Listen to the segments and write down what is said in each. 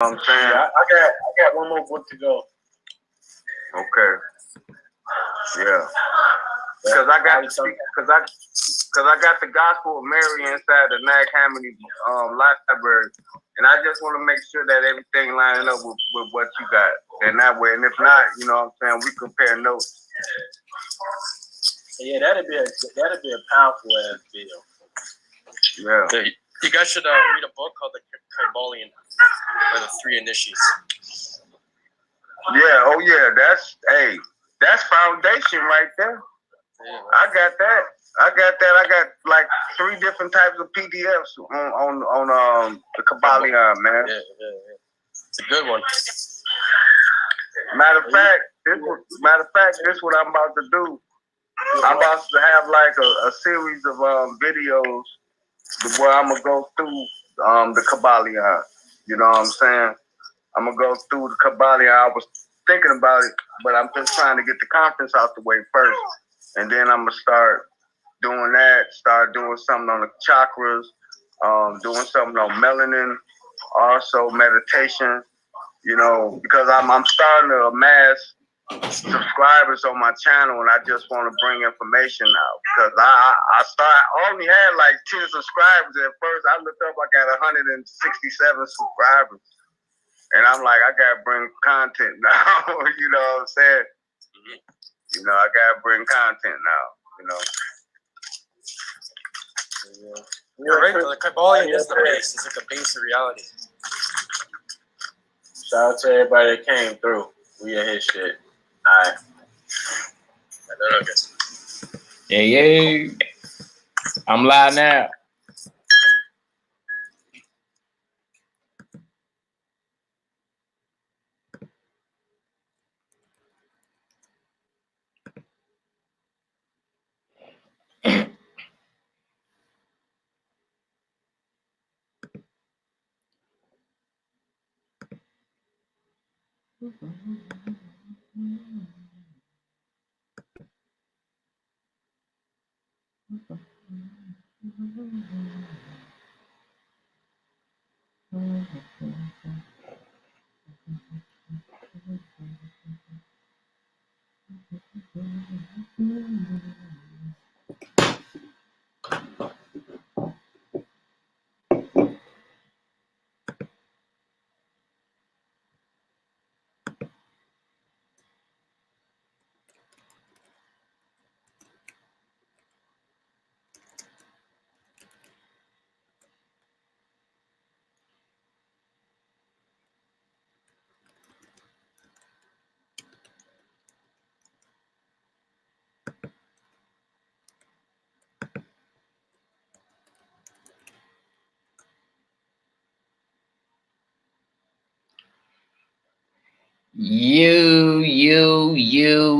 I'm saying? Yeah, I got one more book to go. Okay. Yeah. Because I got the Gospel of Mary inside the Nag Hammond library, and I just want to make sure that everything lining up with what you got, and that way. And if not, you know what I'm saying, we compare notes. Yeah, that'd be a powerful ass video. Yeah. You guys should read a book called The Kabbalion, or The Three Initiates. Yeah. Oh yeah. That's foundation right there. Yeah. I got that. I got like 3 different types of PDFs on the Kabbalion, man. Yeah. It's a good one. Matter of fact, this what I'm about to do. I'm about to have like a series of videos where I'm gonna go through the Kabbalion. You know what I'm saying? I'm gonna go through the Kabbalion. I was thinking about it, but I'm just trying to get the conference out the way first, and then I'm gonna start doing that. Start doing something on the chakras, doing something on melanin, also meditation. You know, because I'm starting to amass subscribers on my channel, and I just want to bring information out because I only had like 10 subscribers at first. I looked up, I got 167 subscribers, and I'm like, I gotta bring content now. You know what I'm saying? You know, I gotta bring content now. You know. You're right. The Kabbalion is the base. It's like the base of reality. Shout out to everybody that came through. We in his shit. Alright. I don't know, guys. Yeah. I'm live now.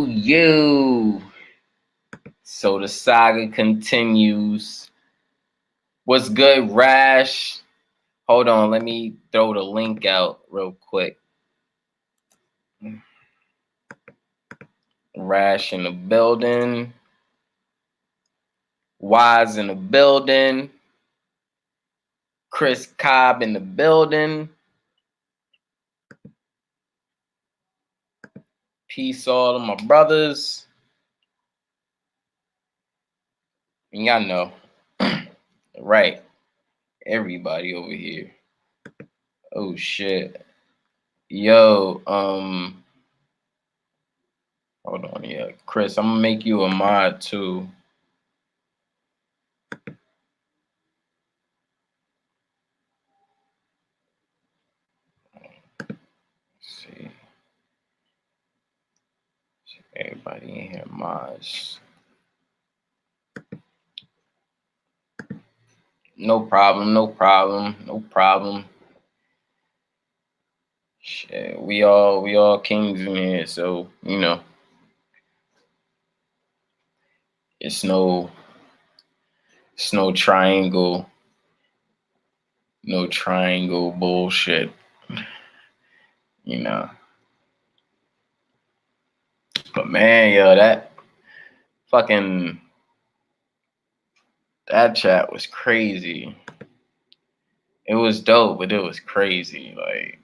You. So the saga continues. What's good, Rash? Hold on, let me throw the link out real quick. Rash in the building. Wise in the building. Chris Cobb in the building. Peace all of my brothers. And y'all know. Right. Everybody over here. Oh shit. Yo, hold on, yeah. Chris, I'm gonna make you a mod too. Let's see. Everybody in here mods. No problem. Shit, we all kings in here, so you know. It's no triangle. No triangle bullshit. You know. But man, yo, that chat was crazy. It was dope, but it was crazy. Like,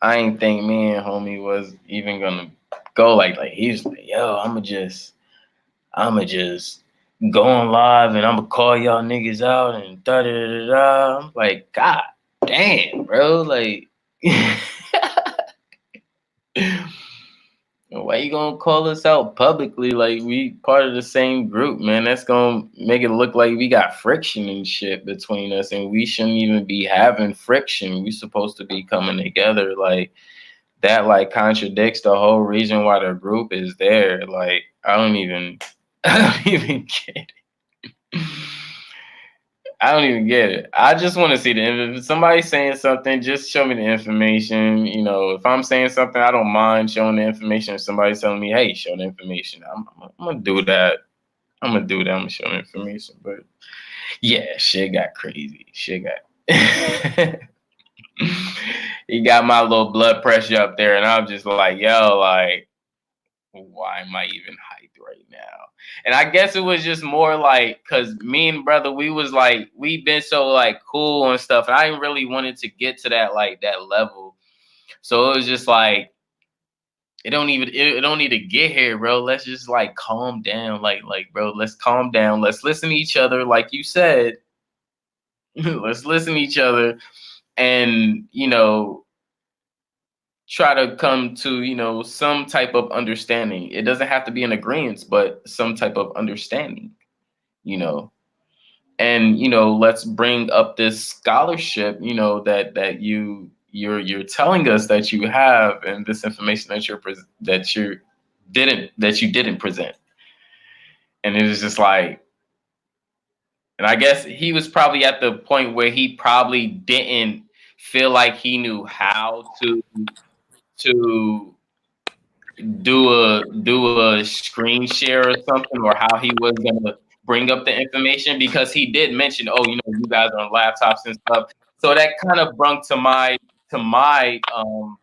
I ain't think me and homie was even gonna go like he's like, yo, I'ma just go on live and I'ma call y'all niggas out and da da da da. I'm like, God damn, bro, like why you gonna call us out publicly? Like we part of the same group, man. That's gonna make it look like we got friction and shit between us, and we shouldn't even be having friction. We supposed to be coming together. Like that, like contradicts the whole reason why the group is there. Like I don't even get it. I don't even get it. I just want to see if somebody's saying something, just show me the information. You know, if I'm saying something, I don't mind showing the information. If somebody's telling me, hey, show the information, I'm gonna do that. I'm gonna do that. I'm gonna show the information. But yeah, shit got crazy. Shit got. He got my little blood pressure up there, and I'm just like, yo, like, why am I even hyped right now? And I guess it was just more like, cause me and brother, we've been so like cool and stuff, and I didn't really wanted to get to that like that level. So it was just like, it don't need to get here, bro. Let's just like calm down, like bro, let's calm down. Let's listen to each other, like you said. Let's listen to each other, and try to come to some type of understanding. It doesn't have to be an agreement, but some type of understanding, you know and let's bring up this scholarship that you're telling us that you have, and this information that you didn't present. And it was just like, and I guess he was probably at the point where he probably didn't feel like he knew how to do a screen share or something, or how he was gonna bring up the information, because he did mention, oh, you guys are on laptops and stuff. So that kind of brought to my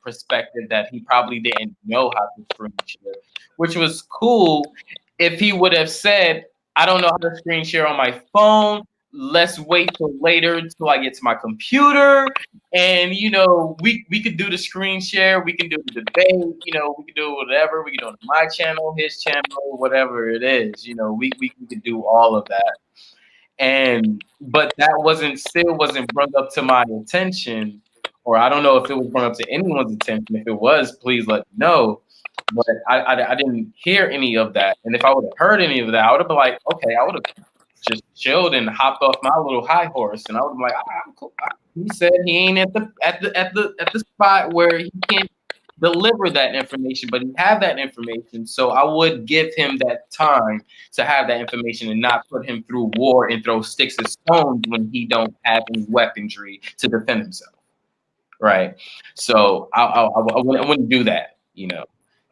perspective that he probably didn't know how to screen share, which was cool if he would have said, I don't know how to screen share on my phone. Let's wait till later till I get to my computer, and we could do the screen share, we can do the debate, we can do whatever, we can do it on my channel, his channel, whatever it is, we could do all of that. But that wasn't brought up to my attention, or I don't know if it was brought up to anyone's attention. If it was, please let me know. But I didn't hear any of that, and if I would have heard any of that, I would have been like, okay, I would have just chilled and hopped off my little high horse, and I would be like, I'm cool. He said he ain't at the spot where he can't deliver that information, but he have that information. So I would give him that time to have that information and not put him through war and throw sticks and stones when he don't have any weaponry to defend himself. Right. So I wouldn't do that.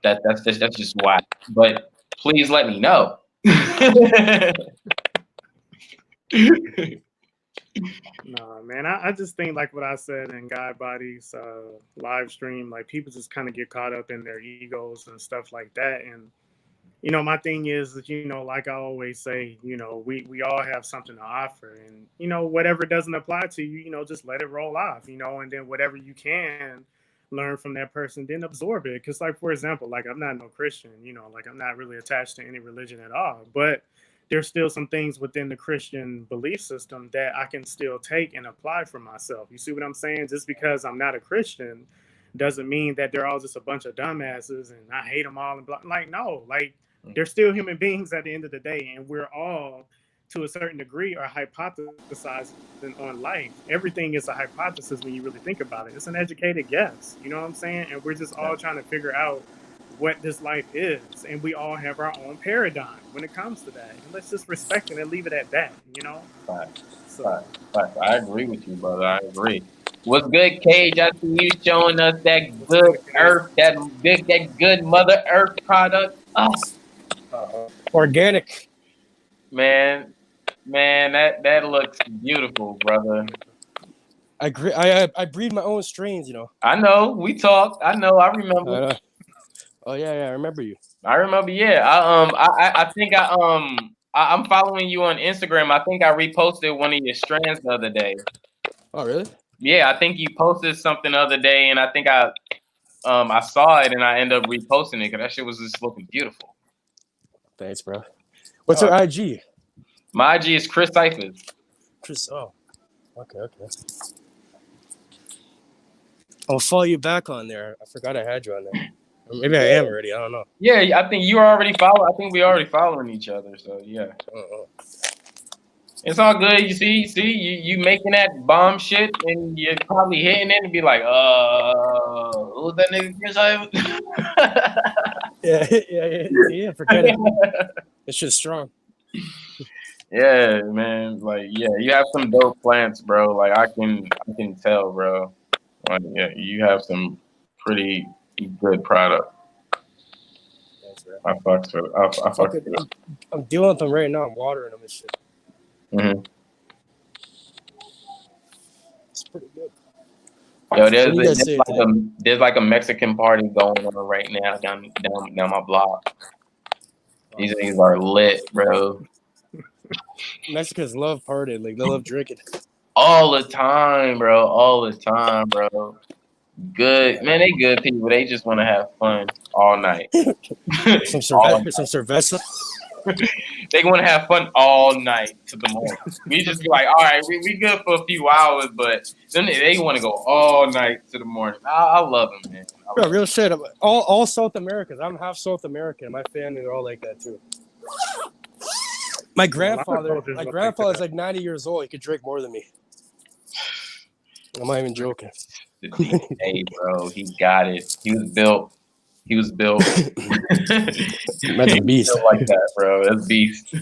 That's just why. But please let me know. Nah, man, I just think like what I said in Guy Body's live stream, like people just kind of get caught up in their egos and stuff like that. And my thing is that like I always say, we all have something to offer, and whatever doesn't apply to you, just let it roll off, and then whatever you can learn from that person, then absorb it. Because like, for example, like I'm not no Christian, like I'm not really attached to any religion at all, but there's still some things within the Christian belief system that I can still take and apply for myself. You see what I'm saying? Just because I'm not a Christian doesn't mean that they're all just a bunch of dumbasses and I hate them all. And like, no, like they're still human beings at the end of the day. And we're all, to a certain degree, are hypothesizing on life. Everything is a hypothesis when you really think about it. It's an educated guess. You know what I'm saying? And we're just all trying to figure out what this life is, and we all have our own paradigm when it comes to that, and let's just respect it and leave it at that. Right. I agree with you, brother. I agree. What's good, Cage? I see you showing us that good earth, that good Mother Earth product. Organic. Man, that looks beautiful, brother. I breed my own strains, I know. We talked. I know. I remember. Oh yeah, I remember you. I remember. Yeah. I think I'm following you on Instagram. I think I reposted one of your strands the other day. Oh really? Yeah, I think you posted something the other day, and I think I saw it, and I ended up reposting it because that shit was just looking beautiful. Thanks, bro. What's your IG? My IG is Chris Cyphers. Chris. Oh, okay. I'll follow you back on there. I forgot I had you on there. Or maybe I am already. I don't know. Yeah, I think you already follow. I think we already following each other. So yeah, it's all good. You see, you making that bomb shit, and you're probably hitting it and be like, who's that nigga Chris Cyphers? Yeah. Forget it. It's just strong. Yeah, man. Like, yeah, you have some dope plants, bro. Like, I can tell, bro. Like, yeah, you have some pretty good product. Thanks, bro. I fucks with. I fucks with it. I'm dealing with them right now. I'm watering them and shit. Mm-hmm. It's pretty good. Yo, there's like a Mexican party going on right now down my block. These niggas are lit, bro. Mexicans love partying. Like, they love drinking. All the time, bro. All the time, bro. Good, man. They good people. They just want to have fun all night. Some cerveza. They want to have fun all night to the morning. We just be like, all right, we good for a few hours, but then they want to go all night to the morning. I love them, man. Bro, real shit. All South Americans. I'm half South American. My family are all like that too. My grandfather's like 90 years old. He could drink more than me. I'm not even joking. Hey, bro, he got it. He was built. That's a beast. Like that, bro. That's beast. I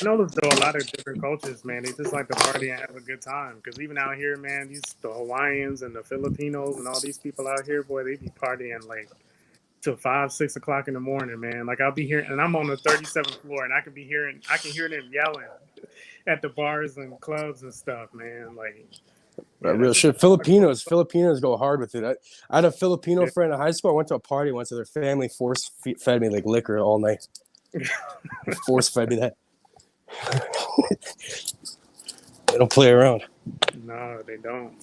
know there's a lot of different cultures, man. They just like to party and have a good time. Because even out here, man, the Hawaiians and the Filipinos and all these people out here, boy, they be partying like till 5, 6 o'clock in the morning, man. Like I'll be here, and I'm on the 37th floor, and I can hear them yelling at the bars and clubs and stuff, man. Like. Yeah, real shit. Filipinos go hard with it. I had a Filipino friend in high school. I went to a party once, and their family force fed me like liquor all night. Force fed me that. They don't play around. No, they don't.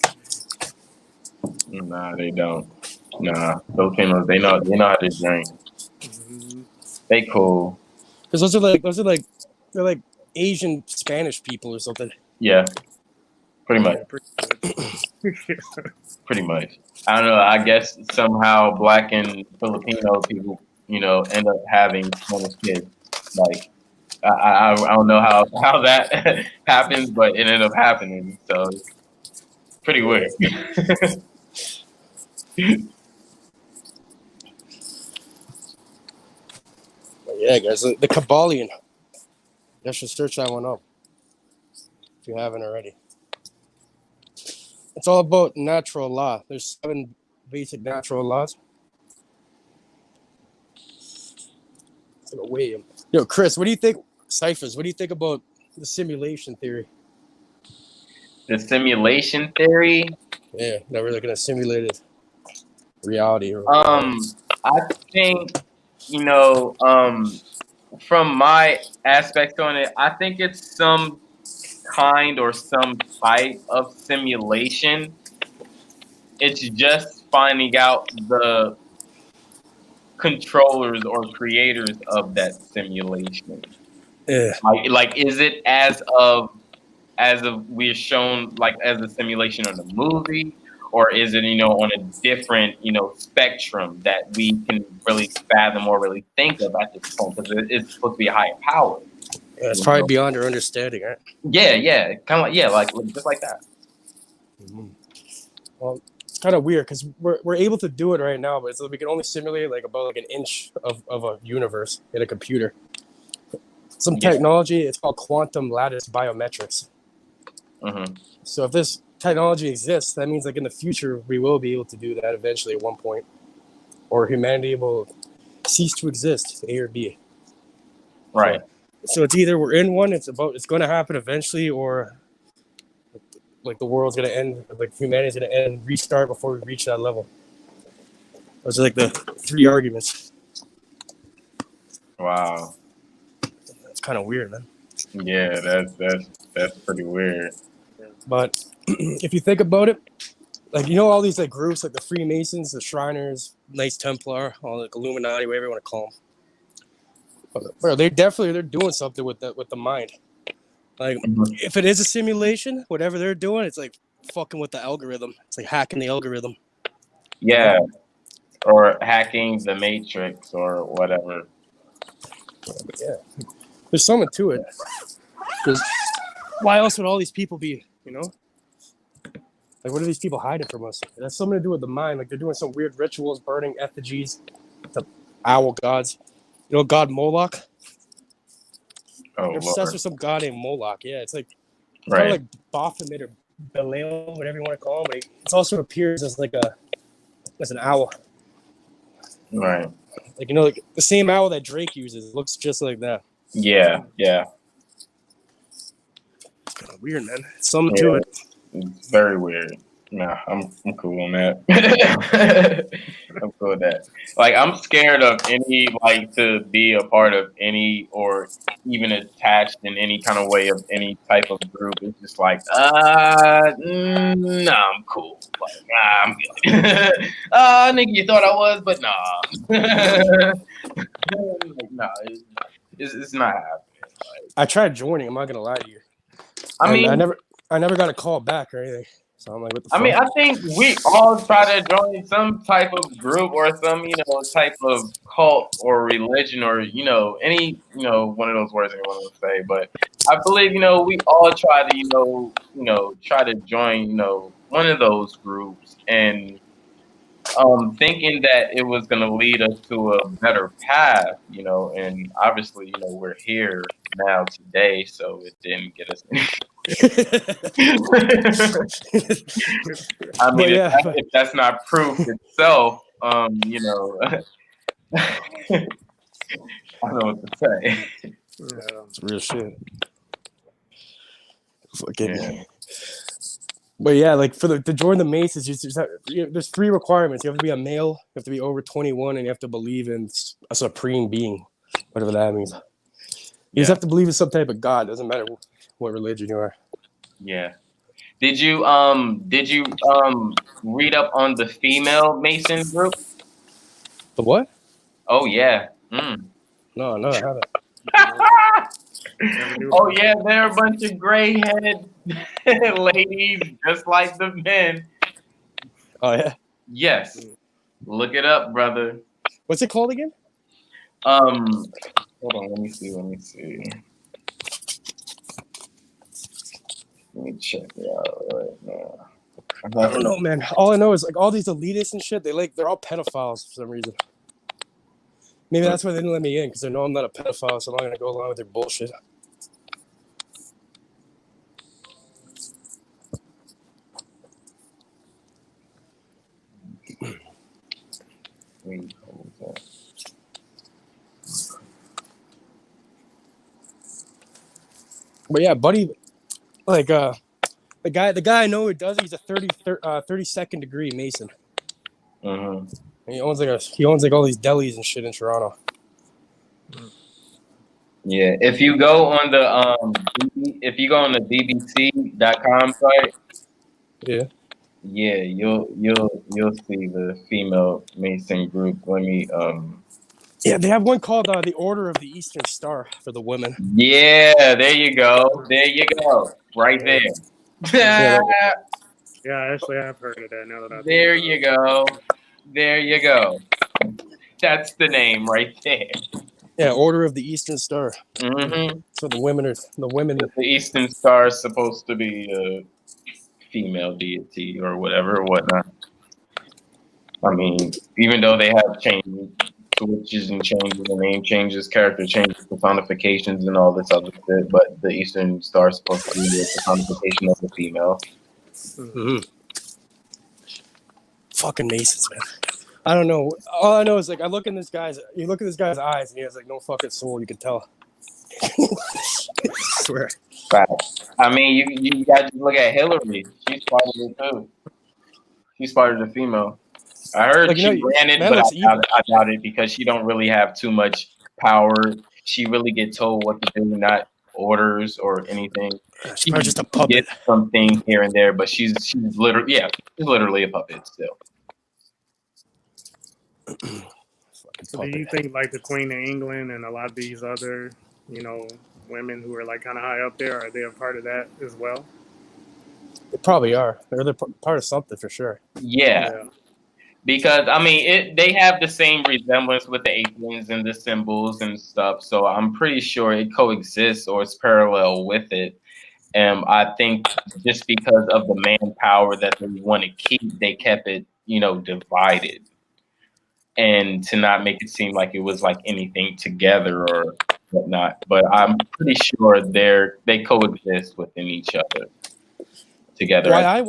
Nah, they don't. Nah, Filipinos, they know how to drink. Mm-hmm. They cool. Because they're like Asian Spanish people or something. Yeah. Pretty much. Pretty much. I don't know. I guess somehow Black and Filipino people, end up having Spanish kids. Like, I don't know how that happens, but it ended up happening. So, it's pretty weird. Yeah, guys, the Kabbalion. You should search that one up if you haven't already. It's all about natural law. There's 7 basic natural laws. Yo, Chris, what do you think, Cyphers, what do you think about the simulation theory? The simulation theory? Yeah, that we're looking at simulated reality. I think, from my aspect on it, I think it's some kind or some type of simulation. It's just finding out the controllers or creators of that simulation. Yeah. Like is it as of we're shown like as a simulation on the movie, or is it on a different spectrum that we can really fathom or really think of at this point, because it's supposed to be a higher power. Yeah, it's probably beyond our understanding, right? Yeah, kind of like just like that. Mm-hmm. Well, it's kind of weird because we're able to do it right now, but we can only simulate about an inch of a universe in a computer. Some technology, it's called quantum lattice biometrics. Mm-hmm. So if this technology exists, that means in the future we will be able to do that eventually at one point, or humanity will cease to exist, A or B. Right. So it's either we're in one, it's going to happen eventually, or the world's going to end, humanity's going to end, restart before we reach that level. Those are the 3 arguments. Wow. That's kind of weird, man. Yeah, that's pretty weird. But if you think about it, like all these like groups like the Freemasons, the Shriners, Knights Templar, all like Illuminati, whatever you want to call them. Bro, they're doing something with the mind. Like if it is a simulation, whatever they're doing, it's like fucking with the algorithm. It's like hacking the algorithm. Yeah, or hacking the matrix or whatever. Yeah, there's something to it. Because why else would all these people be, Like, what are these people hiding from us? It has something to do with the mind. Like, they're doing some weird rituals, burning effigies to owl gods. God Moloch? Oh, They're obsessed Lord. with some god named Moloch. Yeah, it's like Right. kind of like Baphomet or Belial, whatever you want to call him. But it also appears as as an owl. Right. Like, like the same owl that Drake uses looks just like that. Yeah. It's kind of weird, man. It's something to it. It's very weird. Nah, I'm cool on that. I'm cool with that. Like, I'm scared of any, like, to be a part of any or even attached in any kind of way of any type of group. It's just like, nah, I'm cool. Like, nah, I'm good. Nigga, you thought I was, but nah. Like, nah, it's not happening. Like, I tried joining. I'm not gonna lie to you. I mean, I never got a call back or anything. So I'm like, what the fuck? I mean, I think we all try to join some type of group or some, type of cult or religion or, any, one of those words anyone would say. But I believe, we all try to, try to join, one of those groups and thinking that it was going to lead us to a better path, and obviously, we're here now today, so it didn't get us I mean, if that's not proof itself, I don't know what to say. It's real shit. Yeah. But yeah, like to join the Masons, there's 3 requirements. You have to be a male, you have to be over 21, and you have to believe in a supreme being, whatever that means. You just have to believe in some type of God. Doesn't matter what religion you are. Yeah. Did you read up on the female Mason group? The what? Oh yeah. No, I haven't. Oh yeah, they're a bunch of gray-headed ladies, just like the men. Oh yeah. Yes. Look it up, brother. What's it called again? Hold on, let me see. Let me check it out right now. I don't know, man. All I know is like all these elitists and shit. They're all pedophiles for some reason. Maybe that's why they didn't let me in, because they know I'm not a pedophile, so I'm not gonna go along with their bullshit. But yeah, buddy, like the guy I know who does it, he's a 32nd degree Mason. Mm-hmm. And he owns like all these delis and shit in Toronto. Yeah, if you go on the bbc.com site, you'll see the female Mason group. Let me Yeah, they have one called the Order of the Eastern Star for the women. Yeah, there you go. Right there. Yeah, actually, I've heard of that now that I. There you go. That's the name right there. Yeah, Order of the Eastern Star. Mm-hmm. So the women. The Eastern Star is supposed to be a female deity or whatever or whatnot. I mean, even though they have changes, switches and changes, and name changes, character changes, personifications, and all this other shit, but the Eastern Star is supposed to be the personification of the female. Mm-hmm. Fucking Masons, man. I don't know. All I know is like you look at this guy's eyes, and he has like no fucking soul. You can tell. I swear. Facts. I mean, you got to look at Hillary. She's part of it too. She's part of the female. I heard she ran it, but I doubt it because she don't really have too much power. She really get told what to do, not orders or anything. She's probably just a puppet. Gets something here and there, but she's literally a puppet still. So do you think like the Queen of England and a lot of these other, women who are like kind of high up there, are they a part of that as well? They probably are. They're part of something for sure. Yeah. Because I mean, they have the same resemblance with the aprons and the symbols and stuff. So I'm pretty sure it coexists or it's parallel with it. And I think just because of the manpower that they want to keep, they kept it, divided, and to not make it seem like it was like anything together or whatnot. But I'm pretty sure they coexist within each other together. Why I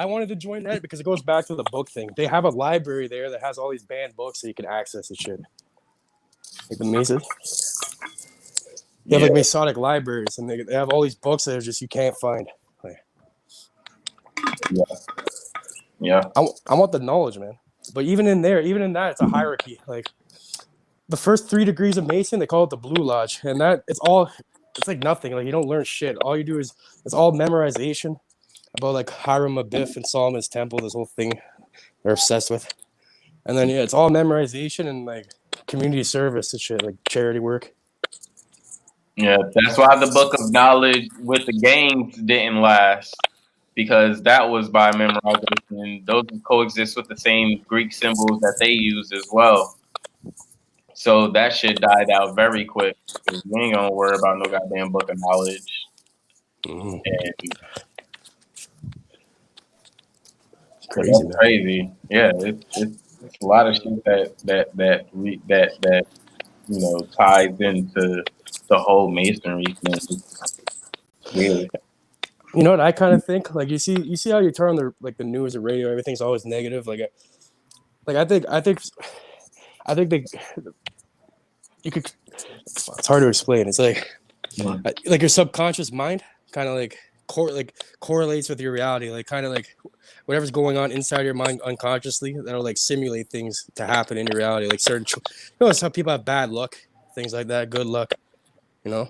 wanted to join that because it goes back to the book thing. They have a library there that has all these banned books so you can access the shit. Like the Masons. They have like Masonic libraries and they have all these books that are just you can't find. Like, yeah. I want the knowledge, man. But even in that, it's a hierarchy. Like the first 3 degrees of Mason, they call it the Blue Lodge, and that it's like nothing. Like you don't learn shit. All you do is it's all memorization about like Hiram Abiff and Solomon's Temple. This whole thing they're obsessed with, and then it's all memorization and like community service and shit, like charity work. Yeah, that's why the Book of Knowledge with the games didn't last, because that was by memorization. Those coexist with the same Greek symbols that they use as well. So that shit died out very quick. Because we ain't gonna worry about no goddamn Book of Knowledge. Mm-hmm. And Crazy, that's crazy. Yeah, it's a lot of shit that ties into the whole masonry thing. Really. You know what I kind of think? Like you see how you turn on the news or radio, everything's always negative. I think they you could. It's hard to explain. It's like your subconscious mind kind of like correlates with your reality. Like kind of like whatever's going on inside your mind unconsciously, that'll like simulate things to happen in your reality. Like certain, some people have bad luck, things like that, good luck. Yeah.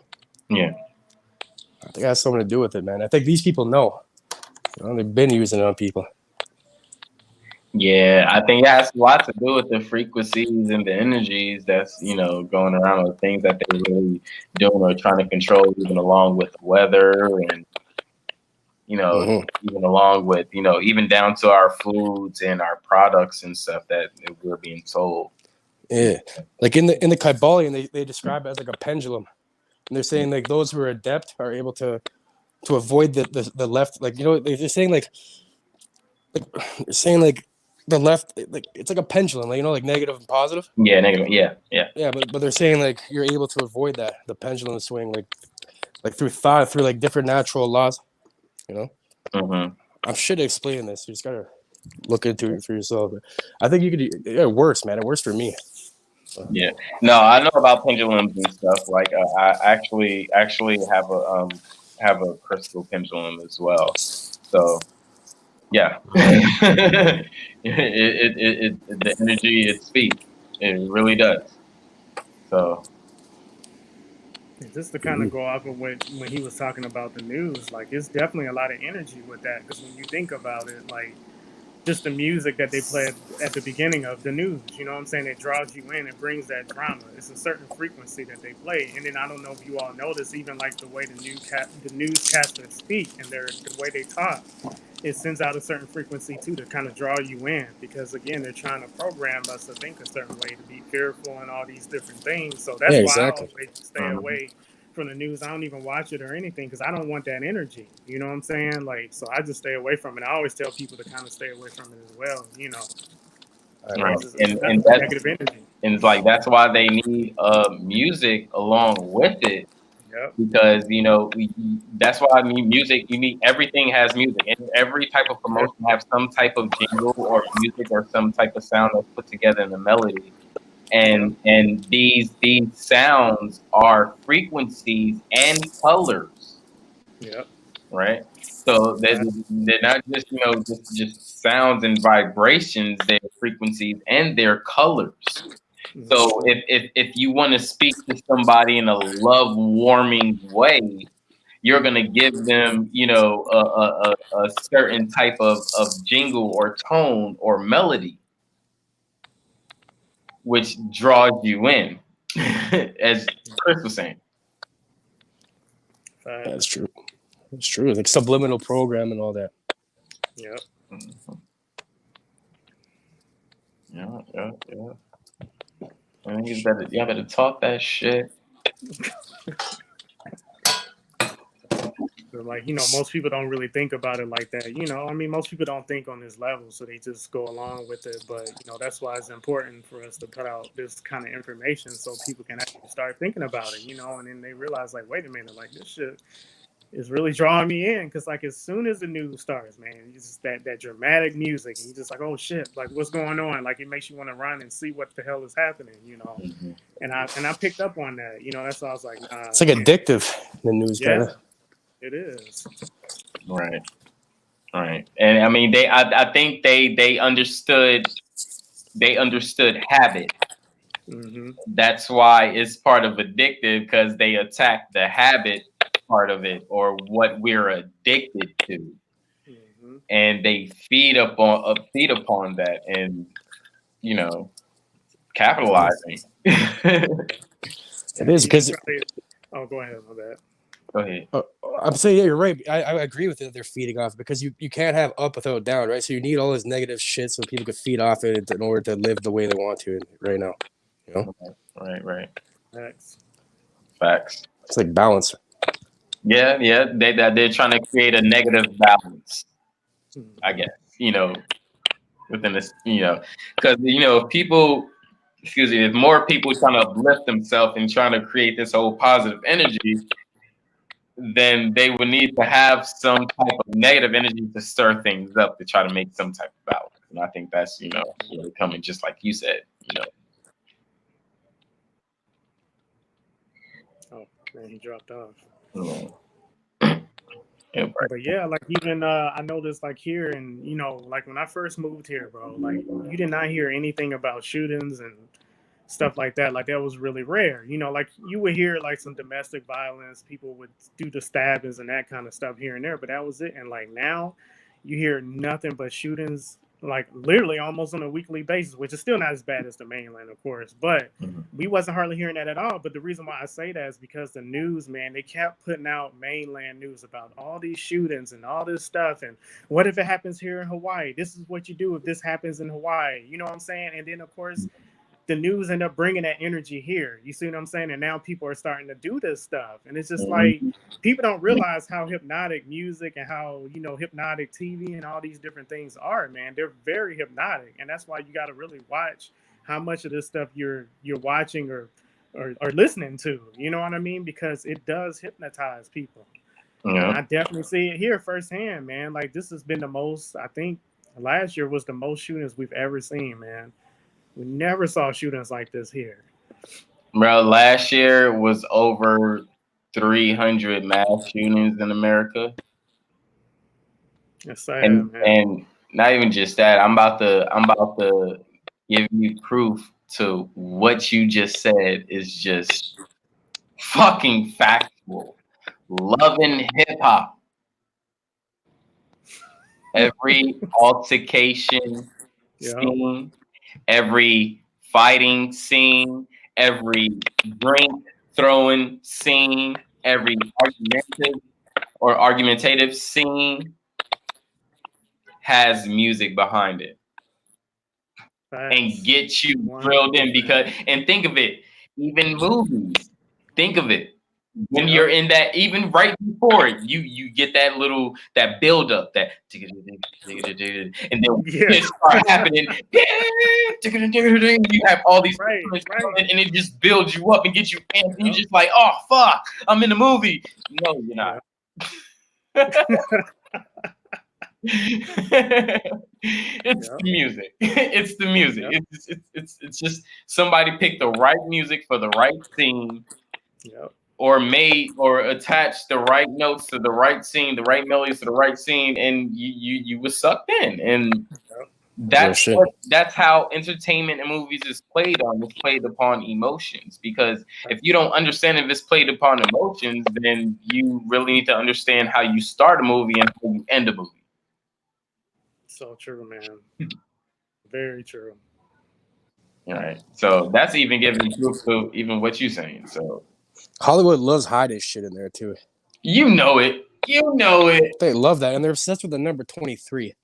I think it has something to do with it, man. I think these people know. They've been using it on people. Yeah, I think it has a lot to do with the frequencies and the energies that's, going around, with things that they're really doing or trying to control, even along with the weather and, even along with, even down to our foods and our products and stuff that we're being sold. Yeah. Like in the Kybalion, they describe it as like a pendulum. And they're saying like those who are adept are able to avoid the left, like, they're saying like the left, like it's like a pendulum, like, like negative and positive. Yeah, negative. Yeah. But they're saying like you're able to avoid the pendulum swing, like through thought, through like different natural laws. Mm-hmm. I'm shit at explaining this. You just gotta look into it for yourself. I think you could. It works, man. It works for me. Yeah. No, I know about pendulums and stuff. Like I actually have a crystal pendulum as well. So yeah, the energy it speaks. It really does. So Just to kind of go off of when he was talking about the news, like it's definitely a lot of energy with that. Because when you think about it, like just the music that they play at the beginning of the news, you know what I'm saying? It draws you in, it brings that drama. It's a certain frequency that they play. And then I don't know if you all notice, even like the way the newscasters speak and the way they talk, it sends out a certain frequency too to kind of draw you in. Because again, they're trying to program us to think a certain way, to be fearful and all these different things. So that's why I always stay away from the news. I don't even watch it or anything because I don't want that energy. You know what I'm saying? Like, so I just stay away from it. I always tell people to kind of stay away from it as well. Right. And that's negative energy. And it's like that's why they need music along with it. Yep. Because that's why I mean music. You need everything has music, and every type of promotion has some type of jingle or music or some type of sound that's put together in a melody. And these sounds are frequencies and colors. Yep. Right. So they're not just just sounds and vibrations. They're frequencies and their colors. So if you want to speak to somebody in a love warming way, you're gonna give them, you know, a certain type of jingle or tone or melody, which draws you in, as Chris was saying. That's true. It's true. Like subliminal program and all that. Yep. Yeah. And y'all better talk that shit. Like, you know, most people don't really think about it like that. You know, I mean, most people don't think on this level, so they just go along with it. But, you know, that's why it's important for us to put out this kind of information so people can actually start thinking about it, you know, and then they realize, like, wait a minute, like, this shit is really drawing me in. Because, like, as soon as the news starts, man, it's just that dramatic music, and you're just like, oh, shit, like, what's going on? Like, it makes you want to run and see what the hell is happening, you know. Mm-hmm. And I picked up on that, you know. That's why I was like, it's like addictive, the news. Yeah. Kinda. It is. Right. And I mean, I think they understood habit. Mm-hmm. That's why it's part of addictive, because they attack the habit part of it, or what we're addicted to, Mm-hmm. and they feed upon that, and, you know, capitalizing. It is because. Oh, go ahead, my bad. Go ahead. I'm saying, yeah, you're right. I agree with it. They're feeding off, because you can't have up without down, right? So you need all this negative shit so people could feed off it in order to live the way they want to right now. You know? Right. Facts. It's like balance. Yeah. They're trying to create a negative balance, I guess, you know, within this, you know, because, you know, if more people trying to uplift themselves and trying to create this whole positive energy, then they would need to have some type of negative energy to stir things up to try to make some type of balance. And I think that's, you know, really coming, just like you said, you know. Oh man, he dropped off. Yeah, But yeah, like even I noticed like here, and you know, like when I first moved here, bro, like you did not hear anything about shootings and stuff like that. Like that was really rare. You know, like you would hear like some domestic violence, people would do the stabbings and that kind of stuff here and there, but that was it. And like now, you hear nothing but shootings, like literally almost on a weekly basis, which is still not as bad as the mainland, of course, but we wasn't hardly hearing that at all. But the reason why I say that is because the news, man, they kept putting out mainland news about all these shootings and all this stuff. And what if it happens here in Hawaii? This is what you do if this happens in Hawaii. You know what I'm saying? And then, of course, the news end up bringing that energy here. You see what I'm saying? And now people are starting to do this stuff. And it's just like, people don't realize how hypnotic music and how, you know, hypnotic TV and all these different things are, man. They're very hypnotic. And that's why you got to really watch how much of this stuff you're watching or listening to. You know what I mean? Because it does hypnotize people. Yeah. And I definitely see it here firsthand, man. Like this has been the most, I think last year was the most shootings we've ever seen, man. We never saw shootings like this here. Bro, last year was over 300 mass shootings in America. That's sad, and not even just that. I'm about to give you proof to what you just said is just fucking factual. Loving hip hop. Every altercation scene, every fighting scene, every drink throwing scene, every argumentative scene has music behind it. And get you thrilled in, because, and think of it, even movies, think of it. When you're in that, even right before it, you get that build up, and then it start happening. You have all these and it just builds you up and gets you amped. And you're just like, oh fuck, I'm in the movie. No, you're not. It's the music. It's the music. It's just somebody picked the right music for the right scene. Or attach the right notes to the right scene, the right melodies to the right scene, and you were sucked in. And shit. That's how entertainment and movies is played on. It's played upon emotions. Because if you don't understand if it's played upon emotions, then you really need to understand how you start a movie and how you end a movie. So true, man. Very true. All right. So that's even giving proof to even what you're saying. So Hollywood loves hiding shit in there too. you know it. You know it. They love that, and they're obsessed with the number 23.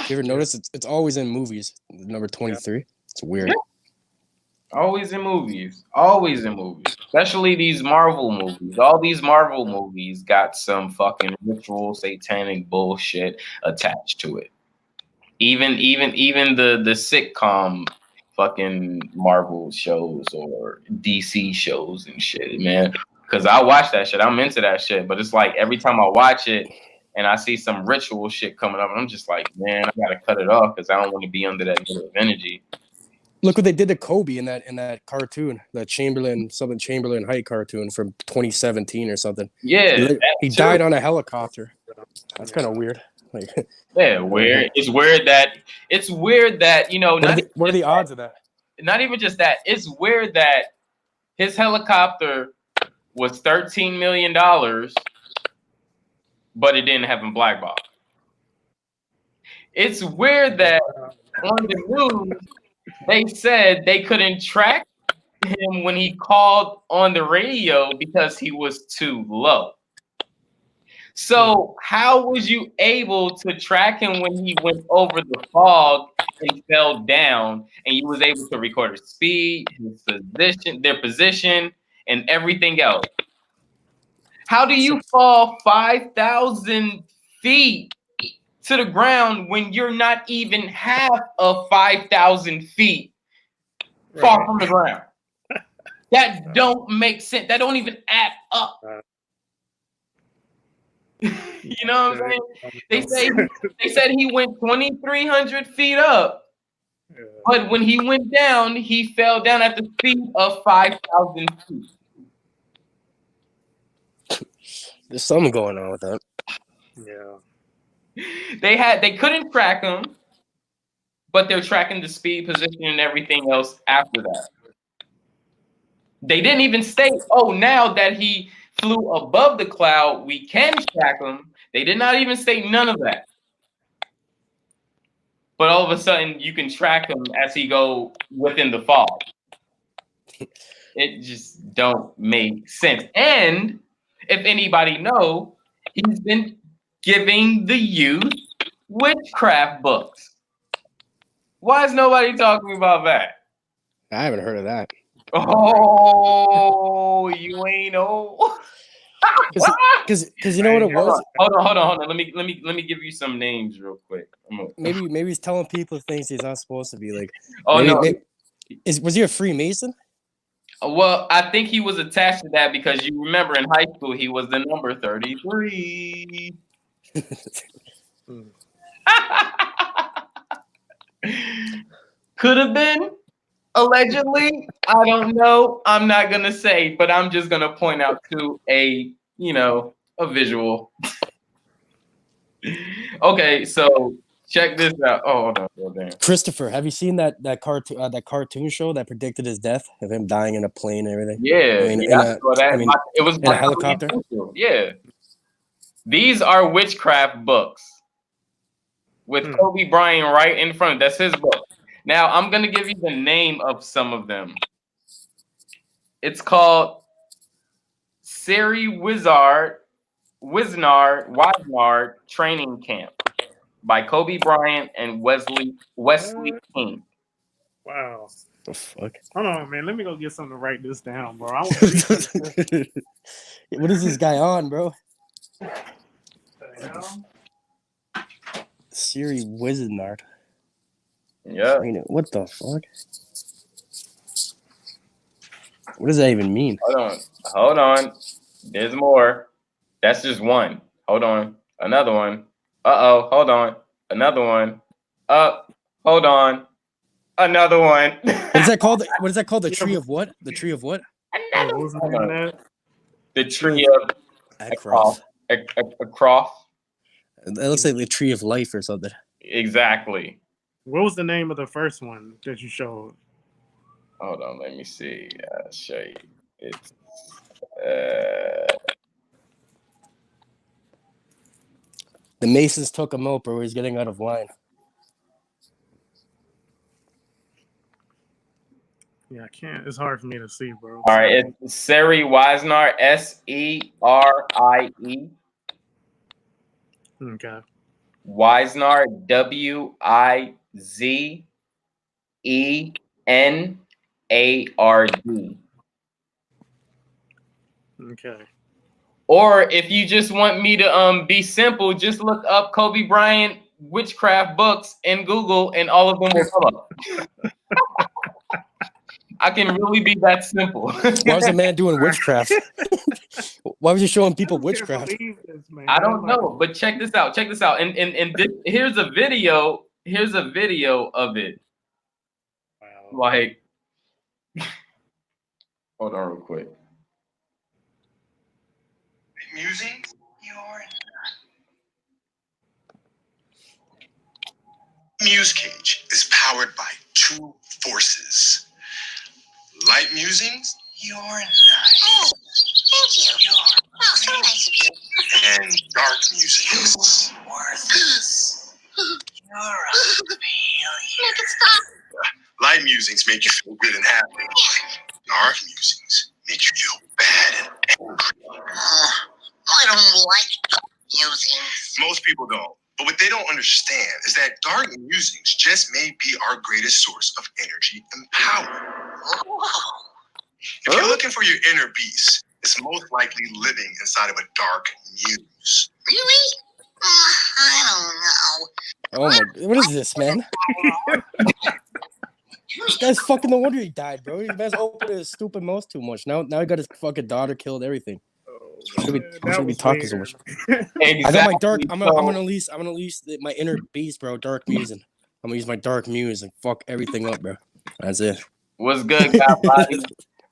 You ever notice it's always in movies? Number 23. It's weird. Yeah. Always in movies. Always in movies. Especially these Marvel movies. All these Marvel movies got some fucking ritual satanic bullshit attached to it. Even the sitcom fucking Marvel shows or DC shows and shit, man. Because I watch that shit. I'm into that shit. But it's like every time I watch it and I see some ritual shit coming up, I'm just like, man, I gotta cut it off because I don't want to be under that negative energy. Look what they did to Kobe in that cartoon, that Chamberlain Height cartoon from 2017 or something. Yeah, he died on a helicopter. That's kind of weird. Like, yeah, weird. It's weird that you know. What are the odds of that? Not even just that. It's weird that his helicopter was $13 million, but it didn't have a black box. It's weird that on the news they said they couldn't track him when he called on the radio because he was too low. So how was you able to track him when he went over the fog and fell down, and you was able to record his speed, his position, their position, and everything else? How do you fall 5,000 feet to the ground when you're not even half of 5,000 feet far from the ground? That don't make sense. That don't even add up. You know what I'm saying? They said he went 2,300 feet up, but when he went down, he fell down at the speed of 5,000 feet. There's something going on with that. Yeah. They couldn't track him, but they're tracking the speed, position, and everything else after that. They didn't even state, oh, now that he flew above the cloud, we can track him. They did not even state none of that. But all of a sudden, you can track him as he go within the fog. It just don't make sense. And if anybody know, he's been giving the youth witchcraft books. Why is nobody talking about that? I haven't heard of that. Oh, you ain't know. Because you know what it was? Hold on. Let me give you some names real quick. Maybe he's telling people things he's not supposed to be. Like, was he a Freemason? Well, I think he was attached to that because you remember in high school he was the number 33. Could have been, allegedly. I don't know. I'm not gonna say, but I'm just gonna point out to a visual. Okay, so check this out. Oh, hold on. Christopher, have you seen that cartoon show that predicted his death of him dying in a plane and everything? Yeah, it was in a helicopter. Yeah, these are witchcraft books with Kobe Bryant right in front. That's his book. Now I'm gonna give you the name of some of them. It's called Siri Wiznard Training Camp by Kobe Bryant and Wesley King. Wow. The fuck? Hold on, man. Let me go get something to write this down, bro. I What is this guy on, bro? Siri Wiznard. Yeah. What the fuck? What does that even mean? Hold on. There's more. That's just one. Hold on. Another one. Hold on. Another one. Hold on. Another one. What is that called? What is that called? The tree of what? The tree of what? What was the name of that? The tree of Akroth. Akroth. That looks like the tree of life or something. Exactly. What was the name of the first one that you showed? Hold on, let me see. I'll show you. It's The Masons took him out, bro. He's getting out of line. Yeah, I can't. It's hard for me to see, bro. all right. It's Seri Wisnar, Serie. Okay. Wisnar, Wizenard. Okay. Or if you just want me to be simple, just look up Kobe Bryant witchcraft books in Google, and all of them will come up. I can really be that simple. Why was the man doing witchcraft? Why was he showing people I just witchcraft? can't believe this, man. I don't Like, know, but check this out. Check this out. And this, here's a video. Here's a video of it. wow. Like, hold on real quick. Musing, you're Muse Cage is powered by two forces. Light musings, you're nice. Oh, thank you. Oh, so nice of you. And dark musings. Worthless. You're a failure. Make it stop. Light musings make you feel good and happy. Dark musings make you feel bad and angry. I don't like musings. Most people don't. But what they don't understand is that dark musings just may be our greatest source of energy and power. Whoa. If you're looking for your inner beast, it's most likely living inside of a dark muse. Really? I don't know. Oh my! What is this, man? This guy's fucking. No wonder he died, bro. He man's opened his stupid mouth too much. Now he got his fucking daughter killed. Everything. Should be talking so much. Exactly. I got my dark. I'm So- gonna release my inner beast, bro. Dark musing. I'm gonna use my dark muse and fuck everything up, bro. That's it. What's good, God?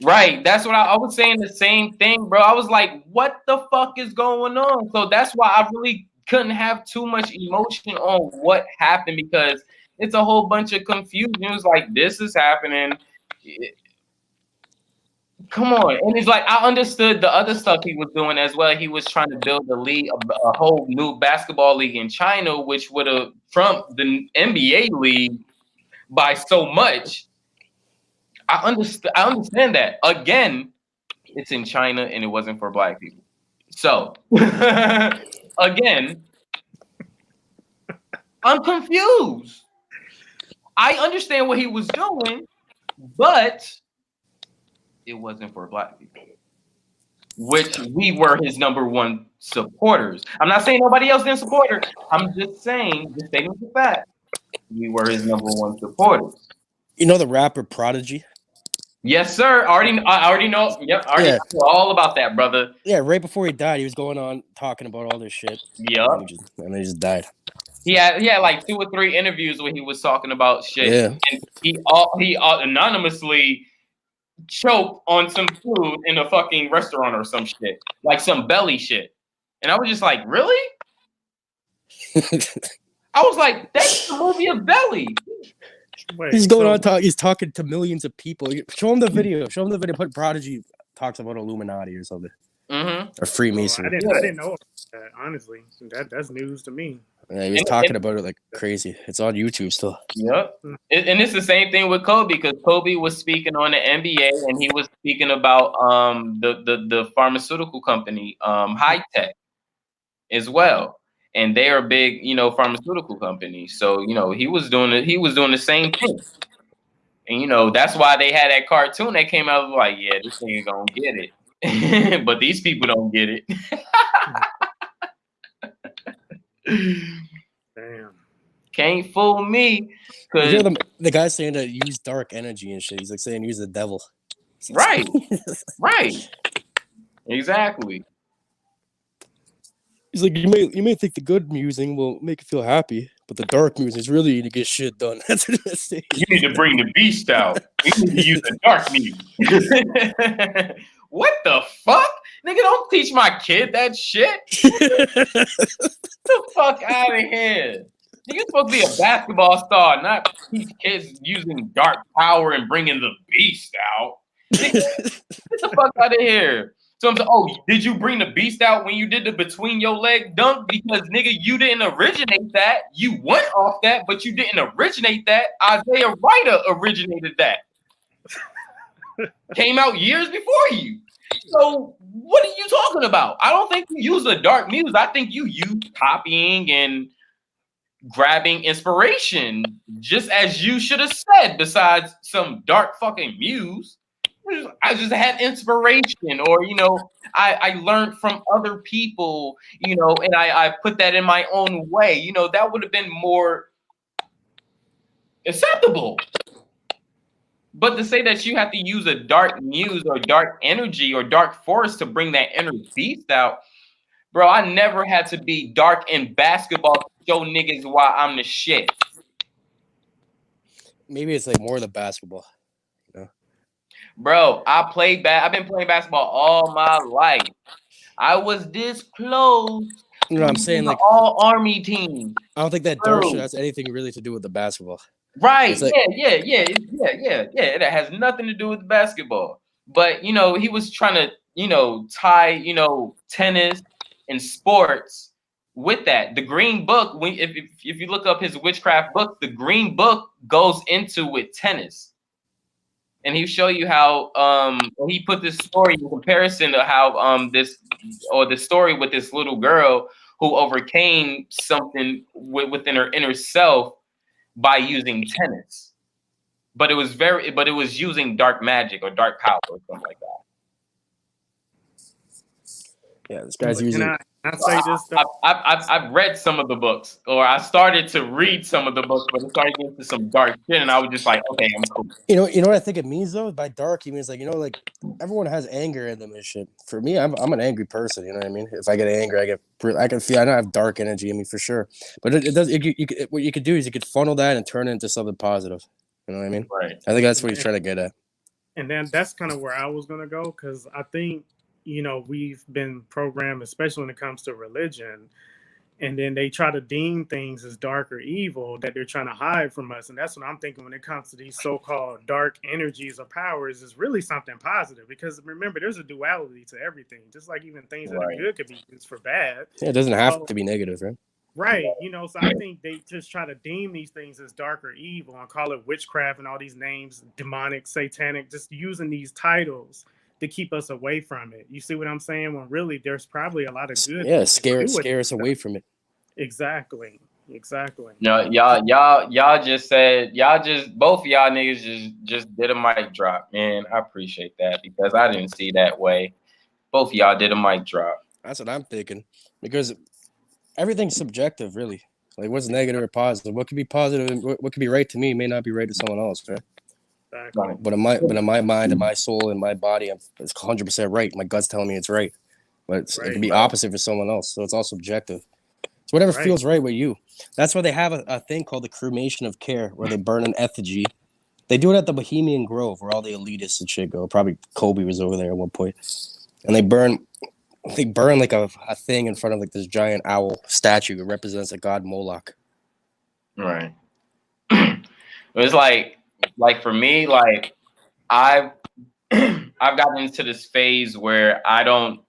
Right. That's what I was saying. The same thing, bro. I was like, what the fuck is going on? So that's why I really couldn't have too much emotion on what happened, because it's a whole bunch of confusion. It was like, this is happening. Come on. And it's like, I understood the other stuff he was doing as well. He was trying to build a league, a whole new basketball league in China, which would have trumped the NBA league by so much. I understand that. Again, it's in China and it wasn't for black people. So, again, I'm confused. I understand what he was doing, but it wasn't for black people, which we were his number one supporters. I'm not saying nobody else didn't support her. I'm just saying, just stating the fact, we were his number one supporters. You know the rapper Prodigy? Yes, sir. I already know. Yep, I already know all about that, brother. Yeah, right before he died, he was going on talking about all this shit. Yep. And he just died. He had like 2 or 3 interviews where he was talking about shit. Yeah. And he anonymously choked on some food in a fucking restaurant or some shit, like some belly shit. And I was just like, really? I was like, that's the movie of Belly. Wait, He's going on he's talking to millions of people. Show him the video. Put Prodigy talks about Illuminati or something. Mm-hmm. Or Freemasonry. I didn't know that, honestly. That's news to me. Yeah, he was talking about it like crazy. It's on YouTube still. Yep. And it's the same thing with Kobe, because Kobe was speaking on the NBA and he was speaking about the pharmaceutical company, High Tech, as well. And they are big, pharmaceutical companies. So, he was doing the same thing. And that's why they had that cartoon that came out like, yeah, this thing is gonna get it. But these people don't get it. Damn. Can't fool me. You hear the guy saying to use dark energy and shit. He's like saying use the devil. Right. Right. Exactly. He's like, you may think the good musing will make you feel happy, but the dark musing is really to get shit done. That's what it says. You need to bring the beast out. You need to use the dark music. What the fuck? Nigga, don't teach my kid that shit. Get the fuck out of here. You're supposed to be a basketball star, not teach kids using dark power and bringing the beast out. Nigga, get the fuck out of here. So I'm saying, oh, did you bring the beast out when you did the between your leg dunk? Because nigga, you didn't originate that. You went off that, but you didn't originate that. Isaiah Ryder originated that. Came out years before you. So what are you talking about? I don't think you use a dark muse. I think you use copying and grabbing inspiration, just as you should have said, besides some dark fucking muse. I just had inspiration, or I learned from other people, and I put that in my own way. That would have been more acceptable. But to say that you have to use a dark muse or dark energy or dark force to bring that inner beast out, bro, I never had to be dark in basketball to show niggas why I'm the shit. Maybe it's like more the basketball. Bro, I've been playing basketball all my life. I was this close. No, I'm saying like all Army team. I don't think that dark shit has anything really to do with the basketball. Right. Like, yeah. It has nothing to do with basketball. But he was trying to, tie, tennis and sports with that. The Green Book, if you look up his witchcraft book, the Green Book goes into with tennis. And he'll show you how he put this story in comparison to how the story with this little girl who overcame something within her inner self by using tennis. But it was using dark magic or dark power or something like that. Yeah, this guy's using. I say this stuff. I've read some of the books, or I started to read some of the books, but it started getting into some dark shit, and I was just like, okay, I'm cool. You know what I think it means though? By dark, he means like everyone has anger in them and shit. For me, I'm an angry person. You know what I mean? If I get angry, I can feel. I don't have dark energy in me for sure, but it does. What you could do is you could funnel that and turn it into something positive. You know what I mean? Right. I think that's what he's trying to get at. And then that's kind of where I was gonna go, because I think we've been programmed, especially when it comes to religion, and then they try to deem things as dark or evil that they're trying to hide from us. And that's what I'm thinking when it comes to these so-called dark energies or powers, is really something positive. Because remember, there's a duality to everything. Just like even things that are good could be used for bad. Yeah, it doesn't have to be negative, right? Right. So I think they just try to deem these things as dark or evil and call it witchcraft and all these names, demonic, satanic, just using these titles to keep us away from it. You see what I'm saying? When really there's probably a lot of good. Yeah, scare us away from it. Exactly. No, y'all just both of y'all niggas just did a mic drop, man. I appreciate that, because I didn't see that way. Both of y'all did a mic drop. That's what I'm thinking, because everything's subjective, really. Like, what's negative or positive? What could be positive and what could be right to me may not be right to someone else, right? Exactly. But in my mind and my soul and my body, it's 100% right. My gut's telling me it's right, but it can be opposite for someone else. So it's all subjective. It's whatever feels right with you. That's why they have a thing called the cremation of care, where they burn an effigy. They do it at the Bohemian Grove, where all the elitists and shit go. Probably Kobe was over there at one point, and they burn like a thing in front of like this giant owl statue that represents a god Moloch. Right. It's like for me, like I've gotten into this phase where I don't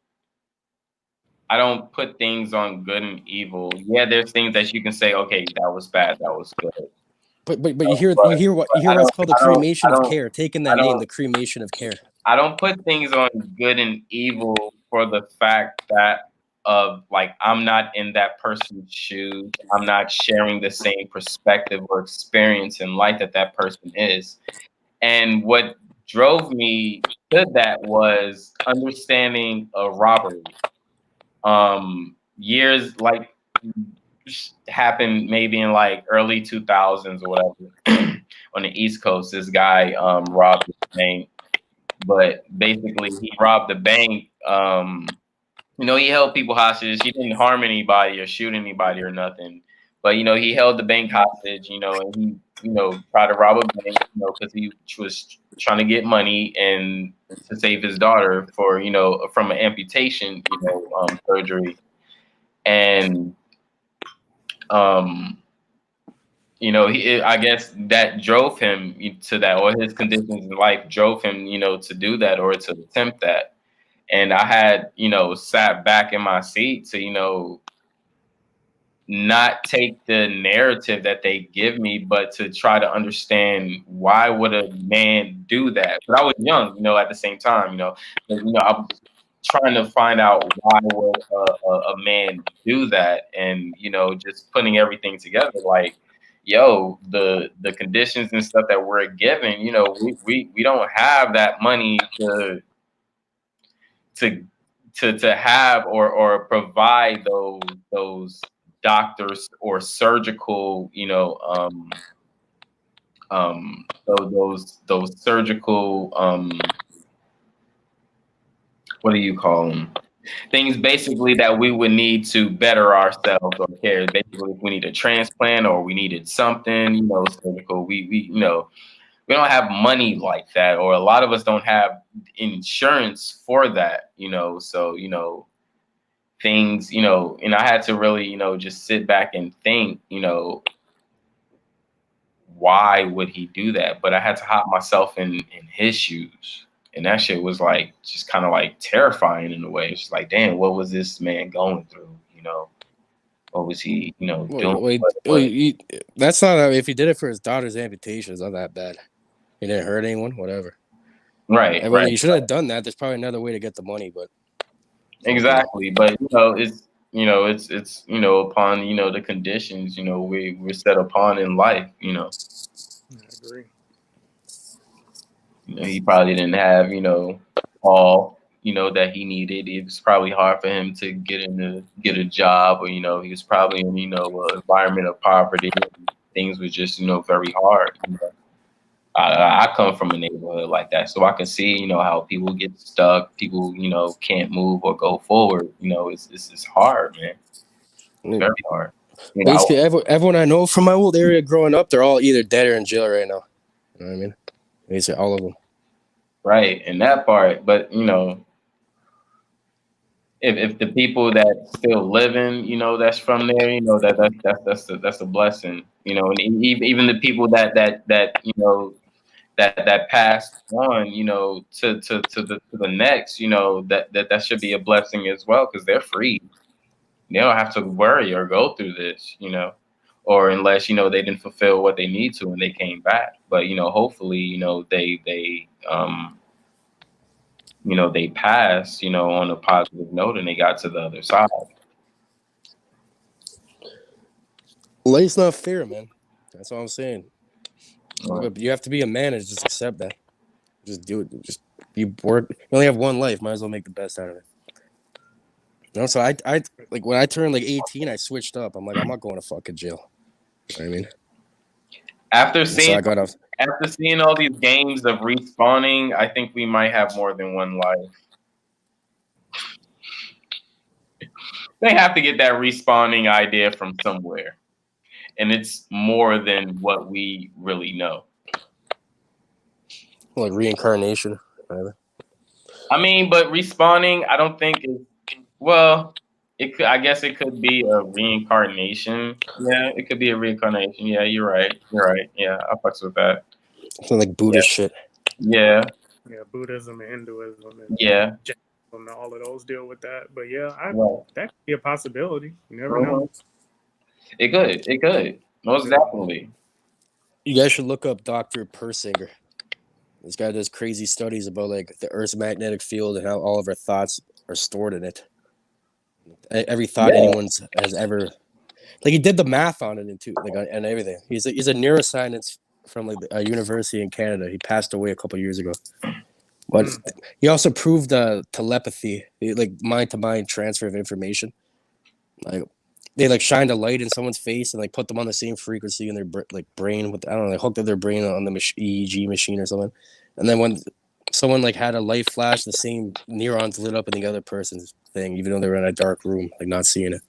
put things on good and evil. Yeah, there's things that you can say, okay, that was bad, that was good. But you hear what's called the cremation of care. Taking that name, the cremation of care. I don't put things on good and evil for the fact that I'm not in that person's shoes. I'm not sharing the same perspective or experience in life that person is. And what drove me to that was understanding a robbery. Years happened maybe in like early 2000s or whatever on the East Coast. This guy robbed the bank, but basically he robbed the bank. He held people hostage. He didn't harm anybody or shoot anybody or nothing, but he held the bank hostage. And he tried to rob a bank, because he was trying to get money and to save his daughter for from an amputation surgery. And you know, I guess that drove him to that, or his conditions in life drove him, you know, to do that or to attempt that. And I had, you know, sat back in my seat to, you know, not take the narrative that they give me, but to try to understand why would a man do that. But I was young, you know, at the same time, you know, I'm trying to find out why would a man do that, and you know, just putting everything together, like, yo, the conditions and stuff that we're given, you know, we don't have that money to to have or provide those doctors or surgical, you know, so those surgical, what do you call them? Things basically that we would need to better ourselves or care. Basically, if we need a transplant or we needed something, you know, surgical, we you know, we don't have money like that, or a lot of us don't have insurance for that, you know. So, you know, things, you know, and I had to really, you know, just sit back and think, you know, why would he do that? But I had to hop myself in his shoes. And that shit was like just kind of like terrifying in a way. It's like, damn, what was this man going through? You know, what was he, you know, doing? That's not if he did it for his daughter's amputation. It's not that bad. He didn't hurt anyone. Whatever. Right, Everyone, right. you shouldn't have done that. There's probably another way to get the money, but Exactly. But you know, it's you know, upon, you know, the conditions, you know, we're set upon in life, you know. I agree. You know, he probably didn't have, you know, all, you know, that he needed. It was probably hard for him to get a job, or you know, he was probably in, you know, an environment of poverty. Things were just, you know, very hard. You know? I come from a neighborhood like that, so I can see, you know, how people get stuck. People, you know, can't move or go forward. You know, it's hard, man. Very hard. You know, basically, everyone I know from my old area growing up, they're all either dead or in jail right now. You know what I mean? Basically, all of them. right, in that part. But you know, if the people that still living, you know, that's from there, you know, that's a blessing. You know, and even the people that you know that passed on, you know, to the next, you know, that should be a blessing as well, because they're free. They don't have to worry or go through this, you know, or unless, you know, they didn't fulfill what they need to and they came back. But you know, hopefully, you know, they you know, they passed, you know, on a positive note and they got to the other side. Life's not fair, man. That's all I'm saying. Right. You have to be a man and just accept that. Just do it. Just you work. You only have one life. Might as well make the best out of it. You know, so I like when I turned like 18, I switched up. I'm like, I'm not going to fucking jail. You know what I mean? After So seeing I got off. after seeing all these games of respawning, I think we might have more than one life. They have to get that respawning idea from somewhere, and it's more than what we really know. Like reincarnation. Whatever. I mean, but respawning, I don't think is, well. It could, I guess, it could be a reincarnation. Yeah, it could be a reincarnation. Yeah, you're right. You're right. Yeah, I fucks with that. Something like Buddhist shit. Yeah. Yeah, Buddhism and Hinduism and Yeah. Jainism, all of those deal with that. But yeah, Right. that could be a possibility. You never know. It could. It could. Most definitely. You guys should look up Dr. Persinger. This guy does crazy studies about like the Earth's magnetic field and how all of our thoughts are stored in it. Every thought anyone's has ever, like, he did the math on it and everything. He's a neuroscientist from like a university in Canada. He passed away a couple years ago, but he also proved telepathy, like mind to mind transfer of information. Like they like shined a light in someone's face and like put them on the same frequency in their brain with, I don't know, they hooked up their brain on the EEG machine or something, and then when someone like had a light flash, the same neurons lit up in the other person's thing, even though they were in a dark room, like not seeing it.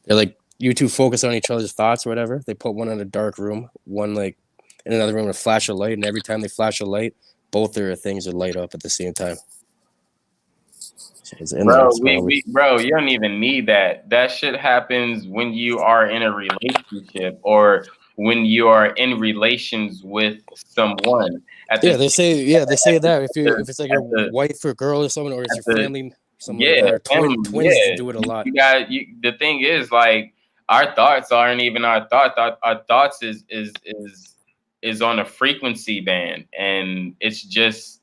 They're like, you two focus on each other's thoughts or whatever. They put one in a dark room, one like in another room with a flash of light, and every time they flash a light, both their things would light up at the same time. Bro, you don't even need that. That shit happens when you are in a relationship, or when you are in relations with someone. Yeah, they say that if it's like your at the- wife or girl or someone, or it's your at the- family, someone yeah, or twins do it a lot. The thing is, like, our thoughts aren't even our thoughts. Our thoughts is on a frequency band, and it's just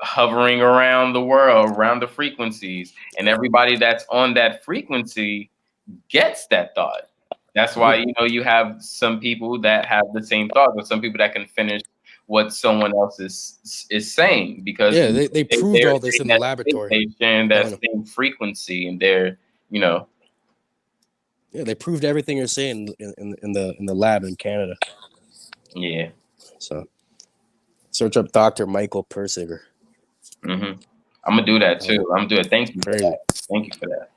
hovering around the world, around the frequencies, and everybody that's on that frequency gets that thought. That's why, you know, you have some people that have the same thought, or some people that can finish what someone else is saying, because Yeah, they proved they're all this in the laboratory. They share that same frequency, and they're, you know. Yeah, they proved everything you're saying in the lab in Canada. Yeah. So search up Dr. Michael Persinger. Mm-hmm. I'm gonna do that too. I'm gonna do it. Thank you. Crazy. Thank you for that.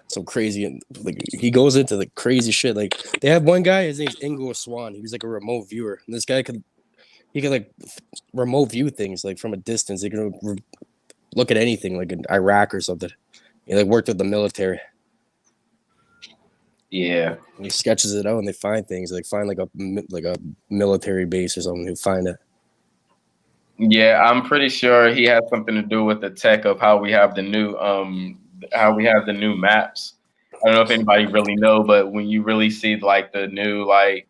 Some crazy, like, he goes into the crazy shit. Like, they have one guy, his name's Ingo Swan. He was like a remote viewer. And this guy could like remote view things like from a distance. He can look at anything, like in Iraq or something. He like worked with the military. Yeah. And he sketches it out, and they find things. Like find like a military base or something. Who find it. Yeah, I'm pretty sure he has something to do with the tech of how we have the new maps. I don't know if anybody really know, but when you really see like the new like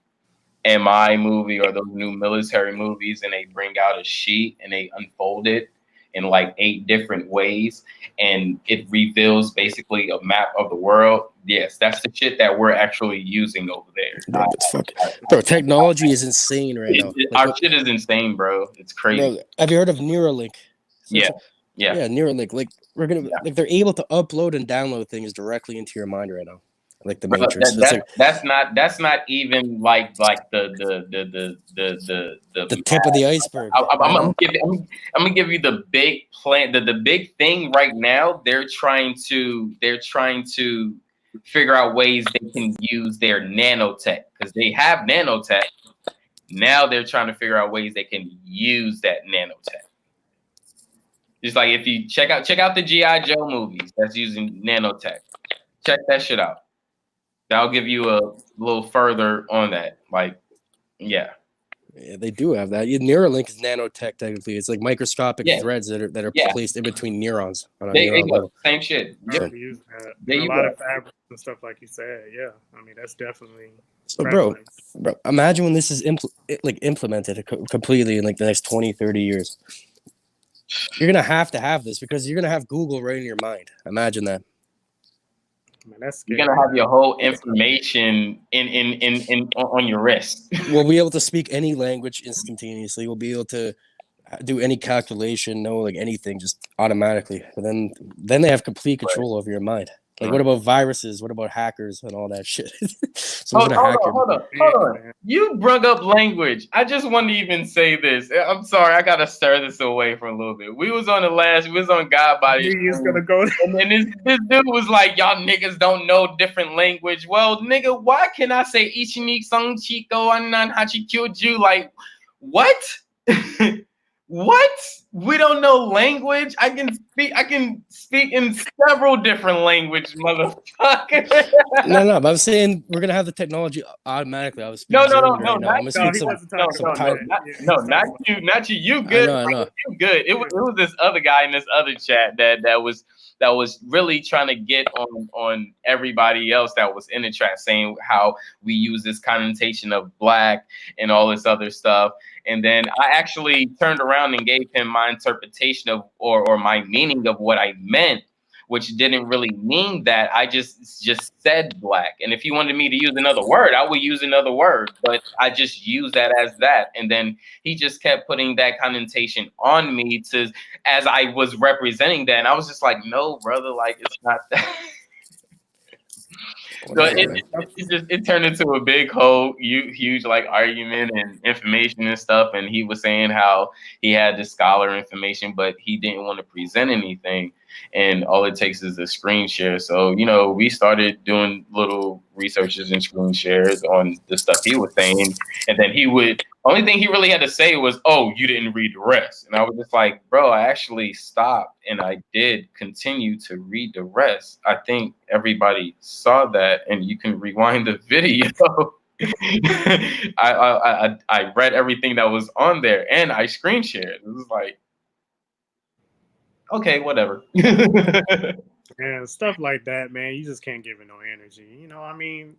MI movie or those new military movies, and they bring out a sheet and they unfold it in like 8 different ways, and it reveals basically a map of the world. Yes, that's the shit that we're actually using over there. Bro, it's fucking, bro, technology is insane right now. Like, our shit is insane, bro. It's crazy. Bro, have you heard of Neuralink? Yeah. Neuralink. Like, we're gonna like, they're able to upload and download things directly into your mind right now, like the Matrix. That's not even like the tip of the iceberg. I'm gonna give you the big plan. The big thing right now. They're trying to figure out ways they can use their nanotech, because they have nanotech. Now they're trying to figure out ways they can use that nanotech. Just like if you check out the G.I. Joe movies that's using nanotech. Check that shit out. That'll give you a little further on that. Like, yeah. Yeah, they do have that. Neuralink is nanotech technically. It's like microscopic threads that are placed in between neurons. On a neuron level. Same shit. So, a lot of fabrics and stuff like you said. Yeah, I mean that's definitely. So, bro, imagine when this is implemented completely in like the next 20, 30 years. You're gonna have to have this because you're gonna have Google right in your mind. Imagine that. Man, that's you're gonna have your whole information in on your wrist. We'll be able to speak any language instantaneously. We'll be able to do any calculation, know like anything, just automatically. But then they have complete control over your mind. Like, what about viruses? What about hackers and all that shit? Hold on. You brought up language. I just want to even say this. I'm sorry, I gotta stir this away for a little bit. We was on God Body. He's gonna go. And then this dude was like, y'all niggas don't know different language. Well, nigga, why can I say Ichini Song Chico Anan Hachi Kyoju? Like, what? What? We don't know language. I can speak in several different langues, motherfucker. No, but I'm saying we're gonna have the technology automatically. I was not you. Not you. You good? I know. You good? It was this other guy in this other chat that was really trying to get on everybody else that was in the chat, saying how we use this connotation of black and all this other stuff. And then I actually turned around and gave him my interpretation of or my meaning of what I meant, which didn't really mean that. I just said black. And if he wanted me to use another word, I would use another word. But I just used that as that. And then he just kept putting that connotation on me as I was representing that. And I was just like, no, brother, like it's not that. So it turned into a big whole huge like argument and information and stuff. And he was saying how he had the scholar information, but he didn't want to present anything. And all it takes is a screen share. So, we started doing little researches and screen shares on the stuff he was saying. And then only thing he really had to say was, oh, you didn't read the rest. And I was just like, bro, I actually stopped and I did continue to read the rest. I think everybody saw that, and you can rewind the video. I read everything that was on there and I screen shared. It was like, okay, whatever. And stuff like that, man. You just can't give it no energy. You know, I mean,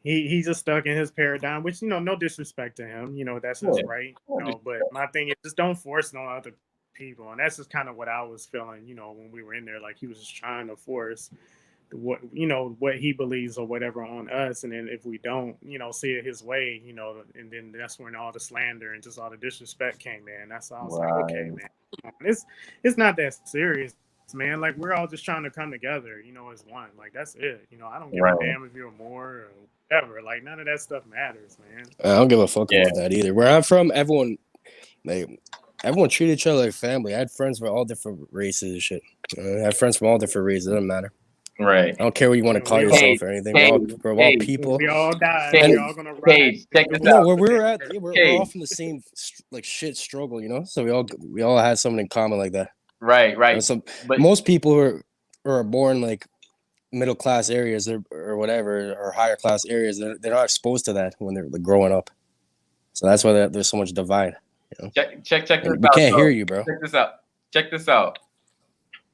he's just stuck in his paradigm, which, you know, no disrespect to him. You know, that's his Yeah. right. You know, but my thing is just don't force no other people, and that's just kind of what I was feeling. You know, when we were in there, like he was just trying to force what, you know, what he believes or whatever on us, and then if we don't, you know, see it his way, you know, and then that's when all the slander and just all the disrespect came in. That's why I was like, okay, man, it's not that serious, man. Like we're all just trying to come together, you know, as one. Like that's it. You know, I don't give a damn if you're more or whatever. Like none of that stuff matters, man. I don't give a fuck about that either. Where I'm from, everyone treated each other like family. I had friends from all different races and shit. I had friends from all different races. It doesn't matter. Right. I don't care what you want to call yourself or anything. We're all people. We all died. And- We're all gonna ride. Check this No, out. where we're at, we're all from the same like shit struggle, you know. So we all had something in common like that. Right. And so most people who are born like middle class areas or whatever or higher class areas, they're not exposed to that when they're like, growing up. So that's why there's so much divide. You know? Check this out. We can't hear you, bro. Check this out.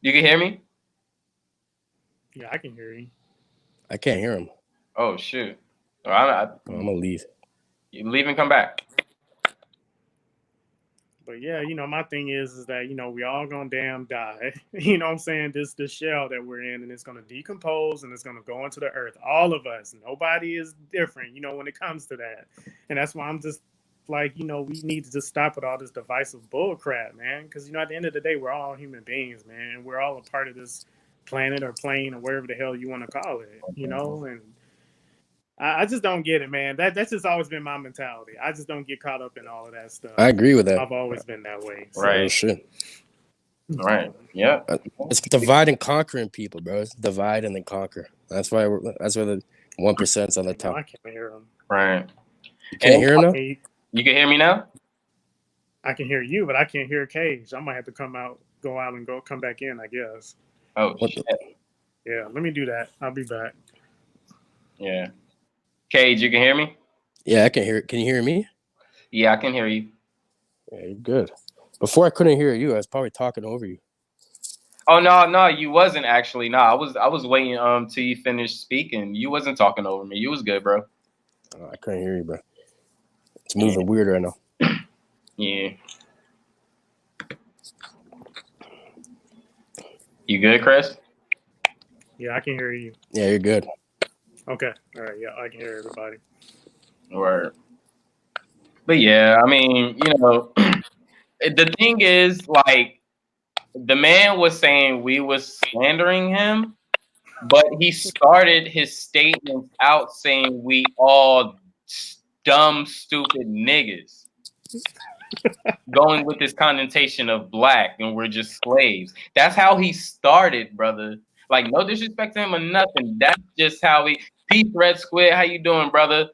You can hear me? Yeah, I can hear you. I can't hear him. Oh shoot! I'm gonna leave. You leave and come back. But yeah, you know, my thing is that, you know, we all gonna damn die. You know what I'm saying? This shell that we're in, and it's gonna decompose and it's gonna go into the earth. All of us. Nobody is different, you know, when it comes to that. And that's why I'm just like, you know, we need to just stop with all this divisive bull crap, man. Because, you know, at the end of the day, we're all human beings, man. And we're all a part of this planet or plane or wherever the hell you want to call it, you know? And I just don't get it, man. That's just always been my mentality. I just don't get caught up in all of that stuff. I agree with that. I've always been that way. So. Right. Shit. Right. Yeah. It's divide and conquering people, bro. It's divide and then conquer. That's why the 1%'s on the top. I can't hear them. Right. You can't hear him now? You can hear me now? I can hear you, but I can't hear Cage. I might have to come out and come back in, I guess. Oh, shit. Yeah, let me do that. I'll be back. Yeah. Cage, you can hear me? Yeah, I can hear. Can you hear me? Yeah, I can hear you. Yeah, you're good. Before I couldn't hear you. I was probably talking over you. Oh no, you wasn't actually. No, I was waiting till you finished speaking. You wasn't talking over me. You was good, bro. Oh, I couldn't hear you, bro. It's moving weird right now. Yeah. You good, Chris? Yeah, I can hear you. Yeah, you're good. Okay. All right. Yeah, I can hear everybody. Word. But yeah, I mean, you know, the thing is, like, the man was saying we was slandering him, but he started his statements out saying we all dumb, stupid niggas. Going with this connotation of black and we're just slaves. That's how he started, brother. Like, no disrespect to him or nothing. That's just how he. Peace, Red Squid. How you doing, brother?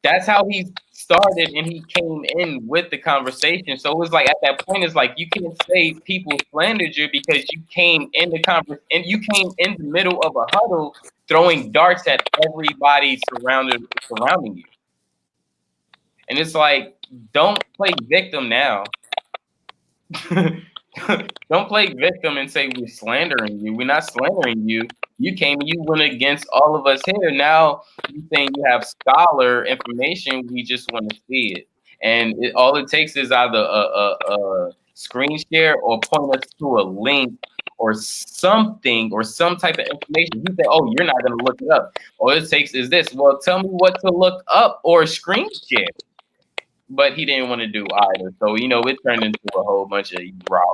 That's how he started, and he came in with the conversation. So it was like at that point, it's like you can't say people slandered you because you came in the conversation and you came in the middle of a huddle throwing darts at everybody surrounding you. And it's like, don't play victim now. Don't play victim and say we're slandering you. We're not slandering you. You came and you went against all of us here. Now you think you have scholar information. We just want to see it. And all it takes is either a screen share or point us to a link or something or some type of information. You say, oh, you're not going to look it up. All it takes is this. Well, tell me what to look up or screen share. But he didn't want to do either. So, you know, it turned into a whole bunch of rah.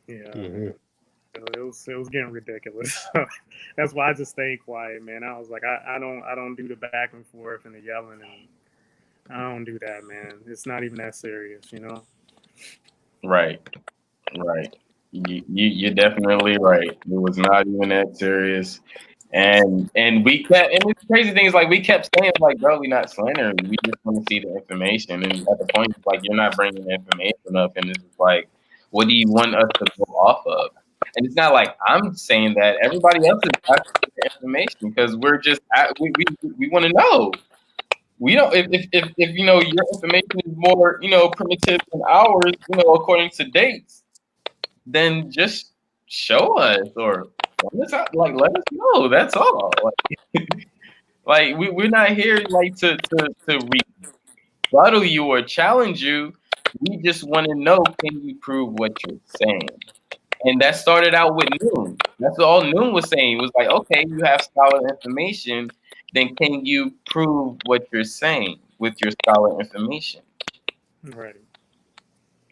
Yeah. Mm-hmm. It was getting ridiculous. That's why I just stayed quiet, man. I was like, I don't do the back and forth and the yelling, and I don't do that, man. It's not even that serious, you know. Right. You're definitely right. It was not even that serious. And we kept, and the crazy thing is, like, we kept saying, like, bro, we're not slandering. We just want to see the information. And at the point, it's like, you're not bringing the information up. And it's like, what do you want us to go off of? And it's not like I'm saying that. Everybody else is asking for the information because we're just we want to know. We don't if you know your information is more primitive than ours, according to dates, then just show us or let us know. That's all. Like we're not here like to rebuttal you or challenge you. We just want to know, can you prove what you're saying? And that started out with Noon. That's all Noon was saying. It was like, okay, you have solid information, then can you prove what you're saying with your solid information? Right.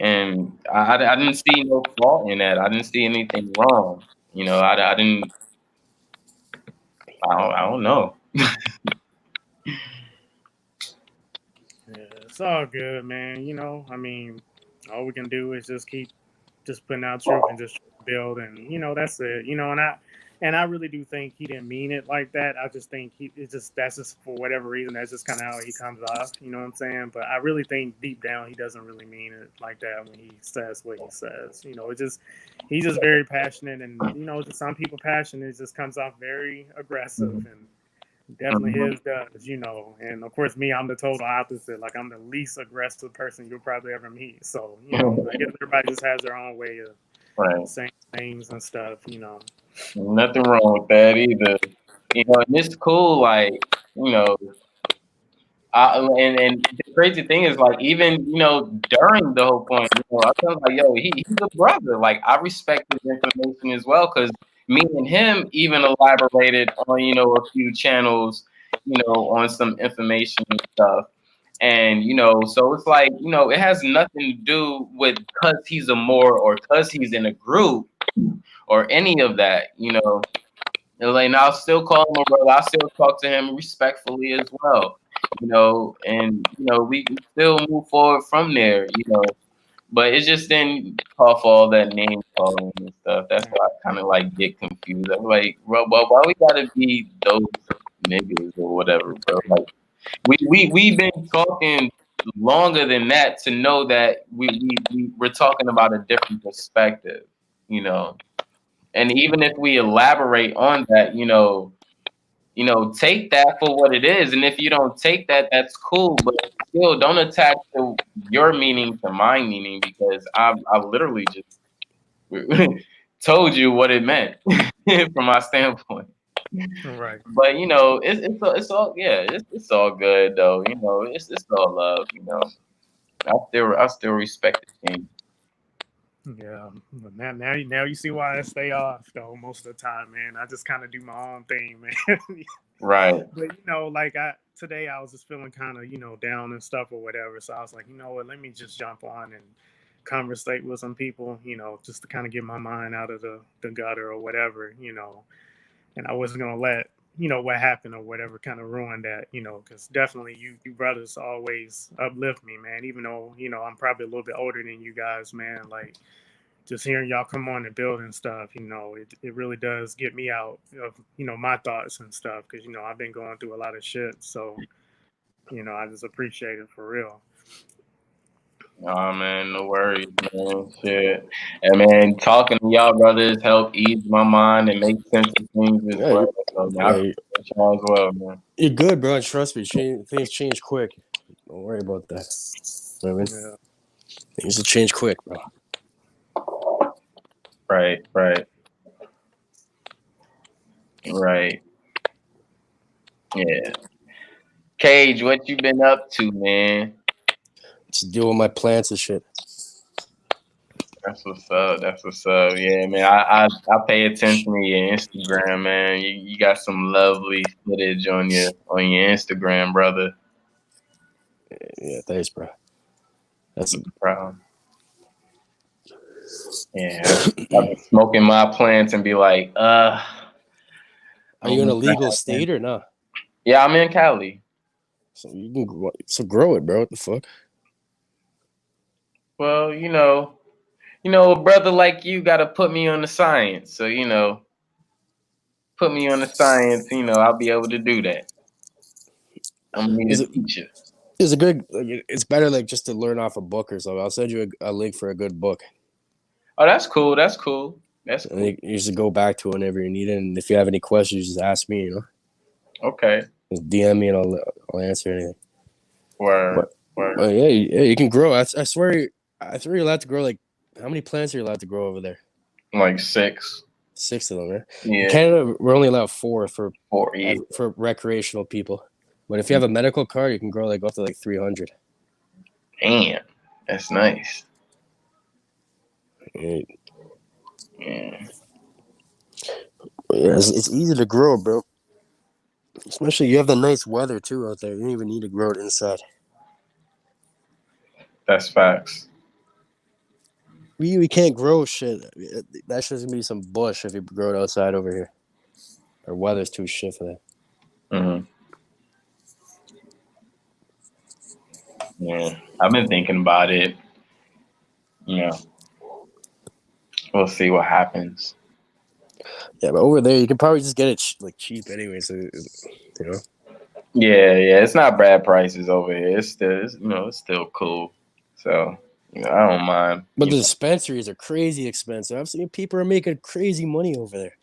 And I didn't see no flaw in that. I didn't see anything wrong. I didn't. I don't know. Yeah, it's all good, man. I mean, all we can do is just keep just putting out truth and just build, and that's it. And I really do think he didn't mean it like that. I just think that's just for whatever reason, that's just kind of how he comes off. You know what I'm saying? But I really think deep down he doesn't really mean it like that when he says what he says. He's just very passionate, and just some people passionate it just comes off very aggressive and. Definitely his does, and of course me, I'm the total opposite. Like I'm the least aggressive person you'll probably ever meet. So, I guess everybody just has their own way of Right. saying things and stuff, Nothing wrong with that either. And it's cool, like, you know, and the crazy thing is, like, even during the whole point, I felt like, yo, he's a brother. Like, I respect his information as well, because me and him even elaborated on a few channels, on some information and stuff. And so it's like it has nothing to do with because he's a more or because he's in a group or any of that. Like, and I'll still call him a brother. I'll still talk to him respectfully as well. And we still move forward from there. But it just didn't call for all that name calling and stuff. That's why I kind of like get confused. I'm like, bro, why we gotta be those niggas or whatever, bro? Like, we've been talking longer than that to know that we're talking about a different perspective, and even if we elaborate on that, take that for what it is. And if you don't take that, that's cool. But still, don't attach your meaning to my meaning, because I literally just told you what it meant from my standpoint. right. But it's all it's all good though. It's all love. I still respect the team. Yeah, but now you see why I stay off though most of the time, man. I just kind of do my own thing, man. Right. But like today I was just feeling kind of down and stuff or whatever, so I was like, what, let me just jump on and conversate with some people, just to kind of get my mind out of the gutter or whatever, and I wasn't gonna let what happened or whatever kind of ruin that, because definitely you brothers always uplift me, man. Even though I'm probably a little bit older than you guys, man. Like just hearing y'all come on and build and stuff, it really does get me out of my thoughts and stuff, because I've been going through a lot of shit. So I just appreciate it for real. Oh man, no worries, man. Shit. And man, talking to y'all brothers help ease my mind and make sense of things as Yeah, well. So man, I appreciate y'all as well, man. you're good, bro. Trust me, things change quick. Don't worry about that. You know what I mean? Yeah. Things will change quick, bro. Right. Yeah. Cage, what you been up to, man? Just deal with my plants and shit. That's what's up. Yeah, man. I pay attention to your Instagram, man. You got some lovely footage on your Instagram, brother. Yeah, thanks, bro. That's Proud. Yeah, I'll be smoking my plants and be like, Are you in a legal state or not? Yeah, I'm in Cali. So you can grow it, bro. What the fuck? Well, a brother like you got to put me on the science. So, put me on the science. I'll be able to do that. I'm gonna need a teacher. It's a good. It's better like just to learn off a book or something. I'll send you a link for a good book. Oh, that's cool. That's cool. That's And cool. you just go back to it whenever you need it. And if you have any questions, just ask me. Okay. Just DM me and I'll answer anything. Word. But yeah, you can grow. I swear you're allowed to grow like how many plants are you allowed to grow over there? Like 6. 6 of them, right? Yeah. In Canada, we're only allowed 4 for 4. recreational people. But if you have a medical card, you can grow like up to like 300. Damn. That's nice. Yeah, Yeah. it's easy to grow, bro. Especially you have the nice weather too out there. You don't even need to grow it inside. That's facts. We can't grow shit. That's just gonna be some bush if you grow it outside over here. Our weather's too shit for that. Mm-hmm. Yeah. I've been thinking about it. Yeah. We'll see what happens. Yeah, but over there you can probably just get it like cheap anyway. So you know. Yeah. It's not bad prices over here. It's still cool. So, I don't mind. But the dispensaries are crazy expensive. I've seen people are making crazy money over there.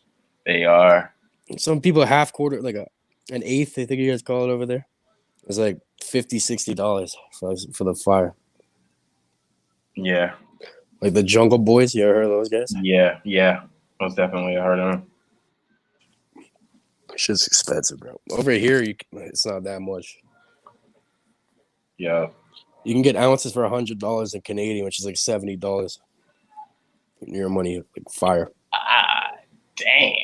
They are. Some people half quarter, like an eighth, I think you guys call it over there. It's like $50-$60 for the fire. Yeah. Like the Jungle Boys, you ever heard of those guys? Yeah. Most definitely I heard of them. Shit's expensive, bro. Over here, it's not that much. Yeah. You can get ounces for $100 in Canadian, which is like $70. Your money, like fire. Damn.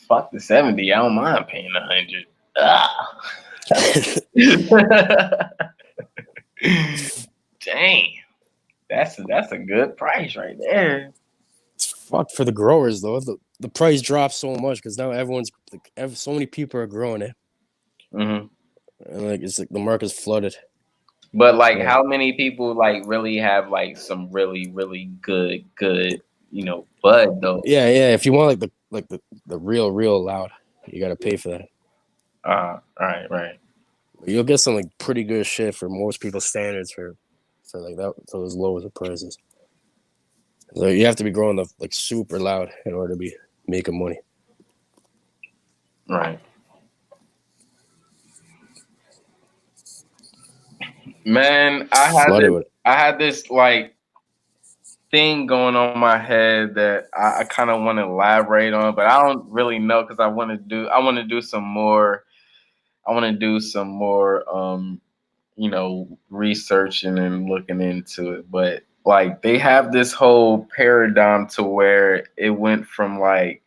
Fuck the 70. I don't mind paying 100. Damn. That's a good price right there. It's fucked for the growers though. The price drops so much because now everyone's like, so many people are growing it, Mm-hmm. and like it's like the market's flooded. But like, Yeah. how many people like really have like some really really good bud though? Yeah. If you want like the real loud, you gotta pay for that. Right. You'll get some like pretty good shit for most people's standards for like that for those low prices. So you have to be growing the like super loud in order to be making money. Right. Man, I had this like thing going on in my head that I kind of want to elaborate on, but I don't really know because I want to do some more. I want to do some more researching and looking into it. But like they have this whole paradigm to where it went from like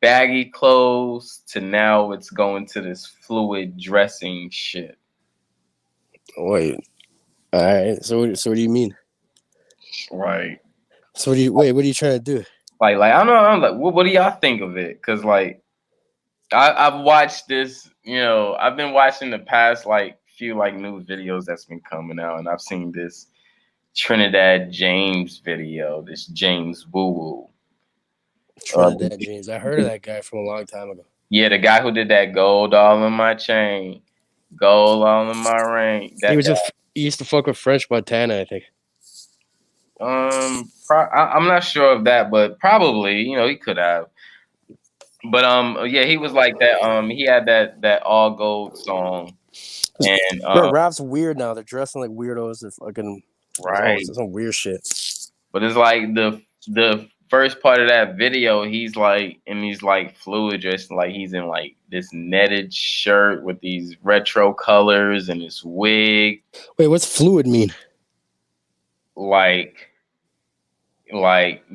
baggy clothes to now it's going to this fluid dressing shit. Wait. All right. So what do you mean? Right. So what are you trying to do? Like I don't know. I'm like, what do y'all think of it? Because like I've watched this. I've been watching the past like few like news videos that's been coming out, and I've seen this Trinidad James video. This James Woo Woo. Trinidad James. I heard of that guy from a long time ago. Yeah, the guy who did that gold all in my chain, gold all in my ring. He used to fuck with French Montana, I think. I'm not sure of that, but probably he could have. But yeah, he was like that. He had that all gold song, and rap's weird now. They're dressing like weirdos and fucking right, some weird shit. But it's like the first part of that video, he's like in these like fluid dress, like he's in like this netted shirt with these retro colors and this wig. Wait, what's fluid mean? Like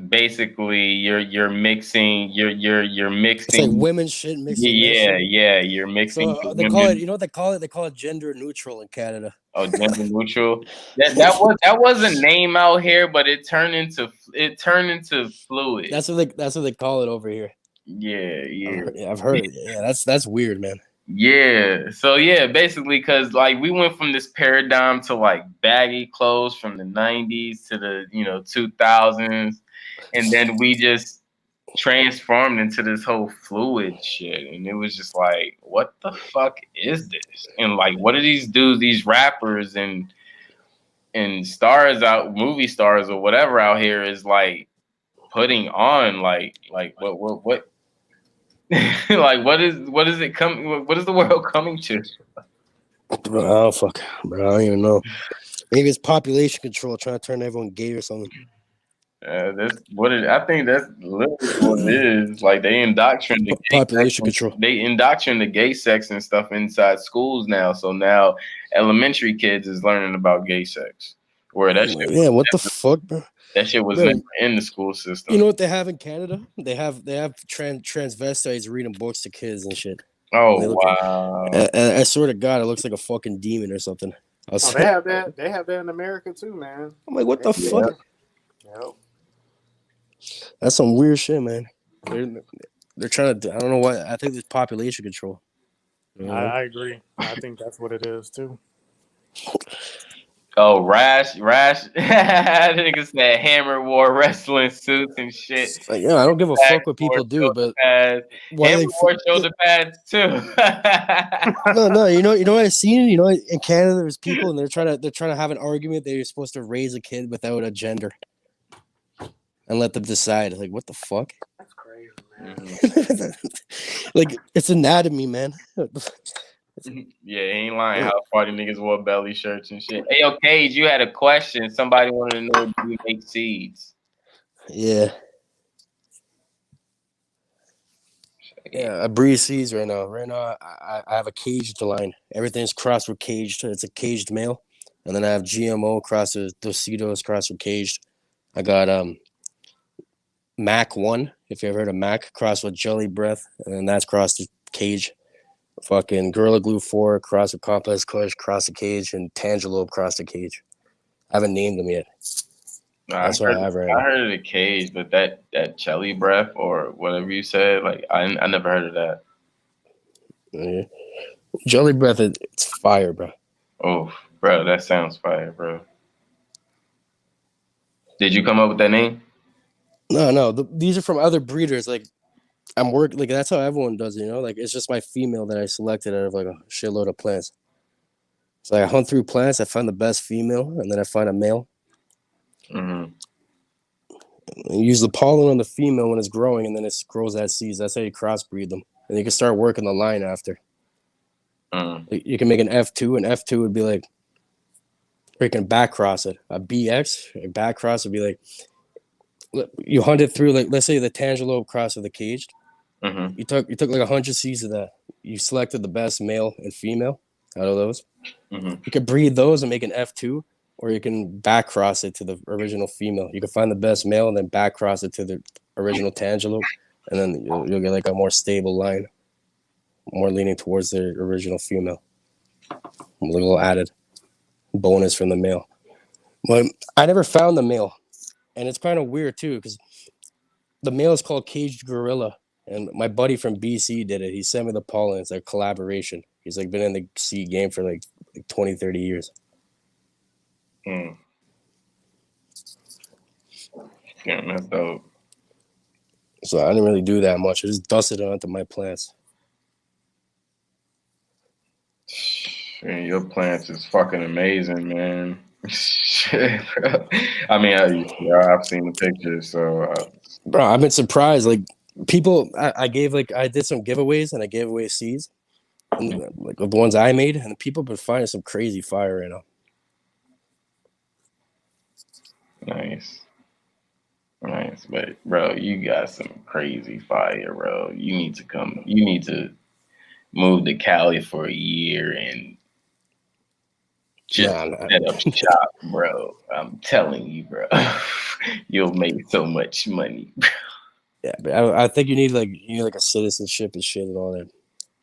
basically you're mixing It's like women's shit mixing. Yeah, you're mixing. So they call it, you know what they call it? They call it gender neutral in Canada. Oh, gender neutral. That was a name out here, but it turned into fluid. That's what they call it over here. Yeah. I've heard it. Yeah, that's weird, man. Yeah. So yeah, basically, because like we went from this paradigm to like baggy clothes from the 90s to the 2000s, and then we just transformed into this whole fluid shit, and it was just like, what the fuck is this? And like, what are these dudes, these rappers and stars movie stars or whatever out here is like putting on? Like what like what is it coming? What is the world coming to? Bro, fuck, bro. I don't even know. Maybe it's population control, trying to turn everyone gay or something. That's what it. I think that's literally what it is. Like they indoctrinate the gay Population sex, control. they indoctrinate the gay sex and stuff inside schools now. So now elementary kids is learning about gay sex, where Yeah, what the fuck, bro? that shit was Bro, never in the school system. you know what they have in Canada? They have transvestites reading books to kids and shit. Oh They look wow! I swear to God, it looks like a fucking demon or something. Oh, they have that. They have that in America too, man. I'm like, what the Yeah. fuck? Yep. That's some weird shit, man. They're trying to. I don't know what. I think it's population control. You know? I agree. I think that's what it is too. Oh, Rash. Niggas said Hammer wore wrestling suits and shit. Like, yeah, I don't give a fuck what people do, but why Hammer they wore shoulder pads too. no, you know what I seen? You know, in Canada, there's people and they're trying to have an argument that you're supposed to raise a kid without a gender and let them decide. Like, what the fuck? That's crazy, man. Like, it's anatomy, man. Yeah, he ain't lying. House party niggas wore belly shirts and shit. Hey, yo, Cage, you had a question. Somebody wanted to know, do you make seeds? Yeah. Yeah, I breed seeds right now. Right now, I have a caged line. Everything's crossed with caged. It's a caged male. And then I have GMO crossed with Docitos crossed with caged. I got Mac 1, if you ever heard of Mac, crossed with Jelly Breath. And then that's crossed with cage. Fucking Gorilla Glue 4 crossed with Complex Kush, crossed the cage. And Tangelope crossed the cage. I haven't named them yet. That's what I have right now. I heard of the cage, but that jelly breath or whatever you said, like I never heard of that. Yeah. Jelly Breath, it's fire, bro. Oh, bro, that sounds fire, bro. Did you come up with that name? No. These are from other breeders. Like, I'm working, like, that's how everyone does it, you know? Like, it's just my female that I selected out of, like, a shitload of plants. So I hunt through plants, I find the best female, and then I find a male. Mm-hmm. And use the pollen on the female when it's growing, and then it grows as seeds. That's how you crossbreed them. And you can start working the line after. You can make an F2, and F2 would be like, or you can back cross it. A BX, a back cross would be like, you hunt it through, like, let's say the Tangelope cross of the caged. Mm-hmm. You took like 100 seeds of that. You selected the best male and female out of those. Mm-hmm. You could breed those and make an F2, or you can back cross it to the original female. You can find the best male and then back cross it to the original Tangelope, and then you'll get like a more stable line, more leaning towards the original female. A little added bonus from the male. But I never found the male, and it's kind of weird too because the male is called Caged Gorilla, and my buddy from BC did it. He sent me the pollen. It's a collaboration. He's like been in the seed game for like 20, 30 years. Yeah, that's dope. So I didn't really do that much. I just dusted it onto my plants. Man, your plants is fucking amazing, man. Shit, bro. I mean, I've seen the pictures, so. Bro, I've been surprised. Like, people, I did some giveaways and I gave away seeds, and, like the ones I made, and people have been finding some crazy fire right now. Nice. But bro, you got some crazy fire, bro. You need to move to Cali for a year and just set up shop, bro. I'm telling you, bro. You'll make so much money. Yeah, but I think you need like a citizenship and shit and all that.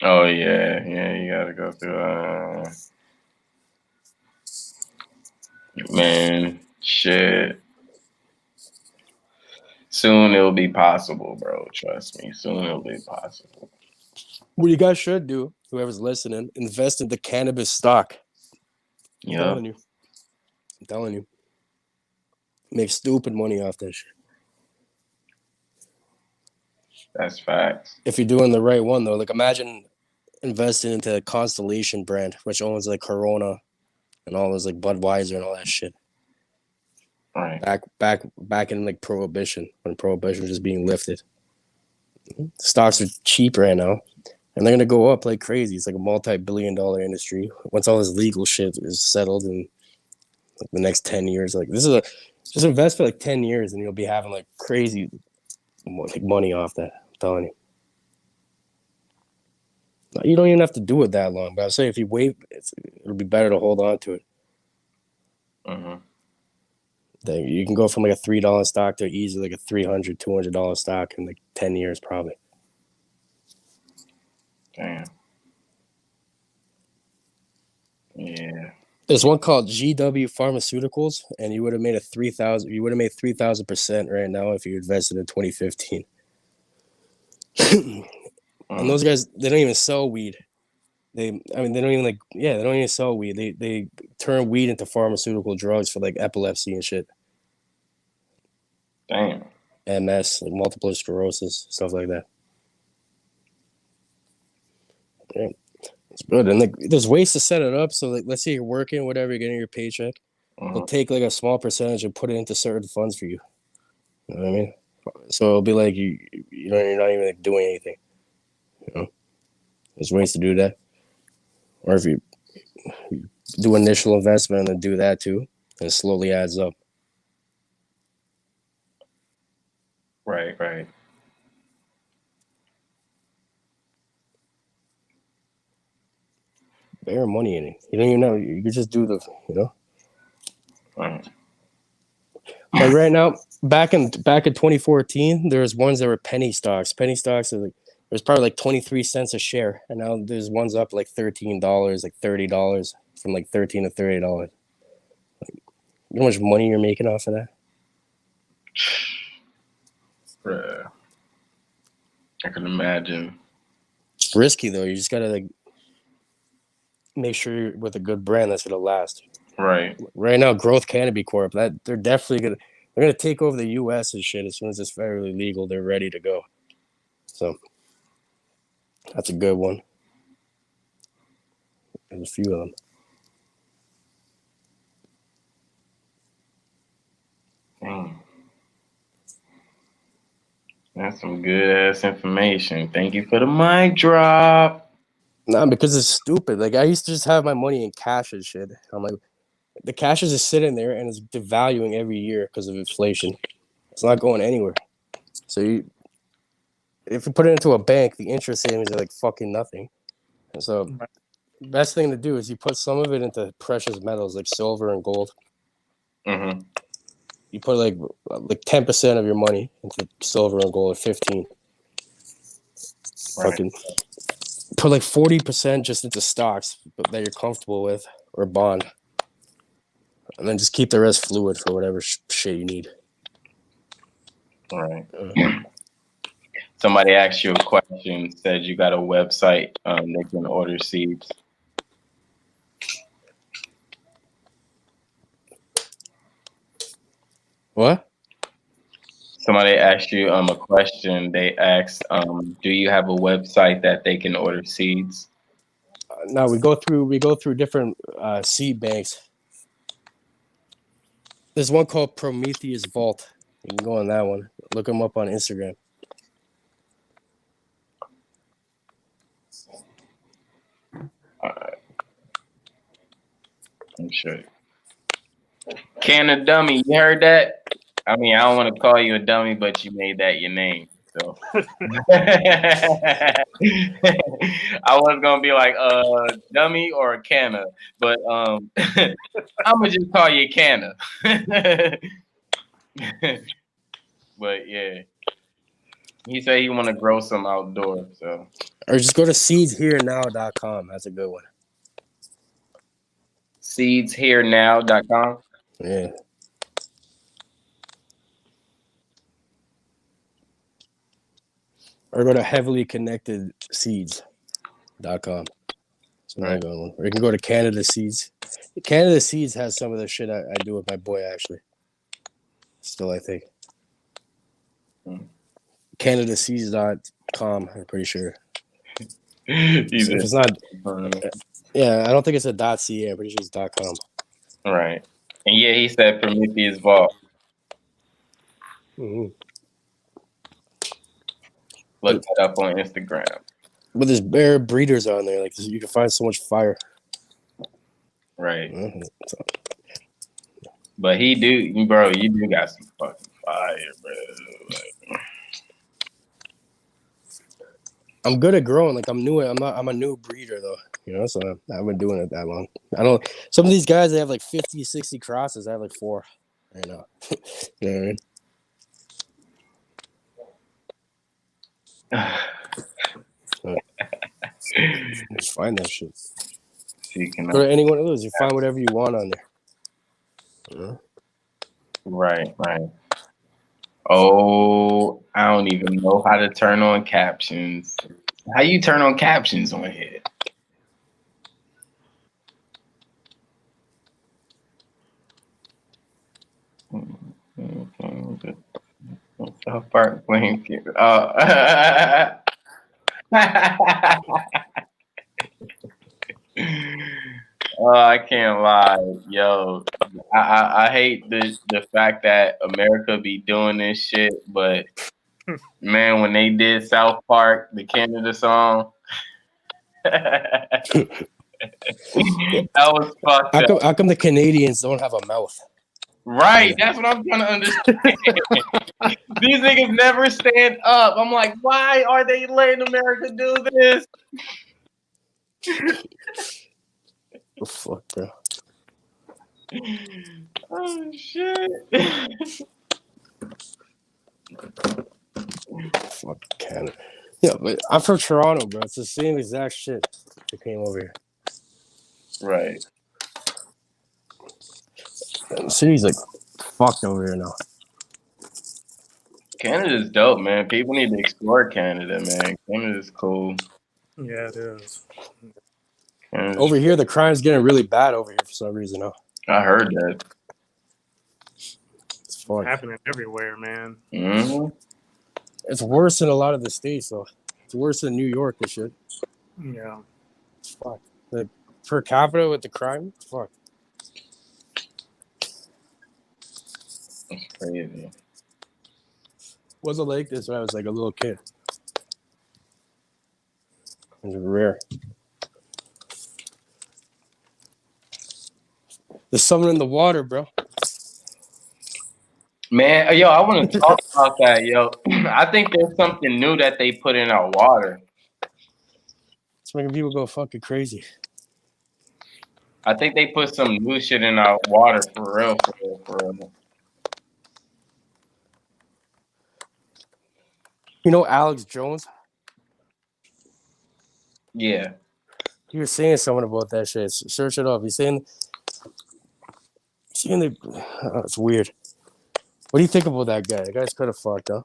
Oh yeah, you gotta go through man, shit. Soon it'll be possible, bro. Trust me. Soon it'll be possible. What you guys should do, whoever's listening, invest in the cannabis stock. Yeah. I'm telling you. Make stupid money off that shit. That's facts. If you're doing the right one, though, like imagine investing into a Constellation brand, which owns like Corona and all those like Budweiser and all that shit. Right. Back in like prohibition, when prohibition was just being lifted. Stocks are cheap right now, and they're gonna go up like crazy. It's like a multi-billion-dollar industry once all this legal shit is settled in like the next 10 years. Like this is a just invest for like 10 years, and you'll be having like crazy like money off that. I'm telling you. You don't even have to do it that long, but I'm saying if you wait, it'll be better to hold on to it. Mm-hmm. Then you can go from like a $3 stock to easily like a $300, $200 stock in like 10 years, probably. Damn. Yeah. There's one called GW Pharmaceuticals, and you would have made 3,000% right now if you invested in 2015. And those guys, they don't even sell weed. They don't even sell weed. They turn weed into pharmaceutical drugs for like epilepsy and shit. Damn. MS, like multiple sclerosis, stuff like that. Yeah, it's good. And like, there's ways to set it up. So like, let's say you're working, whatever, you're getting your paycheck. They'll take like a small percentage and put it into certain funds for you. You know what I mean? So it'll be like you're not even like doing anything. You know, there's ways to do that. Or if you do initial investment and then do that too, and it slowly adds up. Right. Bare money in it. You don't even know. You could just do Right. Like right now, back in 2014, there was ones that were penny stocks. Penny stocks are like there's probably like 23 cents a share, and now there's ones up like $13, like $30 from like $13 to $30. Like, you know how much money you're making off of that? Bruh. I can imagine. It's risky though. You just gotta like make sure you're with a good brand that's gonna last. Right. Right now, Growth Canopy Corp. They're definitely gonna take over the U.S. and shit as soon as it's federally legal. They're ready to go. So that's a good one. There's a few of them. Damn. That's some good ass information. Thank you for the mic drop. Nah, because it's stupid. Like I used to just have my money in cash and shit. I'm like, the cash is just sitting there and it's devaluing every year because of inflation. It's not going anywhere. So if you put it into a bank, the interest savings are like fucking nothing. And so the best thing to do is you put some of it into precious metals like silver and gold. Mm-hmm. You put like 10% of your money into silver and gold, 15. Right. Fucking put like 40% just into stocks that you're comfortable with or bond. And then just keep the rest fluid for whatever shit you need. Right. Somebody asked you a question, said you got a website they can order seeds. What? Somebody asked you a question. They asked, do you have a website that they can order seeds? No, we go through different seed banks. There's one called Prometheus Vault. You can go on that one. Look them up on Instagram. All right. I'm sure. Can a dummy, you heard that? I mean, I don't want to call you a dummy, but you made that your name. So I was gonna be like dummy or a canna, but I'm gonna just call you Canna. But yeah, he said he want to grow some outdoor. So or just go to seedsherenow.com. That's a good one. Seedsherenow.com. Yeah. Or go to heavilyconnectedseeds.com. That's another good one. Or you can go to Canada Seeds. Canada Seeds has some of the shit I do with my boy, actually. Still, I think. CanadaSeeds.com, I'm pretty sure. If it's not, yeah, I don't think it's a .ca. I'm pretty sure it's .com. Right. And yeah, he said Prometheus Vault. Mhm. Look that up on Instagram. But there's bare breeders on there. Like you can find so much fire. Right. Mhm. But he do, bro, you do got some fucking fire, bro. Like, I'm good at growing. Like I'm new. I'm a new breeder though. You know, so I haven't been doing it that long. I don't. Some of these guys they have like 50, 60 crosses. I have like 4 right now. You know what I mean? Just find that shit. Seeking Go out. to any one of those. You find whatever you want on there. You know? Right, right. Oh, I don't even know how to turn on captions. How you turn on captions on here? South Park playing. Oh, I can't lie, yo. I hate the fact that America be doing this shit, but man, when they did South Park, the Canada song, that was fucked up. How come the Canadians don't have a mouth? Right, that's what I'm trying to understand. These niggas never stand up. I'm like, why are they letting America do this? Oh, fuck, bro. Oh shit. Fuck Canada. Yeah, but I'm from Toronto, bro. It's the same exact shit that came over here. Right. And the city's like fucked over here now. Canada's dope, man. People need to explore Canada, man. Canada's cool. Yeah, it is. Canada's Over here, the crime's getting really bad over here for some reason. Now I heard that. it's fucked. Happening everywhere, man. Mm-hmm. It's worse in a lot of the states, though. It's worse than New York and shit. Yeah. It's fucked. Like, per capita with the crime, it's fucked. That's crazy. Wasn't like this when I was like a little kid. It was rare. There's something in the water, bro. Man, yo, I want to talk about that, yo. I think there's something new that they put in our water. It's making people go fucking crazy. I think they put some new shit in our water for real, for real, for real. You know Alex Jones? Yeah. He was saying something about that shit. Search it up. He's saying it's weird. What do you think about that guy? The guy's kind of fucked, huh?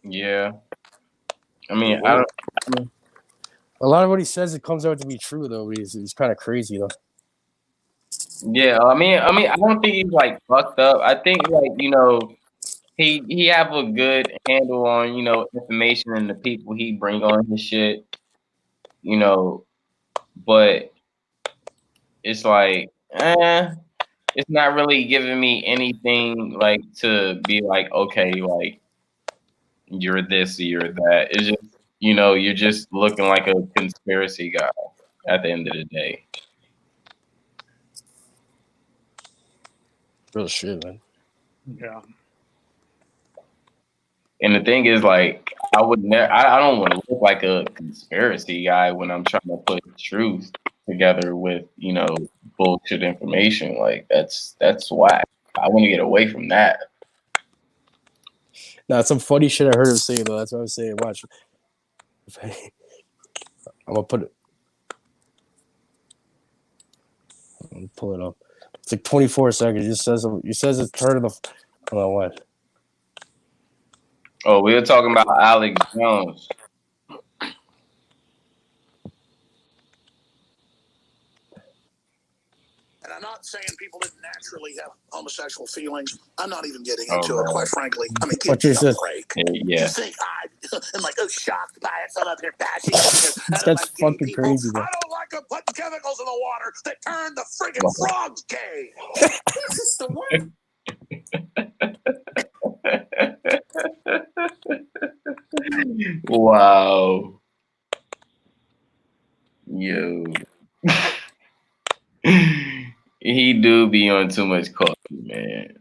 Yeah. I mean, I don't. A lot of what he says, it comes out to be true, though. But he's kind of crazy, though. Yeah. I mean, I don't think he's like fucked up. I think like he have a good handle on information and the people he bring on his shit. But it's like, it's not really giving me anything like to be like, okay, like you're this or you're that. It's just, you're just looking like a conspiracy guy at the end of the day. Real shit, man. Yeah. And the thing is, like, I would never. I don't want to look like a conspiracy guy when I'm trying to put truth together with bullshit information. Like that's whack. I want to get away from that. Nah, some funny shit I heard him say, though. That's what I was saying. Watch. I'm gonna put it. I'm gonna pull it up. It's like 24 seconds. He says it's turn of the. Hold on, what? Oh, we were talking about Alex Jones. And I'm not saying people didn't naturally have homosexual feelings. I'm not even getting Oh, into it, man. quite frankly. I mean, What give you me a said? break. Yeah. You think I'm like, shocked by it, so I'm up here bashing That's like fucking people. crazy, bro. I don't like them putting chemicals in the water that turn the friggin' Wow. frogs gay. This is the Wow. Yo. He do be on too much coffee, man.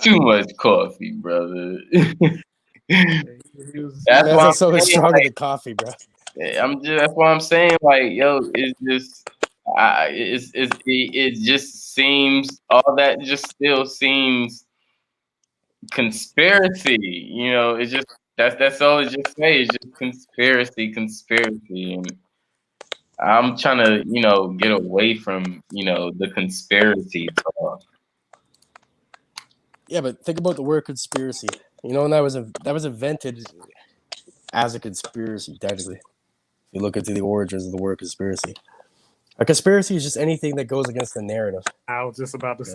Too much coffee, brother. That's Man's why not I'm so much saying, stronger than coffee, bro. that's why I'm saying, like, yo, it's just, it just seems all that just still seems conspiracy. You know, it's just that's all it just say. It's just conspiracy, and I'm trying to, get away from, the conspiracy talk. Yeah, but think about the word conspiracy. You know, and that was invented as a conspiracy, technically. If you look into the origins of the word conspiracy. A conspiracy is just anything that goes against the narrative. I was just about to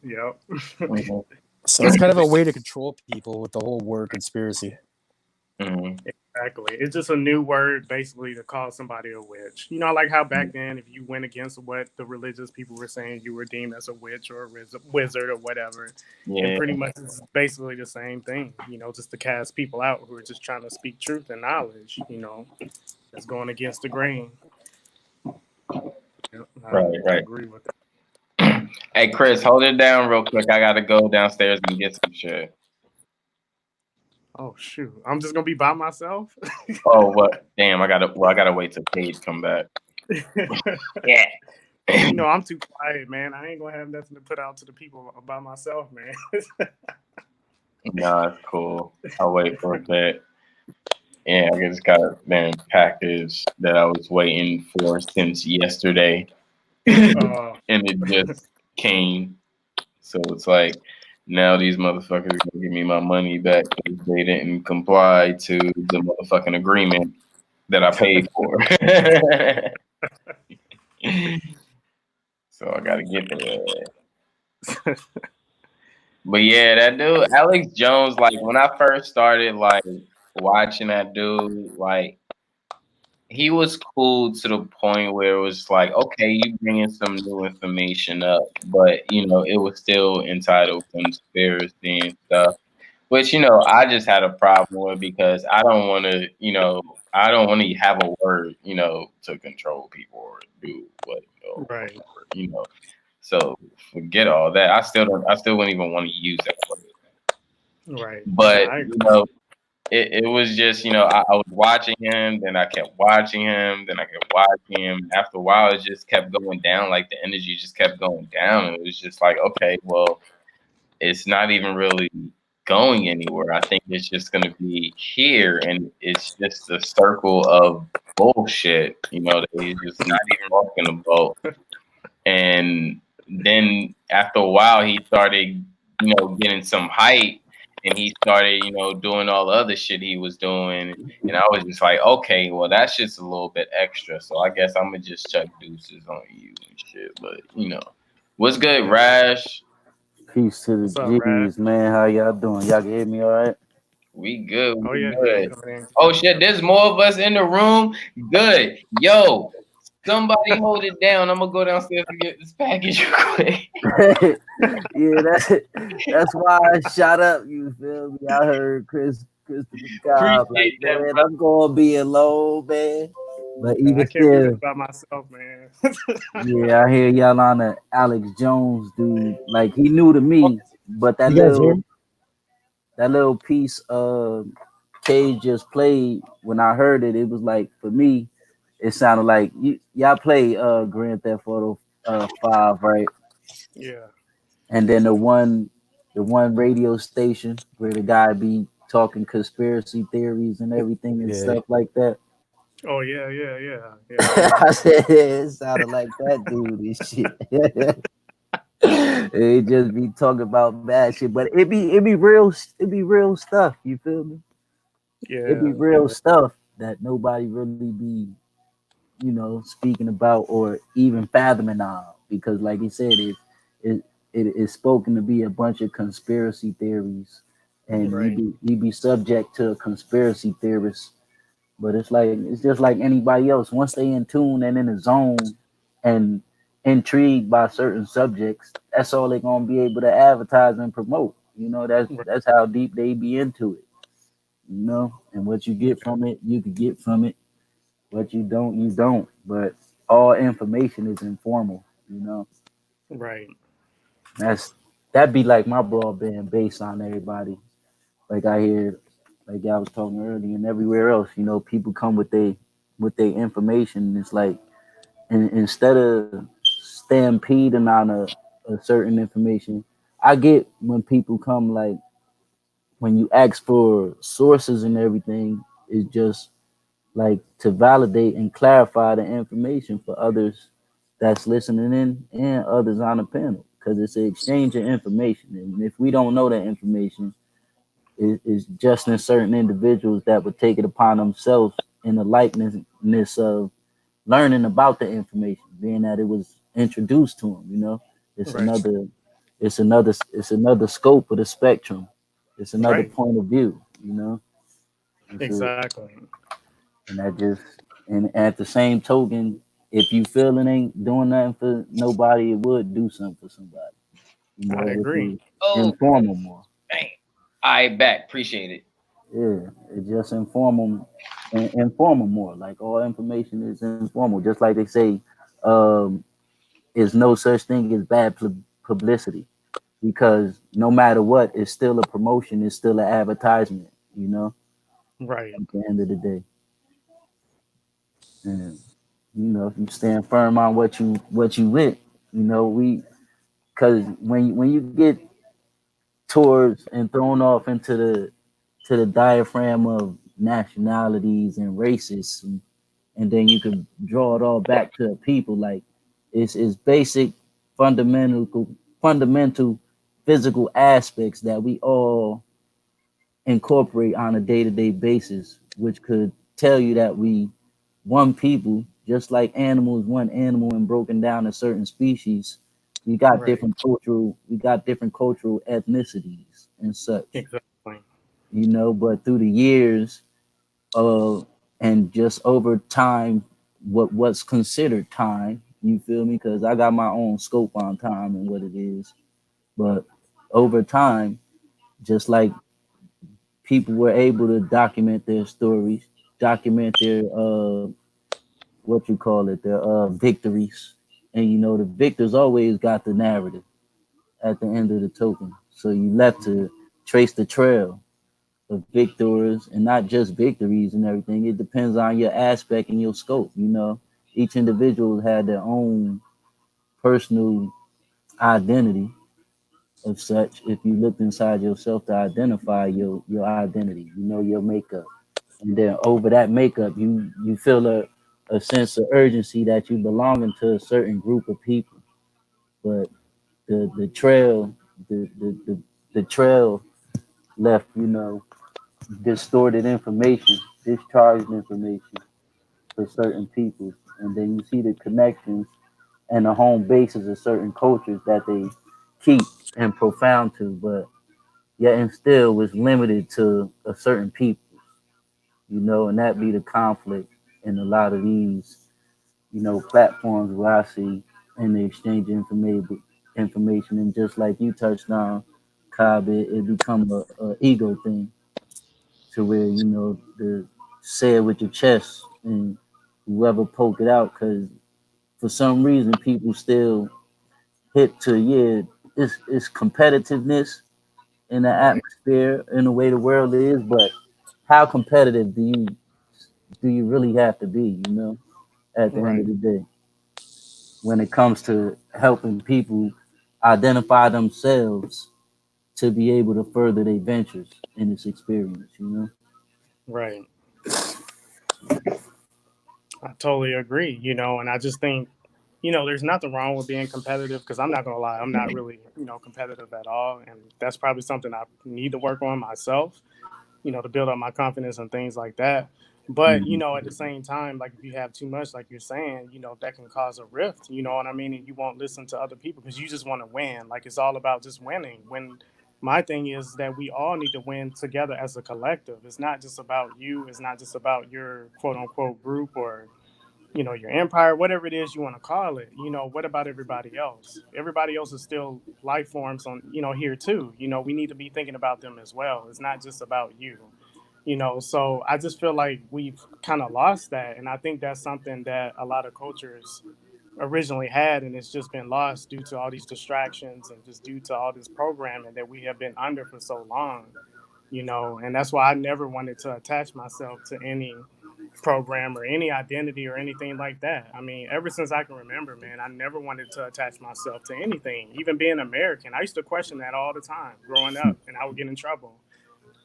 You know say, what I mean? yep. So it's kind of a way to control people with the whole word conspiracy. Exactly. It's just a new word basically to call somebody a witch. You know, like how back then, if you went against what the religious people were saying, you were deemed as a witch or a wizard or whatever. Yeah. And pretty much it's basically the same thing, just to cast people out who are just trying to speak truth and knowledge, that's going against the grain. Yep, I Right. agree with that. Hey, Chris, hold it down real quick. I gotta go downstairs and get some shit. Oh, shoot. I'm just going to be by myself? Oh, what? Damn, I gotta wait till Paige come back. Yeah. I'm too quiet, man. I ain't gonna have nothing to put out to the people by myself, man. Nah, it's cool. I'll wait for a bit. Yeah, I just got a package that I was waiting for since yesterday, and it just came. So it's like now these motherfuckers are gonna give me my money back because they didn't comply to the motherfucking agreement that I paid for. So I gotta get there. But yeah, that dude, Alex Jones, like when I first started like watching that dude, like he was cool to the point where it was like, okay, you bringing some new information up, but it was still entitled conspiracy and stuff, which I just had a problem with because I don't want to, I don't want to have a word, to control people or do what, Right. So forget all that. I still wouldn't even want to use that word. Right. But I it was just, I was watching him, then I kept watching him, then I kept watching him. After a while, it just kept going down. Like the energy just kept going down. And it was just like, okay, well, it's not even really going anywhere. I think it's just going to be here, and it's just a circle of bullshit, that he's just not even talking about. And then after a while, he started, getting some hype. And he started, doing all the other shit he was doing. And I was just like, okay, well, that's just a little bit extra. So I guess I'm going to just chuck deuces on you and shit. But, what's good, Rash? Peace to the G's, man. How y'all doing? Y'all can hear me all right? We good. Oh, We yeah. good. Oh, shit, there's more of us in the room. Good. Yo, somebody hold it down. I'm going to go downstairs and get this package real quick. Yeah, that's why I shot up. You feel me? I heard Christopher Cobb like, that, man, I'm gonna be alone, man. But I even can't do still, this by myself, man. yeah, I hear y'all on the Alex Jones dude. Like he new to me, but that You guys hear me? little piece Cage just played. When I heard it, it was like for me, it sounded like y'all play Grand Theft Auto 5, right? Yeah. And then the one radio station where the guy be talking conspiracy theories and everything and stuff like that. Oh, yeah. I said it sounded like that dude and shit. It just be talking about bad shit, but it be real stuff. You feel me? Yeah. It be real stuff that nobody really be, speaking about or even fathoming on, because like he said, it is spoken to be a bunch of conspiracy theories, and Right. you be subject to a conspiracy theorist. But it's just like anybody else. Once they in tune and in the zone and intrigued by certain subjects, that's all they're gonna be able to advertise and promote. You know, that's how deep they be into it. You know, and what you get from it, you could get from it. What you don't, you don't. But all information is informal. You know, Right. that's that'd be like my broadband based on everybody. Like I hear, like I was talking earlier, and everywhere else. You know, people come with their information. And it's like instead of stampeding on a certain information, I get when people come like when you ask for sources and everything, it's just like to validate and clarify the information for others that's listening in and others on the panel because it's an exchange of information. And if we don't know that information, it's just in certain individuals that would take it upon themselves in the likeness of learning about the information, being that it was introduced to them. You know, it's Right. another, it's another scope of the spectrum. It's another Right. point of view. You know, it's a, Exactly. and that just, and at the same token, if you feel it ain't doing nothing for nobody, it would do something for somebody. You I know, if agree. you Oh, inform them more. dang. I bet. Appreciate it. Yeah, it just inform them more. Like all information is informal. Just like they say, um, is no such thing as bad publicity because no matter what, it's still a promotion. It's still an advertisement. You know, Right. at the end of the day, and you know, if you stand firm on what you with, you know, we because when you get towards and thrown off into the diaphragm of nationalities and races and then you can draw it all back to people like it's basic fundamental physical aspects that we all incorporate on a day-to-day basis which could tell you that we one people just like animals one animal and broken down in certain species Right. we got different cultural ethnicities and such, Exactly. you know, but through the years uh, and just over time, what's considered time. You feel me? Because I got my own scope on time and what it is. But over time, just like people were able to document their stories, document their what you call it, their victories, and you know the victors always got the narrative at the end of the token. So you left to trace the trail of victors and not just victories and everything. It depends on your aspect and your scope. You know, each individual had their own personal identity of such. If you looked inside yourself to identify your identity, you know your makeup, and then over that makeup, you feel a sense of urgency that you belong to a certain group of people. But the trail, the trail left, you know, distorted information, discharged information for certain people. And then you see the connections and the home bases of certain cultures that they keep and profound to, but yet and still was limited to a certain people, you know, and that be the conflict in a lot of these, you know, platforms where I see in the exchange of information and just like you touched on, Cobb, it become a ego thing to where you know the say it with your chest and whoever poke it out because for some reason people still hit to yeah it's competitiveness in the Right. atmosphere in the way the world is but how competitive do you really have to be you know at the end of Right. the day when it comes to helping people identify themselves to be able to further their ventures in this experience you know. Right. I totally agree. And I just think, there's nothing wrong with being competitive because I'm not gonna lie, I'm not really, competitive at all, and that's probably something I need to work on myself. To build up my confidence and things like that. But Mhm. at the same time, like if you have too much, like you're saying, that can cause a rift. You know what I mean? And you won't listen to other people because you just want to win. Like it's all about just winning. When my thing is that we all need to win together as a collective. It's not just about you. It's not just about your quote unquote group or your empire, whatever it is you want to call it. What about everybody else? Everybody else is still life forms on, here too. We need to be thinking about them as well. It's not just about you. So I just feel like we've kind of lost that, and I think that's something that a lot of cultures originally had, and it's just been lost due to all these distractions and just due to all this programming that we have been under for so long. And that's why I never wanted to attach myself to any program or any identity or anything like that. I mean, ever since I can remember, man, I never wanted to attach myself to anything. Even being American, I used to question that all the time growing up, and I would get in trouble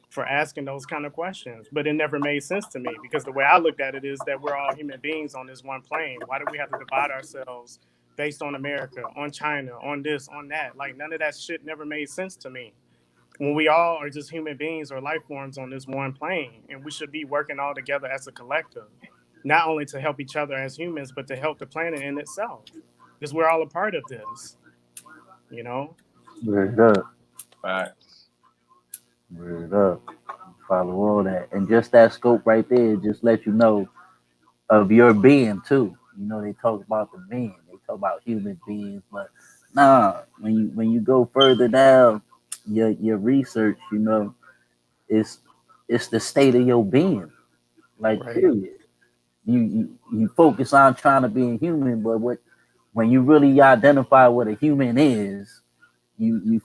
for asking those kind of questions. But it never made sense to me, because the way I looked at it is that we're all human beings on this one plane. Why do we have to divide ourselves based on America, on China, on this, on that? Like, none of that shit never made sense to me, when we all are just human beings or life forms on this one plane, and we should be working all together as a collective, not only to help each other as humans, but to help the planet in itself, because we're all a part of this, you know. Word up, Facts. word up. Follow all that, and just that scope right there, just let you know of your being too. They talk about the being, they talk about human beings, but nah, when you go further down your research, it's it's the state of your being, like Right. period. You focus on trying to be a human, but when you really identify what a human is, you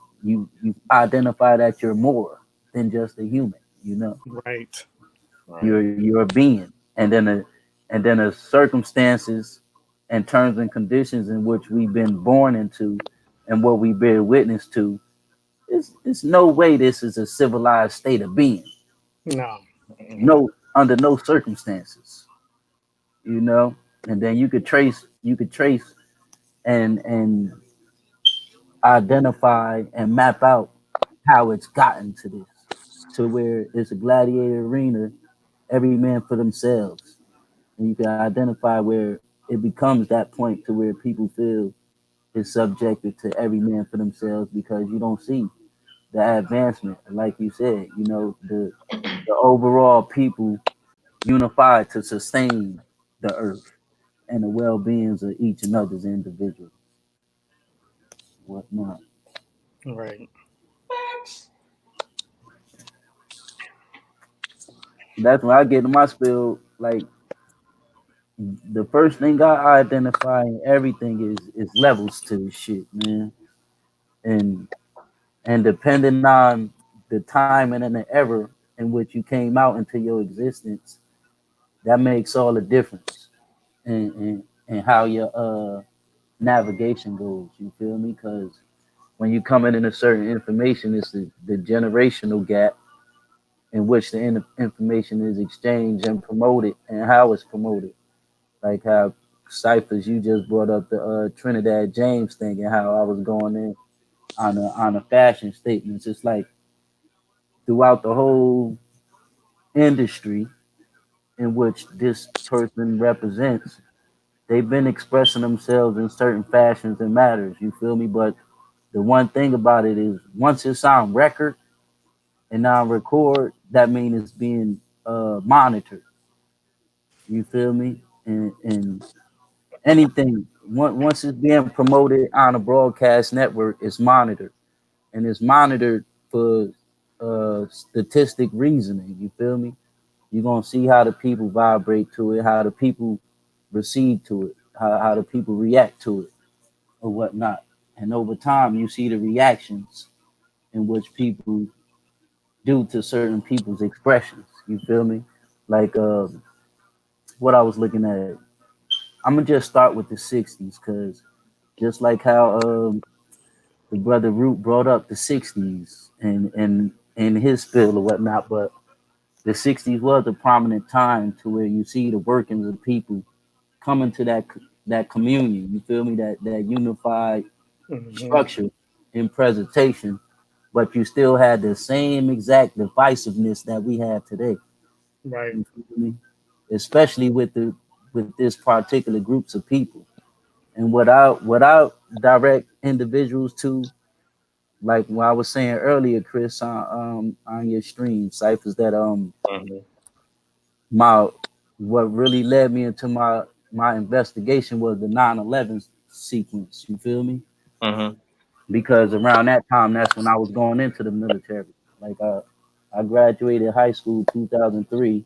identify that you're more than just a human. Right. Right. You're a being, and then the circumstances and terms and conditions in which we've been born into and what we bear witness to, it's no way this is a civilized state of being. No. No, under no circumstances. you know and then you could trace and identify and map out how it's gotten to this, to where it's a gladiator arena, every man for themselves. And you can identify where it becomes that point to where people feel it's subjected to every man for themselves, because you don't see the advancement, like you said, the overall people unified to sustain the earth and the well-beings of each and other's individual, whatnot. Right. That's when I get to my spill. Like, the first thing I identify in everything is levels to this shit, man. And depending on the time and the era in which you came out into your existence, that makes all the difference in how your navigation goes. You feel me? Because when you come in a certain information, it's the generational gap in which the information is exchanged and promoted, and how it's promoted. Like how ciphers, you just brought up the Trinidad James thing, and how I was going in on the fashion statements. It's like throughout the whole industry in which this person represents, they've been expressing themselves in certain fashions and matters. You feel me? But the one thing about it is, once it's on record and on record, that means it's being monitored. You feel me? And anything, once it's being promoted on a broadcast network, it's monitored, and it's monitored for statistic reasoning. You feel me? You're gonna see how the people vibrate to it, how the people receive to it, how the people react to it, or whatnot. And over time, you see the reactions in which people do to certain people's expressions. You feel me? Like what I was looking at. I'm gonna just start with the '60s, because just like how the brother Root brought up the '60s and his spill or whatnot, but the '60s was a prominent time to where you see the workings of people coming to that communion. You feel me? That unified Hmm. structure in presentation, but you still had the same exact divisiveness that we have today. Right. You feel me? Especially with this particular groups of people, and without direct individuals to, like what I was saying earlier, Chris, on your stream ciphers, that Mm-hmm. my what really led me into my my investigation was the 9/11 sequence. You feel me? Mm-hmm. Because around that time, that's when I was going into the military. Like I graduated high school 2003.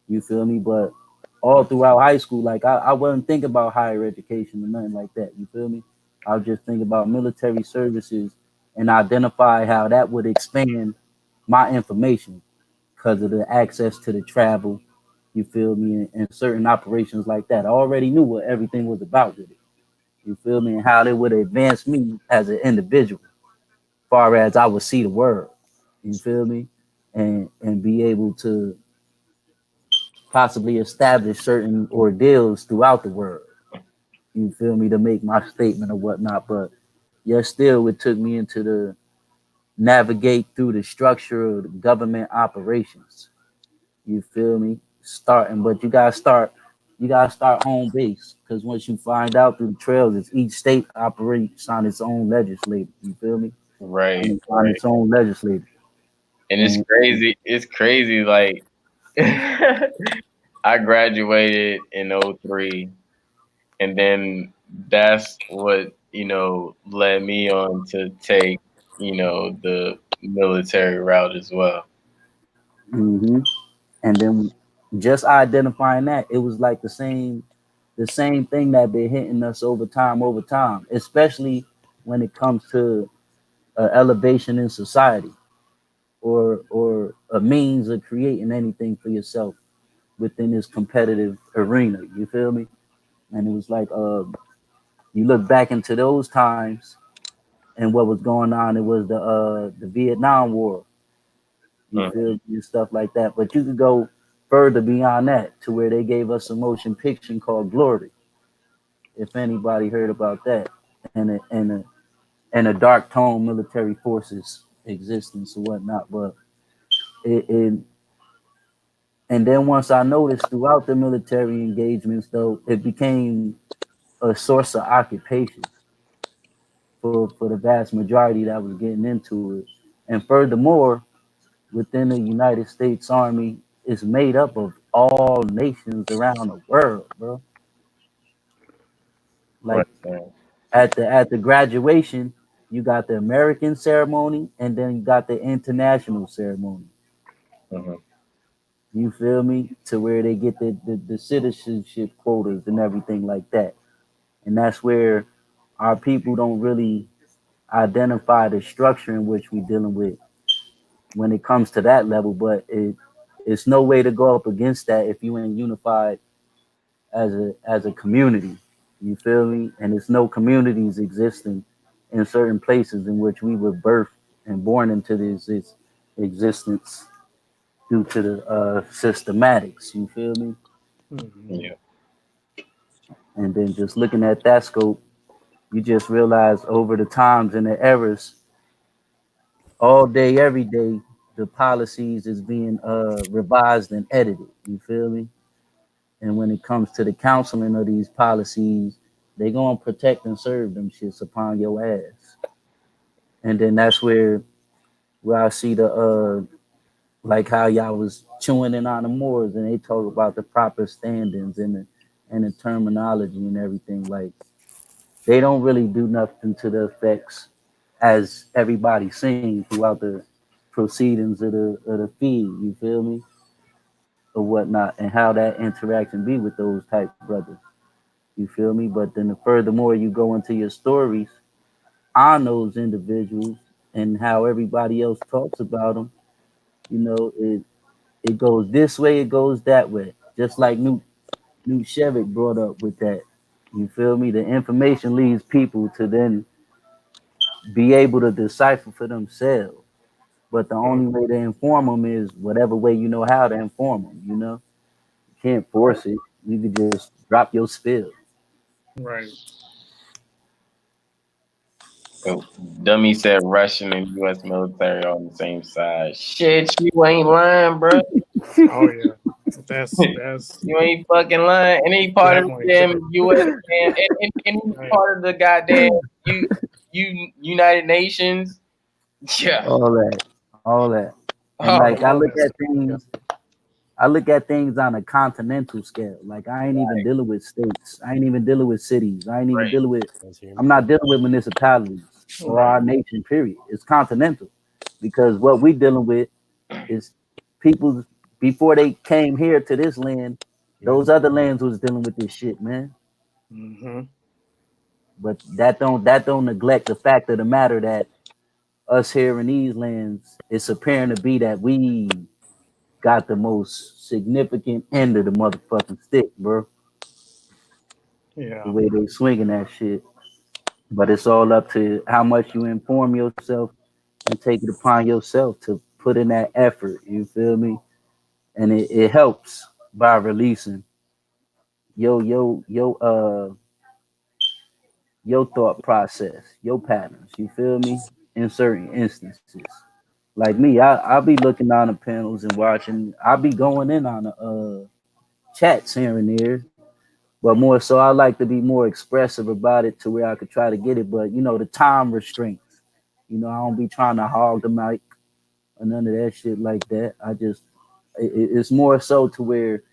You feel me? But all throughout high school, like I wasn't thinking about higher education or nothing like that. You feel me? I was just thinking about military services and identify how that would expand my information because of the access to the travel. You feel me? And certain operations like that. I already knew what everything was about with it. You feel me? And how they would advance me as an individual, far as I would see the world. You feel me? And be able to possibly establish certain ordeals throughout the world. You feel me? To make my statement or whatnot. But yet still it took me into the navigate through the structure of the government operations. You feel me? Starting, but you gotta start home base because once you find out through the trails, it's each state operates on its own legislature. You feel me? Right, On right. its own legislature. And it's And crazy. It's crazy. Like I graduated in '03, and then that's what led me on to take the military route as well. mhm. And then just identifying that, it was like the same thing that been hitting us over time, especially when it comes to elevation in society or a means of creating anything for yourself within this competitive arena. You feel me? And it was like you look back into those times and what was going on. It was the Vietnam War. You Mm. feel me? And stuff like that. But you could go further beyond that to where they gave us a motion picture called Glory. If anybody heard about that, and a dark tone military forces existence or whatnot. But it and then once I noticed throughout the military engagements, though, it became a source of occupation for the vast majority that was getting into it. And furthermore, within the United States Army is made up of all nations around the world, bro. Right. Like at the graduation, you got the American ceremony and then you got the international ceremony. Mm-hmm. You feel me? To where they get the citizenship quotas and everything like that. And that's where our people don't really identify the structure in which we're dealing with when it comes to that level. But it's no way to go up against that if you ain't unified as a community. You feel me? And it's no communities existing in certain places in which we were birthed and born into this existence due to the systematics. You feel me? Mhm. Yeah. And then just looking at that scope, you just realize over the times and the eras, all day, every day, the policies is being revised and edited. You feel me? And when it comes to the counseling of these policies, they gonna protect and serve them shits upon your ass. And then that's where I see the like how y'all was chewing in on the Moors and they talk about the proper standings and the terminology and everything. Like they don't really do nothing to the effects as everybody's seeing throughout the proceedings of the feed. You feel me? Or whatnot, and how that interaction be with those type brothers. You feel me? But then the furthermore you go into your stories on those individuals and how everybody else talks about them, it goes this way, it goes that way. Just like Newt Shevik brought up with that. You feel me? The information leads people to then be able to decipher for themselves. But the only way to inform them is whatever way you know how to inform them. You can't force it. You could just drop your spill. Right. So, Dummy said Russian and U.S. military on the same side. Shit, you ain't lying, bro. Oh yeah. That's You ain't fucking lying. Any part of definitely the damn true. U.S. man, any Right. part of the goddamn United Nations, yeah. All that. And Oh, like I All look that at stuff. Yeah. things I look at things on a continental scale. Like I ain't even dealing with states. I ain't even dealing with cities. I ain't even Right. dealing with. Let's hear I'm me. not dealing with municipalities or our Right. nation. Period. It's continental, because what we dealing with is people before they came here to this land. Those other lands was dealing with this shit, man. Mm-hmm. But that don't neglect the fact of the matter that us here in these lands, it's appearing to be that we got the most significant end of the motherfucking stick, bro. The Yeah. way they swinging that shit. But it's all up to how much you inform yourself and take it upon yourself to put in that effort. You feel me? And it helps by releasing your thought process, your patterns. You feel me? In certain instances. Like me, I'll be looking on the panels and watching. I'll be going in on the chats here and there, but more so, I like to be more expressive about it to where I could try to get it. But the time restraints. I don't be trying to hog the mic or none of that shit like that. It's more so to where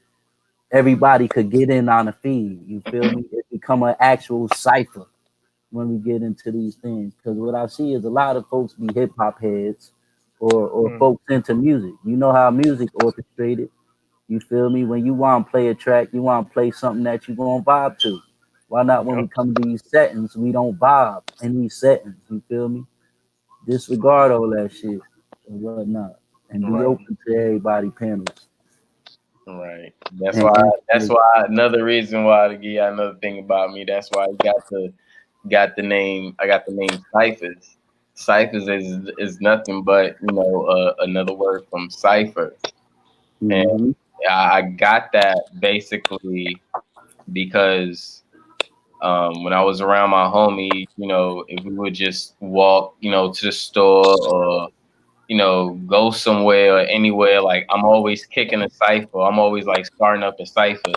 everybody could get in on the feed. You feel me? It become an actual cipher when we get into these things. Because what I see is a lot of folks be hip hop heads or Mm. folks into music. You know how music orchestrated. You feel me? When you want to play a track, you want to play something that you gonna vibe to. Why not when we Yep. come to these settings, we don't vibe in these settings? You feel me? Disregard all that shit and whatnot, and be Right. open to everybody panels. Right. That's And, why. and That's why. Another reason why to give you another thing about me. That's why I got the name. I got the name Ciphers. Ciphers is nothing but another word from cipher, and mm-hmm, I got that basically because when I was around my homie, if we would just walk, to the store or go somewhere or anywhere, like I'm always kicking a cipher. I'm always like starting up a cipher,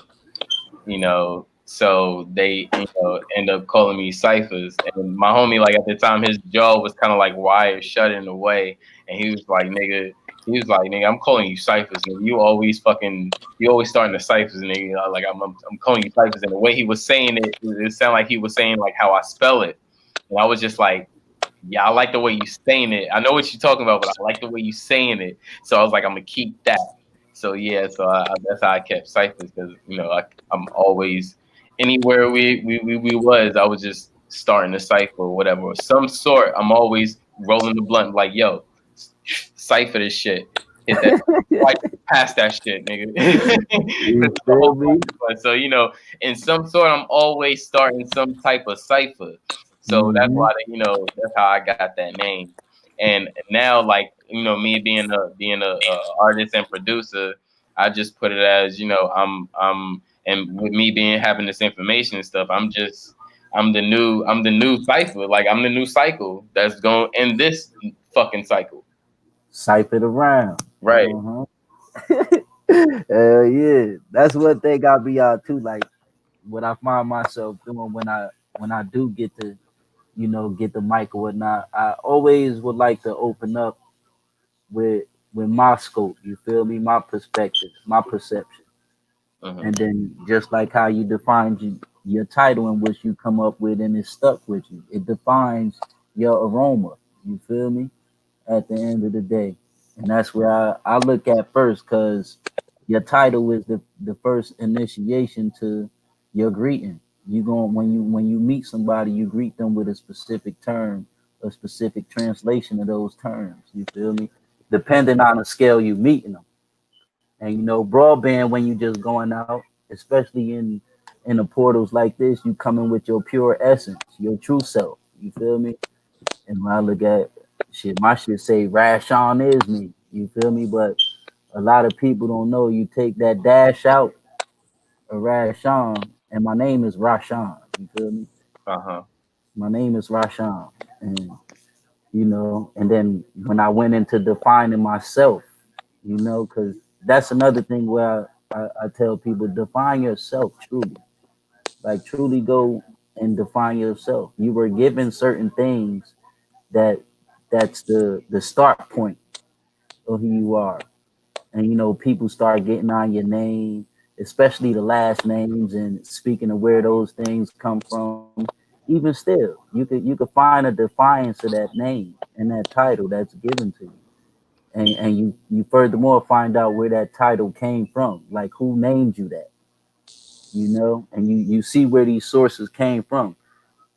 so they, end up calling me Ciphers. And my homie, like at the time, his jaw was kind of like wired shut in a way. And he was like, nigga, I'm calling you Ciphers. Nigga. You always starting the Ciphers, nigga. Like I'm calling you Ciphers. And the way he was saying it, it sounded like he was saying like how I spell it. And I was just like, yeah, I like the way you saying it. I know what you're talking about, but I like the way you saying it. So I was like, I'm gonna keep that. So yeah, that's how I kept ciphers because I'm always anywhere we was. I was just starting a cipher or whatever, of some sort. I'm always rolling the blunt like, yo, cipher this shit. Hit that. Like pass that shit, nigga. you The feel whole me? so in some sort, I'm always starting some type of cipher. So that's Mm-hmm. why that's how I got that name. And now, like me being a artist and producer, I just put it as and with me being having this information and stuff, I'm the new cipher. Like I'm the new cycle that's going in this fucking cycle. Cipher it around. Right. Uh-huh. Hell yeah. That's one thing I be out too. Like what I find myself doing when I do get to get the mic or whatnot. I always would like to open up with my scope. You feel me? My perspective, my perception, Mm-hmm. and then just like how you defined your title in which you come up with and it stuck with you. It defines your aroma. You feel me? At the end of the day. And that's where I look at first because your title is the first initiation to your greeting. You going when you meet somebody, you greet them with a specific term, a specific translation of those terms. You feel me? Depending on the scale you meeting them. And broadband when you just going out, especially in the portals like this, you coming with your pure essence, your true self. You feel me? And when I look at shit, my shit say Rashon is me. You feel me? But a lot of people don't know you take that dash out of Rashon, and my name is Rashawn. You feel me? Uh-huh. My name is Rashawn. And and then when I went into defining myself, because that's another thing where I tell people define yourself truly. Like truly go and define yourself. You were given certain things that that's the start point of who you are. and people start getting on your name, especially the last names, and speaking of where those things come from. Even still, you could find a defiance of that name and that title that's given to you, and you furthermore find out where that title came from, like who named you that, and you see where these sources came from.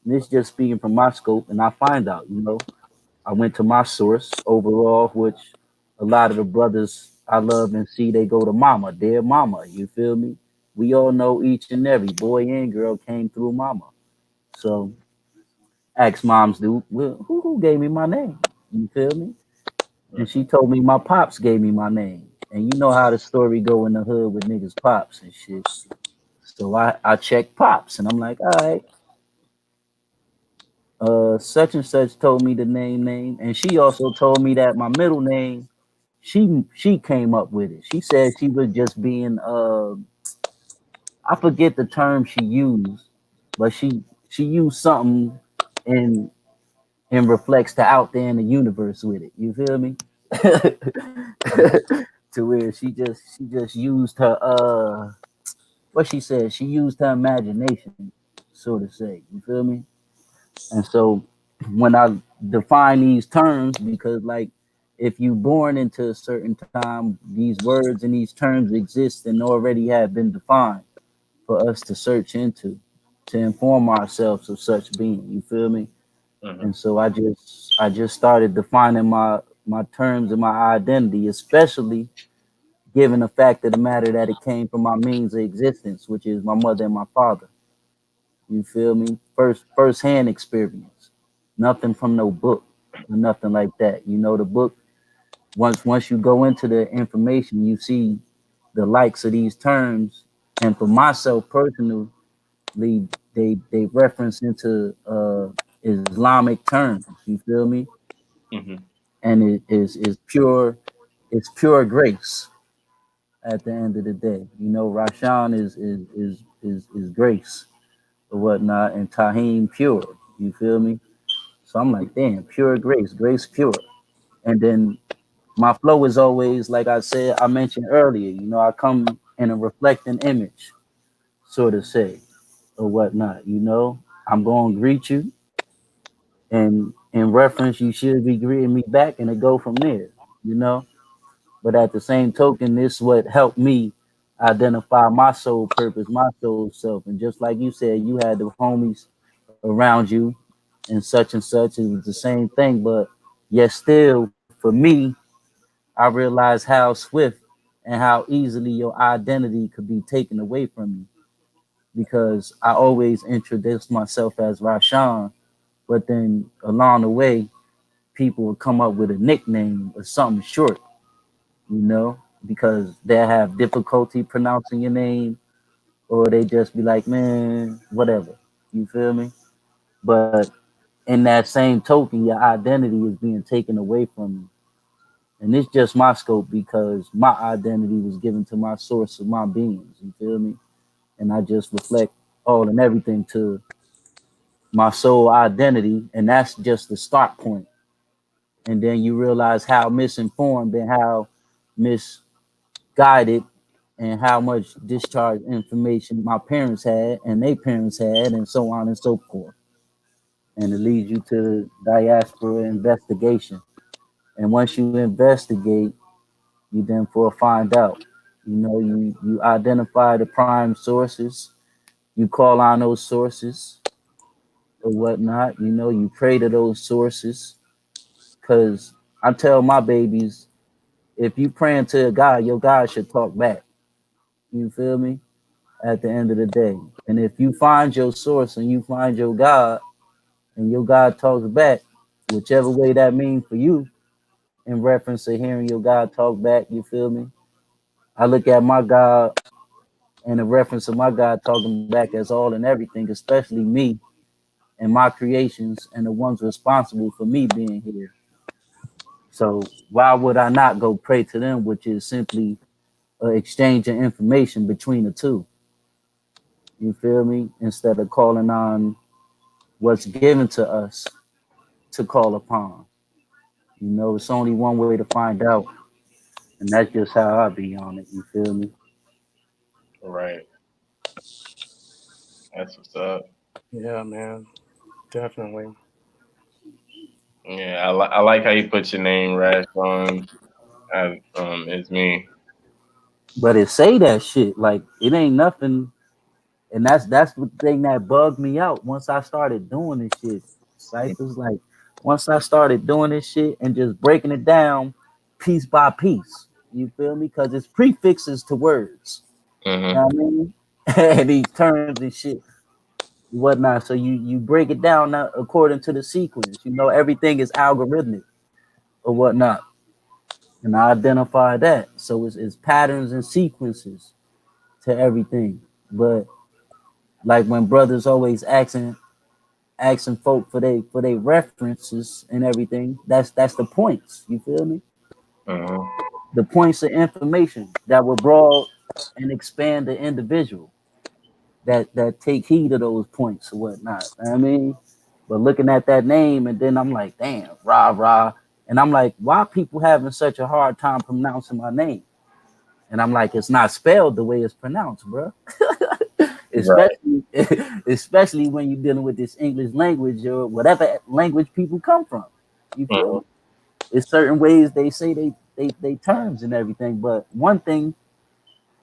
And this just speaking from my scope, and I find out, I went to my source overall, which a lot of the brothers I love and see, they go to mama, dear mama. You feel me? We all know each and every boy and girl came through mama. So ask moms, dude, well, who gave me my name? You feel me? And she told me my pops gave me my name. And you know how the story go in the hood with niggas pops and shit. So I checked pops and I'm like, all right, such and such told me the name, and she also told me that my middle name, she came up with it. She said she was just being I forget the term she used, but she used something and reflects to out there in the universe with it. You feel me? To where she just used her what she said, she used her imagination, so to say. You feel me? And so when I define these terms, because like if you born into a certain time, these words and these terms exist and already have been defined for us to search into, to inform ourselves of such being. You feel me? Mm-hmm. And so I just started defining my terms and my identity, especially given the fact of the matter that it came from my means of existence, which is my mother and my father. You feel me? First hand experience. Nothing from no book or nothing like that. The book, once you go into the information, you see the likes of these terms. And for myself personally, they reference into Islamic terms. You feel me? Mm-hmm. And it's pure grace at the end of the day. Rashan is grace or whatnot, and Tahim pure. You feel me? So I'm like, damn, pure grace, grace pure. And then my flow is always, like I mentioned earlier, I come in a reflecting image, so to say, or whatnot. I'm going to greet you, and in reference, you should be greeting me back, and it go from there, you know. But at the same token, this what helped me identify my soul purpose, my soul self. And just like you said, you had the homies around you and such. It was the same thing, but yet still, for me, I realized how swift and how easily your identity could be taken away from you, because I always introduced myself as Rashawn, but then along the way, people would come up with a nickname or something short, because they have difficulty pronouncing your name, or they just be like, man, whatever. You feel me? But in that same token, your identity is being taken away from you. And it's just my scope because my identity was given to my source of my beings. You feel me? And I just reflect all and everything to my soul identity. And that's just the start point. And then you realize how misinformed and how misguided and how much discharge information my parents had and their parents had, and so on and so forth. And it leads you to diaspora investigation. And once you investigate, you then for find out. You identify the prime sources, you call on those sources or whatnot. You pray to those sources. Cause I tell my babies, if you praying to a God, your God should talk back. You feel me? At the end of the day. And if you find your source and you find your God and your God talks back, whichever way that means for you, in reference to hearing your God talk back, you feel me? I look at my God and a reference of my God talking back as all and everything, especially me and my creations and the ones responsible for me being here. So why would I not go pray to them, which is simply an exchange of information between the two? You feel me? Instead of calling on what's given to us to call upon. It's only one way to find out, And that's just how I be on it. You feel me? Right. That's what's up. Yeah, man, definitely. Yeah, I like how you put your name, Rash, on. It's me. But it say that shit like it ain't nothing. And that's the thing that bugged me out once I started doing this shit. Cyphers, like once I started doing this shit and just breaking it down piece by piece. You feel me? Because it's prefixes to words. You Mm-hmm. know what I mean? And these terms and shit and whatnot. So you break it down now according to the sequence. You know, everything is algorithmic or whatnot. And I identify that. So it's patterns and sequences to everything. But like when brothers always asking folk for they references and everything. That's the points. You feel me? Mm-hmm. The points of information that will broad and expand the individual that take heed of those points or whatnot. You know what I mean, but looking at that name and then I'm like, damn, rah rah, and I'm like, why people having such a hard time pronouncing my name? And I'm like, it's not spelled the way it's pronounced, bro. Right. especially especially when you're dealing with this English language or whatever language people come from. You feel Mm-hmm. me? It's certain ways they say they terms and everything. But one thing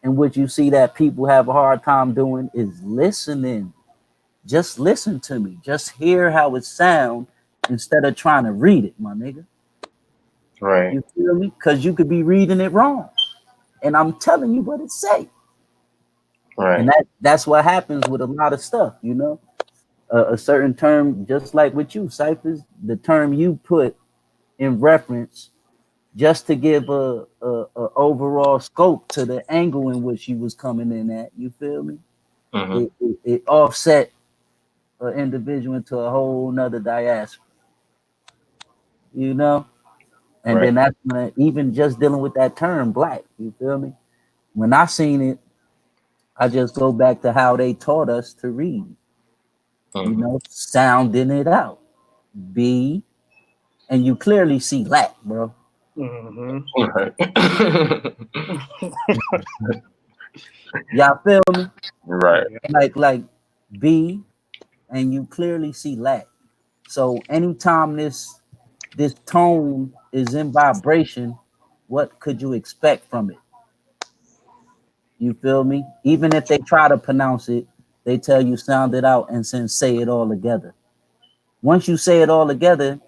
in which you see that people have a hard time doing is listening. Just listen to me. Just hear how it sounds instead of trying to read it, my nigga. Right. You feel me? Because you could be reading it wrong. And I'm telling you what it say. And Right. that's what happens with a lot of stuff, you know. A certain term, just like with you, Cyphers, the term you put in reference just to give a overall scope to the angle in which you was coming in at. You feel me? Mm-hmm. It offset an individual into a whole nother diaspora, you know? And Right. then that's when, even just dealing with that term, black, you feel me? When I seen it, I just go back to how they taught us to read, you Mm-hmm. know, sounding it out. B, and you clearly see lack, bro. Hmm. Right. Y'all feel me? Right. Yeah. Like B, and you clearly see lack. So anytime this tone is in vibration, what could you expect from it? You feel me? Even if they try to pronounce it, they tell you sound it out and then say it all together. Once you say it all together,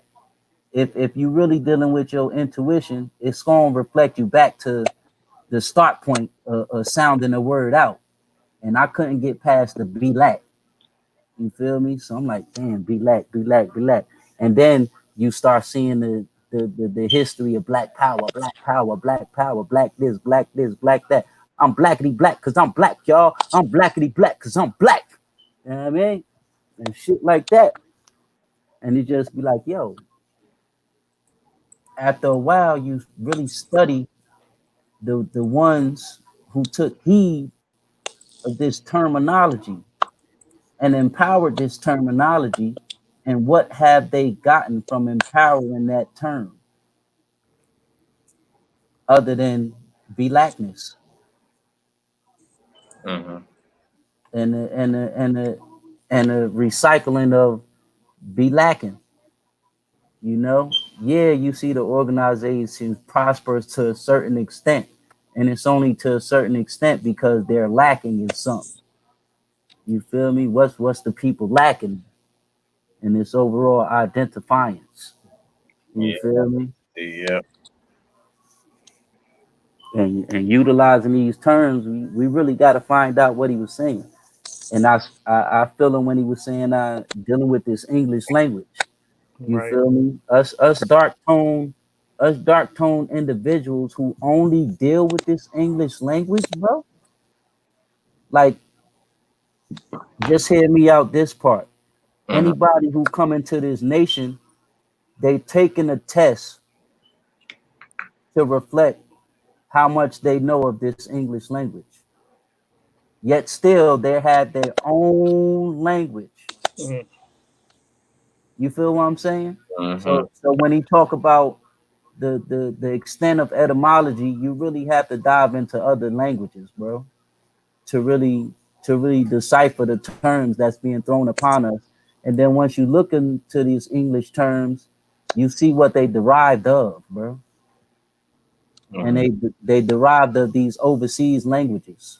if you really dealing with your intuition, it's gonna reflect you back to the start point of sounding the word out. And I couldn't get past the be lack. You feel me? So I'm like, damn, be lack, be lack, be lack. And then you start seeing the history of black power, black power, black power, black this, black that. I'm blackity black because I'm black, y'all. I'm blackity black because I'm black. You know what I mean? And shit like that. And it just be like, yo, after a while, you really study the ones who took heed of this terminology and empowered this terminology, and what have they gotten from empowering that term other than blackness Mm-hmm. and a recycling of be lacking, you know. Yeah, you see the organization prospers to a certain extent, and it's only to a certain extent because they're lacking in something. You feel me? What's the people lacking in this overall identifiance? You Yeah. feel me? Yeah. And utilizing these terms, we really got to find out what he was saying. And I feel him when he was saying dealing with this English language. You Right. feel me? Us dark tone individuals who only deal with this English language, bro. Like, just hear me out this part. Mm-hmm. Anybody who come into this nation, they taking a test to reflect how much they know of this English language. Yet still they have their own language. Mm-hmm. You feel what I'm saying? Mm-hmm. So when he talk about the extent of etymology, you really have to dive into other languages, bro, to really decipher the terms that's being thrown upon us. And then once you look into these English terms, you see what they derived of, bro. And Mhm. they derived of these overseas languages.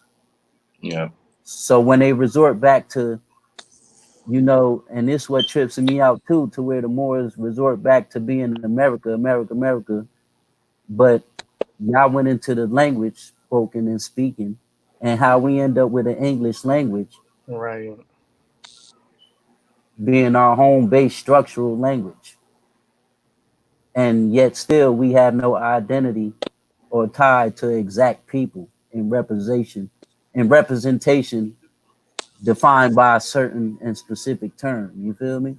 Yeah. So when they resort back to, and this what trips me out too, to where the Moors resort back to being America, America, America, but y'all went into the language spoken and speaking, and how we end up with an English language Right. being our home-based structural language, and yet still we have no identity or tie to exact people in representation defined by a certain and specific term. You feel me?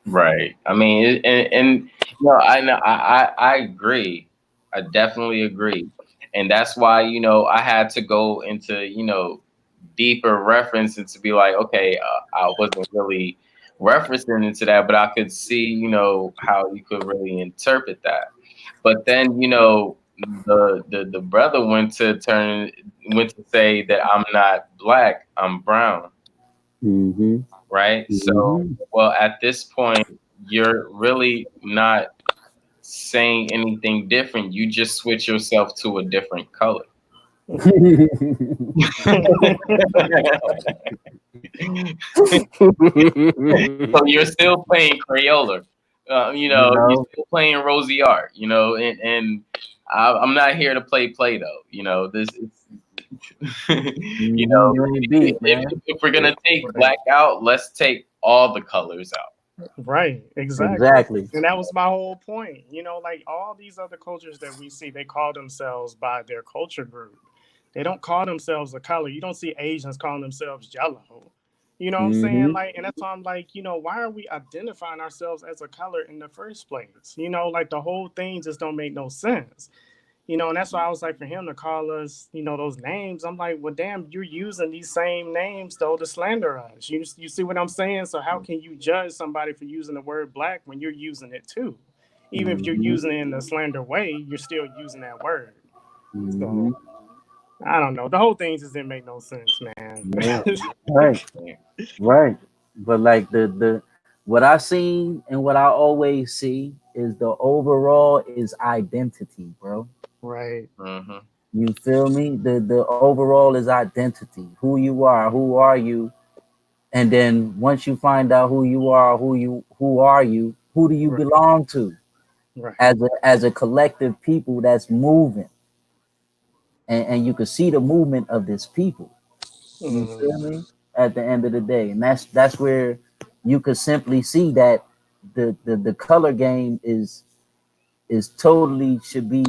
Right. I mean, and no, I know, I agree. I definitely agree, and that's why I had to go into deeper reference and to be like, okay, I wasn't really referencing into that, but I could see how you could really interpret that. But then the brother went to say that I'm not black, I'm brown, Mm-hmm. right? So, Mm-hmm. well, at this point, you're really not saying anything different. You just switch yourself to a different color. So you're still playing Crayola. You're still playing Rosie Art, and I'm not here to play Play-Doh. This is, you know, You ain't beat, if, man. if we're gonna take Right. black out, let's take all the colors out. Right, exactly. Exactly. And that was my whole point. Like all these other cultures that we see, they call themselves by their culture group. They don't call themselves a color. You don't see Asians calling themselves yellow. You know what I'm saying? Mm-hmm. Like, and that's why I'm like, why are we identifying ourselves as a color in the first place? Like the whole thing just don't make no sense. And that's why I was like, for him to call us, those names, I'm like, well, damn, you're using these same names though to slander us. You see what I'm saying? So how can you judge somebody for using the word black when you're using it too? Even if you're Mm-hmm. using it in a slander way, you're still using that word. Mm-hmm. So I don't know. The whole thing just didn't make no sense, man. Yeah. Right. Right. But like the what I seen and what I always see is the overall is identity, bro. Right. Hmm. You feel me? The overall is identity. Who you are, who are you? And then once you find out who you are, who are you, who do you Right. belong to Right. as a collective people that's moving. And you can see the movement of this people. You Mhm. feel me? At the end of the day. And that's where you could simply see that the color game is totally should be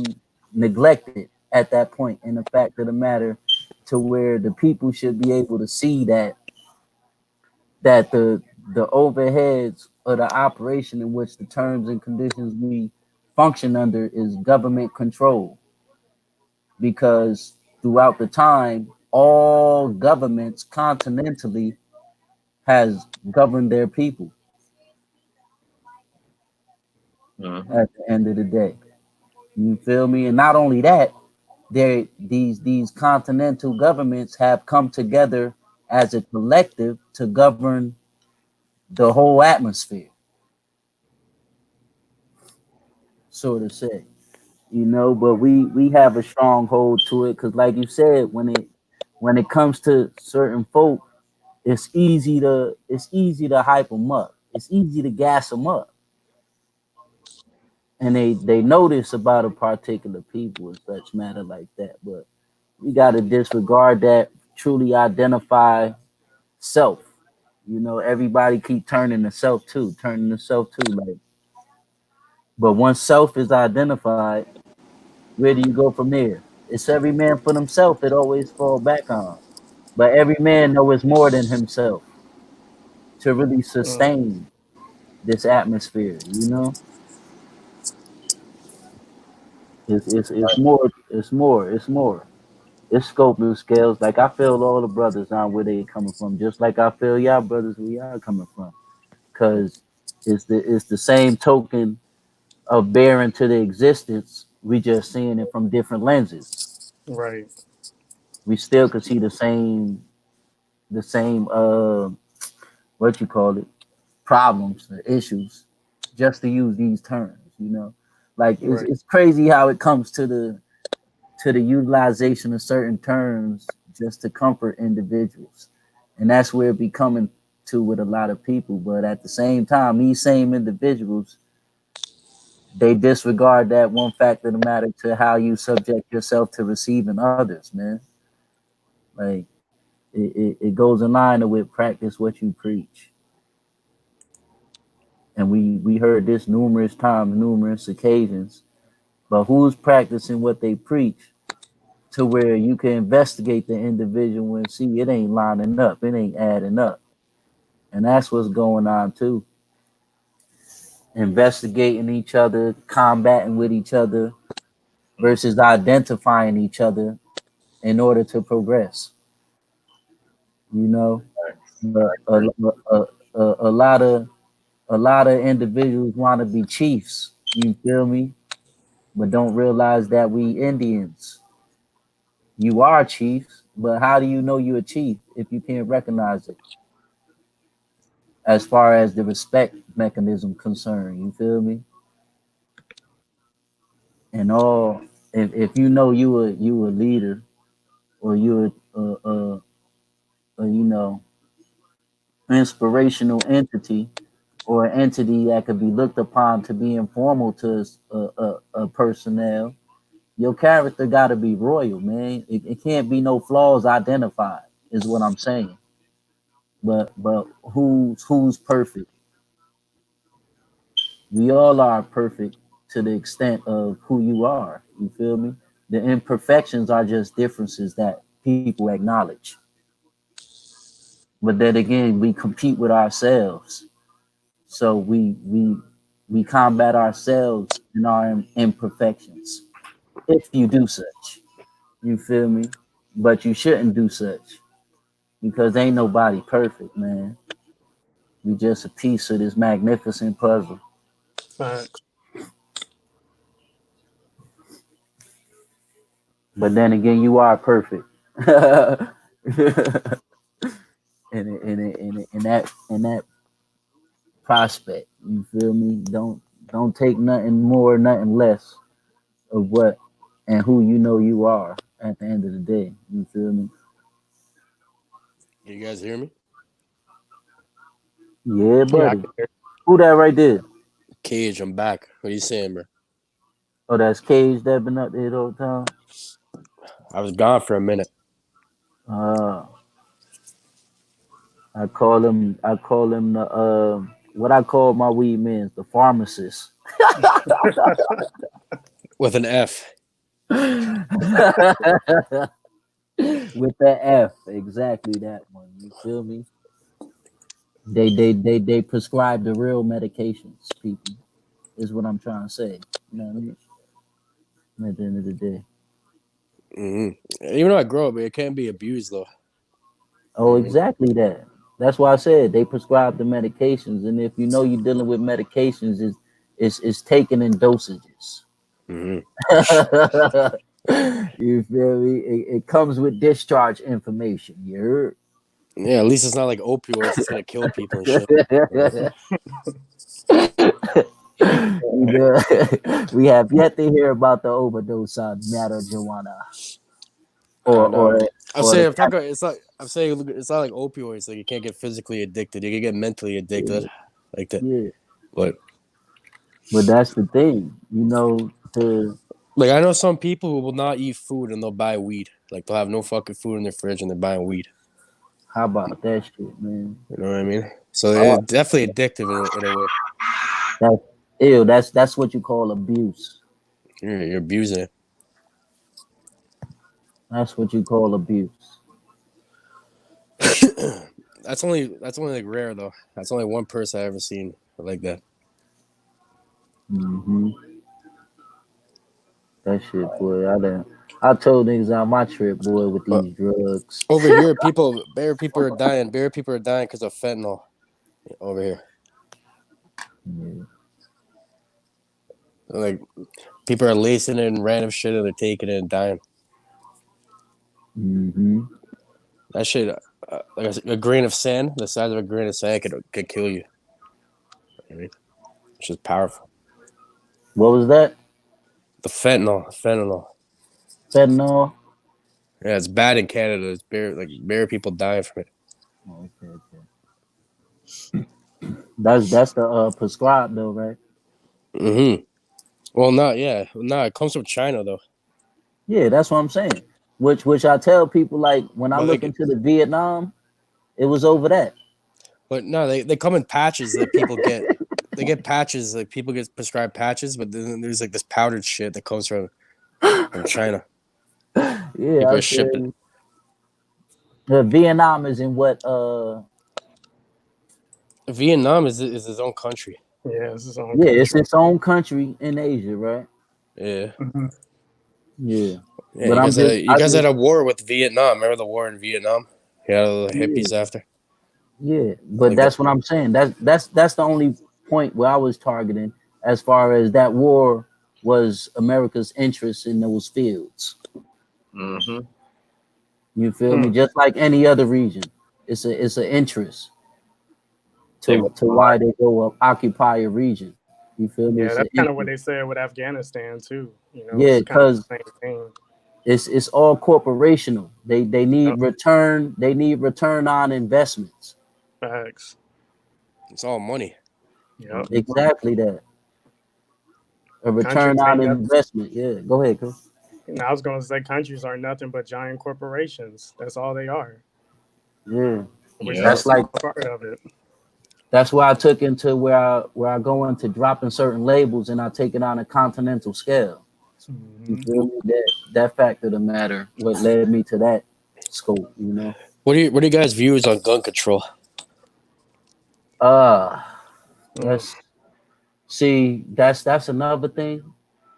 neglected at that point in the fact of the matter, to where the people should be able to see that the overheads of the operation in which the terms and conditions we function under is government control, because throughout the time all governments continentally has governed their people Hmm. at the end of the day. You feel me? And not only that, these continental governments have come together as a collective to govern the whole atmosphere, so to say. But we have a strong hold to it, because like you said, when it comes to certain folk, it's easy to hype them up. It's easy to gas them up, and they notice about a particular people and such matter like that. But we got to disregard that. Truly identify self. Everybody keep turning to self too, Like, but once self is identified, where do you go from there? It's every man for himself. It always fall back on. But every man know it's more than himself to really Mhm. sustain this atmosphere. It's more. It's more. It's more. It's scope and scales. Like I feel all the brothers on where they coming from, just like I feel y'all brothers where y'all coming from. Cause it's the same token of bearing to the existence. We just seeing it from different lenses. Right. We still could see the same what you call it, problems, the issues, just to use these terms. Like it's, Right. it's crazy how it comes to the utilization of certain terms just to comfort individuals. And that's where it be coming to with a lot of people. But at the same time, these same individuals, they disregard that one fact of the matter to how you subject yourself to receiving others, man. Like it goes in line with practice what you preach. And we heard this numerous times, numerous occasions. But who's practicing what they preach to where you can investigate the individual and see it ain't lining up, it ain't adding up. And that's what's going on too. Investigating each other, combating with each other versus identifying each other in order to progress. You know, but a lot of individuals want to be chiefs. You feel me? But don't realize that we Indians. You are chiefs, but how do you know you're a chief if you can't recognize it? As far as the respect mechanism concerned, you feel me? And all, if you know you a leader or you a inspirational entity or an entity that could be looked upon to be informal to a personnel, your character got to be royal, man. It can't be no flaws identified, is what I'm saying. But who's perfect? We all are perfect to the extent of who you are. You feel me? The imperfections are just differences that people acknowledge. But then again, we compete with ourselves. So we combat ourselves in our imperfections. If you do such, you feel me? But you shouldn't do such because ain't nobody perfect, man. We just a piece of this magnificent puzzle. Facts. But then again, you are perfect. in that prospect, you feel me? Don't take nothing more, nothing less of what and who you know you are at the end of the day. You feel me? You guys hear me? Yeah, Yeah, I buddy. can hear. Who that right there? Cage, I'm back. What are you saying, bro? Oh, that's Cage that been up there the whole time. I was gone for a minute. Uh, I call him the what I call my weed man, the pharmacist. With an F. With that F, exactly that one. You feel me? They prescribe the real medications, people. Is what I'm trying to say. You know what I mean? At the end of the day. Even though I grow up, it can't be abused though. Oh, exactly that. That's why I said they prescribe the medications, and if you know you're dealing with medications, it's taken in dosages. Mm-hmm. You feel me? It comes with discharge information. You heard? Yeah, at least it's not like opioids. It's gonna kill people and shit. We have yet to hear about the overdose on marijuana I or know. or I'm or the saying I'm talking. It's like I'm saying it's not like opioids. Like you can't get physically addicted. You can get mentally addicted, like that. yeah. But But that's the thing, the like I know some people who will not eat food and they'll buy weed. Like they'll have no fucking food in their fridge and they're buying weed. how about that shit, man? You know what I mean? So Oh, it's definitely addictive in a way. that's ew. That's what you call abuse. You're abusing it. That's what you call abuse. That's only like rare though. That's only one person I ever seen like that. Hmm. That shit, boy. I told niggas on my trip, boy, with But these drugs. over here, bare people are dying. Bare people are dying because of fentanyl. Over here, Yeah. Like people are lacing it in random shit and they're taking it and dying. Mm-hmm. That shit, like a grain of sand, the size of a grain of sand could kill you. I mean, it's just powerful. What was that? The fentanyl. Fentanyl. Yeah, it's bad in Canada. It's bare people dying from it. Okay. That's the prescribed though, right? Mm-hmm. Well, no, it comes from China though. Yeah, that's what I'm saying. Which I tell people, like when I But look into the Vietnam, it was over that. no, they come in patches that people get. They get patches, like people get prescribed patches, but then there's like this powdered shit that comes from China. Yeah, People I are shipping. said the Vietnam is in what Vietnam is his own country. Yeah, it's his own yeah, it's country. its own country in Asia, right? Yeah. Mm-hmm. Yeah. Yeah, But you guys had a war with Vietnam. Remember the war in Vietnam? You had all the hippies after. Yeah, but Like that's what I'm saying. That's the only point where I was targeting as far as that war was America's interest in those fields. Mm-hmm. You feel me? Just like any other region, it's an interest They to were why they go up occupy a region. You feel me? Yeah, It's an that's kind of what interest. they said with Afghanistan too. You know, Yeah, it's kind of because the same thing. it's all corporational. They need Yep. return. They need return on investments. Facts. It's all money. Yep. Exactly that. A return Countries on ain't nothing. investment. Yeah, go ahead, Chris. And I was gonna say countries are nothing but giant corporations. That's all they are. Yeah, We're Yeah. just a that's like small part of it. that's why I took into where I go into dropping certain labels and I take it on a continental scale. You Mm-hmm. feel me? That fact of the matter, what led me to that scope, you know. What are you guys' views on gun control? That's see, that's another thing,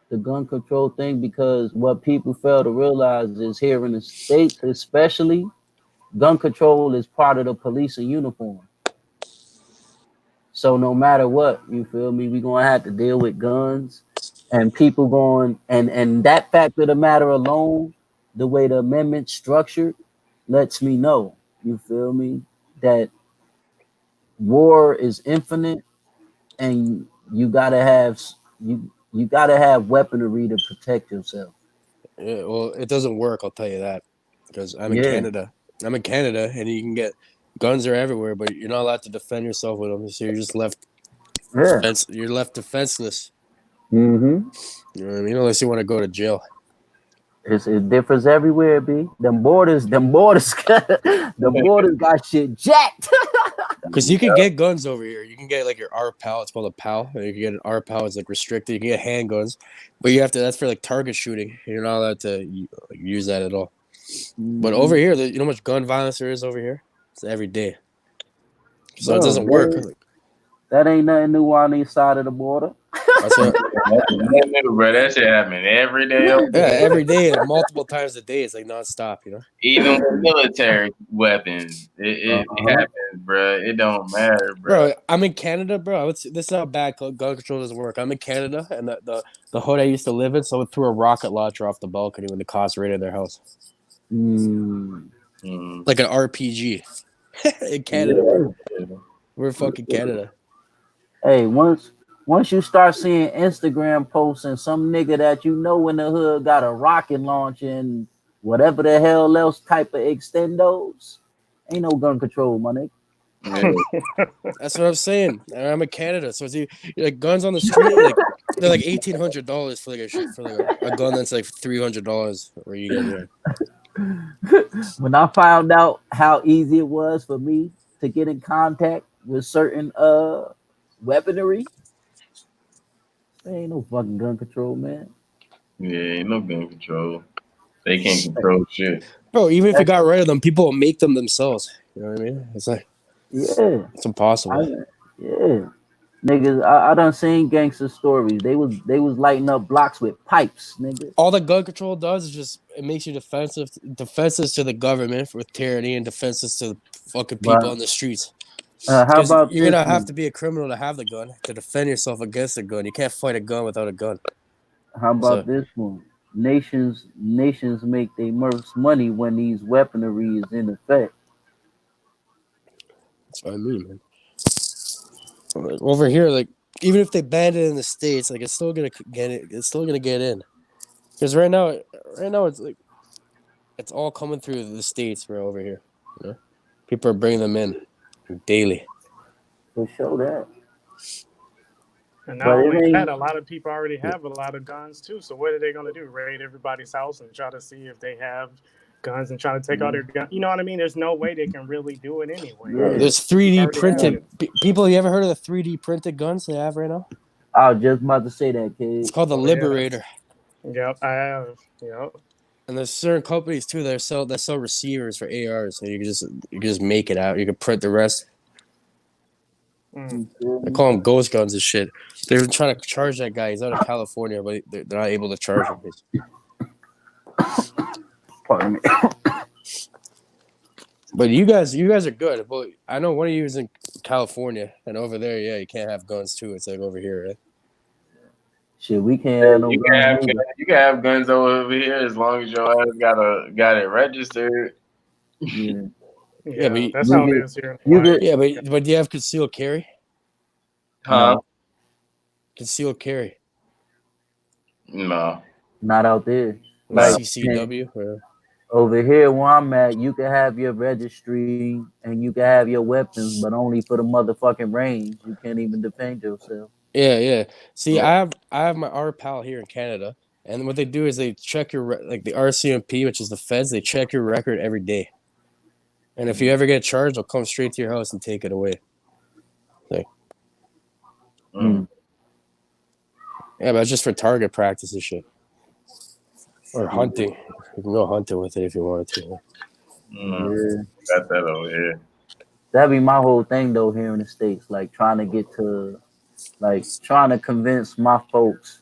the gun control thing, because what people fail to realize is here in the States, especially, gun control is part of the police uniform. So no matter what, you feel me, we're gonna have to deal with guns and people going and that fact of the matter alone, the way the amendment structured, lets me know, you feel me, that war is infinite and you gotta have weaponry to protect yourself. Yeah, well, it doesn't work. I'll tell you that because I'm in Yeah, Canada. I'm in Canada, and you can get guns are everywhere, but you're not allowed to defend yourself with them. So you're just left yeah. You're left defenseless. Mm-hmm. You know what I mean? Unless you want to go to jail. It differs everywhere, B. Them borders, the borders got shit jacked. Because you can get guns over here. You can get like your R PAL. It's called a PAL. You can get an R PAL. It's like restricted. You can get handguns, but you have to. That's for like target shooting. You're not allowed to use that at all. But over here, you know how much gun violence there is over here? It's every day. So it Bro, doesn't work. that ain't nothing new on the side of the border. That's what, Bro, that shit happen every day. yeah, every day, multiple times a day. It's like nonstop, you know? Even with military weapons, it happens, bro. It don't matter, bro. Bro, I'm in Canada, bro. This is how bad gun control doesn't work. I'm in Canada, and the hood I used to live in, someone threw a rocket launcher off the balcony when the cops raided their house. Like an RPG. In Canada, bro. We're fucking Canada. Hey, once you start seeing Instagram posts and some nigga that you know in the hood got a rocket launcher and whatever the hell else type of extendos, ain't no gun control, my nigga. That's what I'm saying. And I'm in Canada, so it's like guns on the street, like they're like $1,800 for like a gun that's like $300 where you get here. When I found out how easy it was for me to get in contact with certain weaponry, there ain't no fucking gun control, man. Yeah, ain't no gun control. They can't control shit. Bro, even if you got rid of them, people will make them themselves. You know what I mean? It's like, yeah, it's impossible. Yeah, niggas, I done seen gangster stories. They was lighting up blocks with pipes, nigga. All that gun control does is just it makes you defenseless to the government for tyranny and defenseless to the fucking people on the streets How Because about you're this gonna have one? to be a criminal to have the gun to defend yourself against a gun. You can't fight a gun without a gun. How about So this one? Nations make their most money when these weaponry is in effect. that's what I mean, man. Over here, like even if they banned it in the states, like it's still gonna get it. It's still gonna get in. Because right now it's like it's all coming through the states, bro. Over here, you know? People are bringing them in daily. To show that. And But not it only that, ain't a lot of people already have a lot of guns too. So what are they going to do? Raid everybody's house and try to see if they have guns and try to take all their guns? You know what I mean? There's no way they can really do it anyway. yeah. There's 3D Already have printed it. people. You ever heard of the 3D printed guns they have right now? I was just about to say that, It's kid. called the Oh yeah. Liberator. Yep, I have. Yep. And there's certain companies too that sell receivers for ARs, so you can just make it out. You can print the rest. Mm. They call them ghost guns and shit. They're trying to charge that guy. He's out in California, but they're not able to charge him. Pardon me. But you guys are good. But I know one of you is in California, and over there, yeah, you can't have guns too. It's like over here, right? Shit, we can't have no You can guns have neither. you can have guns over here as long as your ass got it registered. Yeah. Yeah, but That's You how it get is here in you Hawaii. get yeah, but do you have concealed carry? Huh? Concealed carry, No. not out there. like Like CCW. over here where I'm at, you can have your registry and you can have your weapons, but only for the motherfucking range. You can't even defend yourself. Yeah. See, Yeah. I have my R pal here in Canada, and what they do is they check your like the RCMP, which is the feds. They check your record every day, and if you ever get charged, they'll come straight to your house and take it away. Like, Mm. yeah, but it's just for target practice and shit, or hunting. You can go hunting with it if you wanted to. Yeah. Got that over here. That'd be my whole thing though here in the States, like trying to convince my folks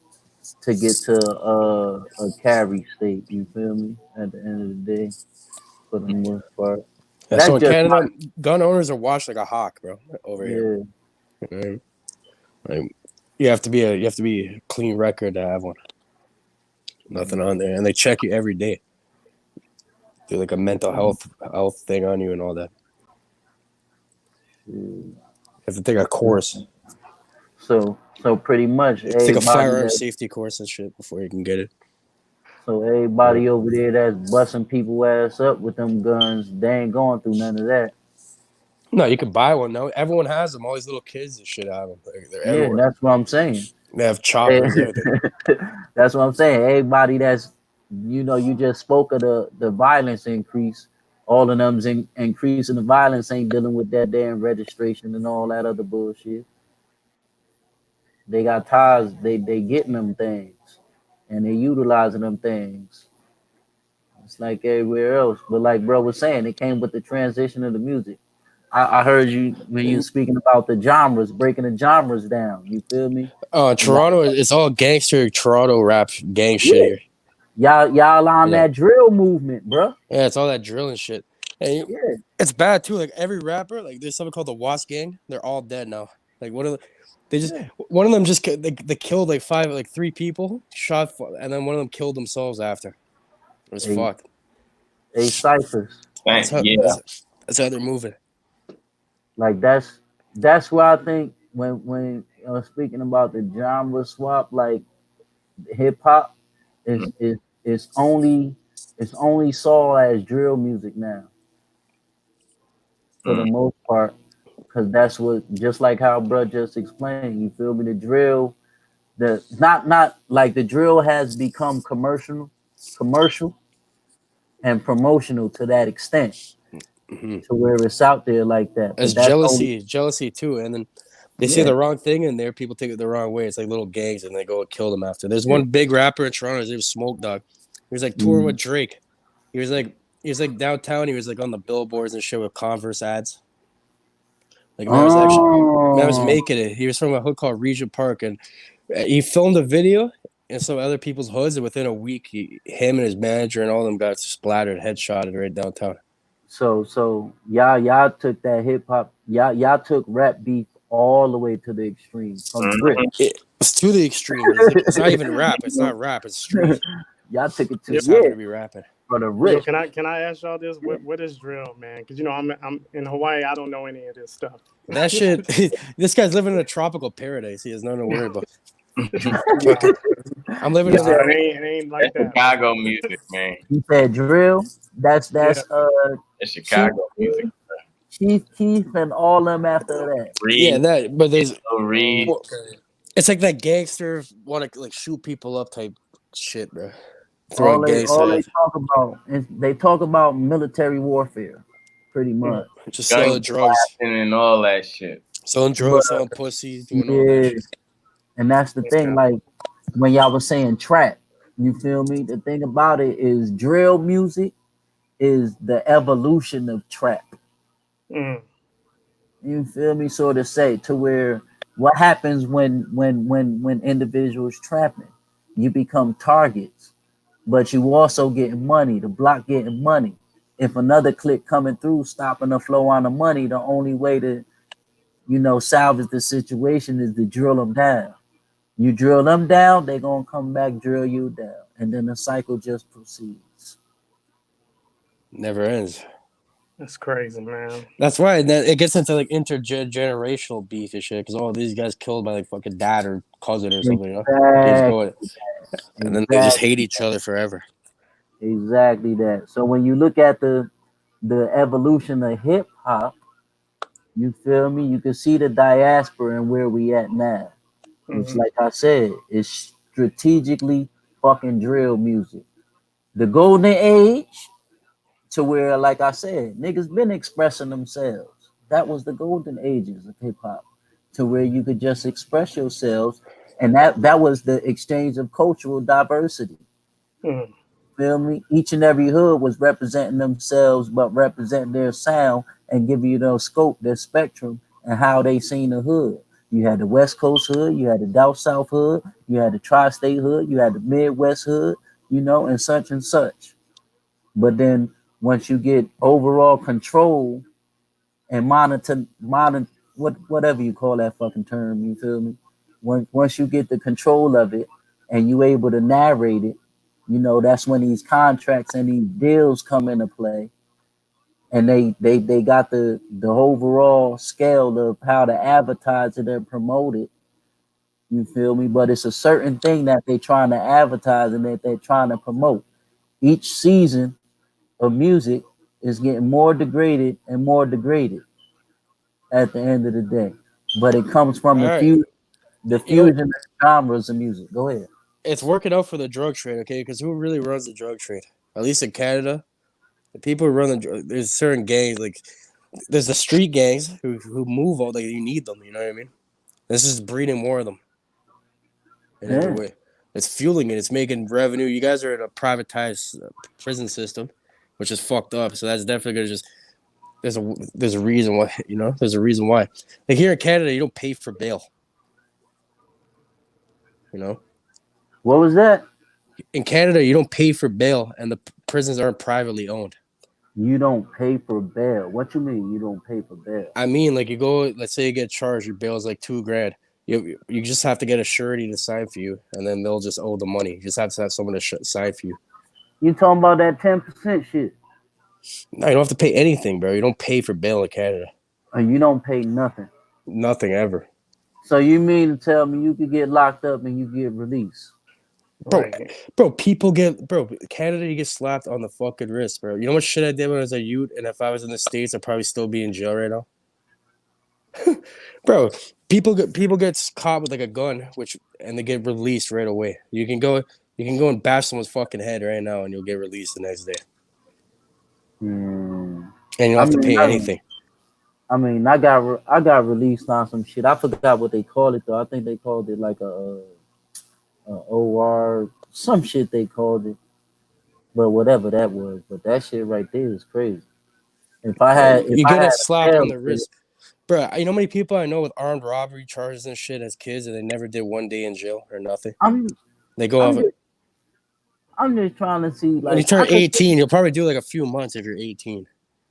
to get to a carry state, you feel me? At the end of the day, for the most part. Yeah, so That's in just my Canada, gun owners are watched like a hawk, bro. Over here, yeah. right? Like, you have to be a clean record to have one. Nothing on there, and they check you every day. Do like a mental health thing on you and all that. You have to take a course. So pretty much You have to take a everybody firearm that safety course and shit before you can get it. so everybody over there that's busting people ass up with them guns, they ain't going through none of that. No, you can buy one now. Everyone has them. All these little kids and shit have them. They're Yeah, everywhere. that's what I'm saying. They have choppers, everything. That's what I'm saying. Everybody that's you just spoke of the violence increase. All of them's increasing the violence ain't dealing with that damn registration and all that other bullshit. They got ties, they getting them things and they utilizing them things. It's like everywhere else. But like bro was saying, it came with the transition of the music. I heard you when you were speaking about the genres, breaking the genres down. You feel me? Toronto, it's all gangster Toronto rap gang shit Yeah. here. Y'all on Yeah. that drill movement, bro. Yeah, it's all that drill and shit. And Yeah. it's bad too. Like every rapper, like there's something called the Wasp Gang. They're all dead now. Like one of them just they killed like three people, and then one of them killed themselves after. It was fucked. Cyphers. That's how they're moving. Like that's why I think when speaking about the genre swap, like hip hop is only saw as drill music now for the most part, because that's what just like how bro just explained. You feel me? The drill, the not like the drill has become commercial and promotional to that extent, to where it's out there like that. As But that's only jealousy too, and then they say the wrong thing in there. People take it the wrong way. It's like little gangs, and they go and kill them after. There's one big rapper in Toronto. His name was Smoke Dog. He was like touring with Drake. He was like downtown. He was like on the billboards and shit with Converse ads. Like man was making it. He was from a hood called Regent Park, and he filmed a video in some other people's hoods. And within a week, him and his manager and all of them got splattered, headshotted right downtown. So y'all took that hip hop, y'all took rap beef all the way to the extreme from the grip. It's to the extreme. It's not even rap. It's not rap. It's street. Y'all took it to Just happen to be rapping. for the Yo, rip. can I ask y'all this? What is drill, man? Because I'm in Hawaii. I don't know any of this stuff. That shit. This guy's living in a tropical paradise. He has nothing to worry about. Fucking, I'm living in. It ain't like That's that. Chicago music, man. You said drill. That's That's Chicago music. Chief Keef and all them after that. Yeah, Reed, that. But there's. Reed. It's like that gangster want to like shoot people up type shit, bro. All Throwing they gangster. talk about is they talk about military warfare, pretty much. Just Gun selling drugs. blasting and all that shit. Selling drugs, selling pussy, doing all that shit. And that's the thing, like when y'all was saying trap, you feel me? The thing about it is drill music is the evolution of trap. Mm. You feel me? So to say, to where what happens when individuals trapping, you become targets, but you also getting money. The block getting money. If another click coming through, stopping the flow on the money, the only way to salvage the situation is to drill them down. You drill them down, they're gonna come back, drill you down, and then the cycle just proceeds. Never ends. That's crazy, man. That's why it gets into like intergenerational beef and shit because all these guys killed by like fucking dad or cousin or something, you know? They just go and then they just hate each other forever. Exactly that. So when you look at the evolution of hip hop, you feel me? You can see the diaspora and where we at now. Which, like I said, is strategically fucking drill music. The golden age to where, like I said, niggas been expressing themselves. That was the golden ages of hip hop, to where you could just express yourselves, and that was the exchange of cultural diversity. Mm. Feel me? Each and every hood was representing themselves, but representing their sound and giving you their scope, their spectrum, and how they seen the hood. You had the West Coast hood, you had the South South hood, you had the Tri-State hood, you had the Midwest hood, and such and such. But then once you get overall control and monitor whatever you call that fucking term, you feel me? Once you get the control of it and you able to narrate it, that's when these contracts and these deals come into play. And they got the overall scale of how to advertise it and promote it. You feel me? But it's a certain thing that they're trying to advertise and that they're trying to promote. Each season of music is getting more degraded and more degraded at the end of the day. But it comes from the fusion of genres of music. Go ahead. It's working out for the drug trade, okay? Because who really runs the drug trade? At least in Canada, the people who run there's certain gangs, like there's the street gangs who move all. Like you need them, you know what I mean? This is breeding more of them. In every way, it's fueling it. It's making revenue. You guys are in a privatized prison system, which is fucked up. So that's definitely gonna just there's a reason why, there's a reason why. Like here in Canada, you don't pay for bail. What was that? In Canada, you don't pay for bail, and the prisons aren't privately owned. You don't pay for bail. What you mean you don't pay for bail? I mean, like you go, let's say you get charged, your bail is like $2,000. You just have to get a surety to sign for you, and then they'll just owe the money. You just have to have someone to sign for you. You talking about that 10% shit? No, you don't have to pay anything, bro. You don't pay for bail in Canada. You don't pay nothing. Nothing ever. So you mean to tell me you could get locked up and you get released? Bro, Canada, you get slapped on the fucking wrist, bro. You know what shit I did when I was a youth, and if I was in the States, I'd probably still be in jail right now. Bro, people get caught with like a gun, and they get released right away. You can go and bash someone's fucking head right now, and you'll get released the next day. And you don't have to pay anything. I mean, I got released on some shit. I forgot what they called it though. I think they called it like a OR, some shit they called it, but whatever that was. But that shit right there is crazy. If I had, you get a slap on the wrist, bro. You know how many people I know with armed robbery charges and shit as kids, and they never did 1 day in jail or nothing. They go off. I'm just trying to see. Like, when you turn 18, you'll probably do like a few months if you're 18.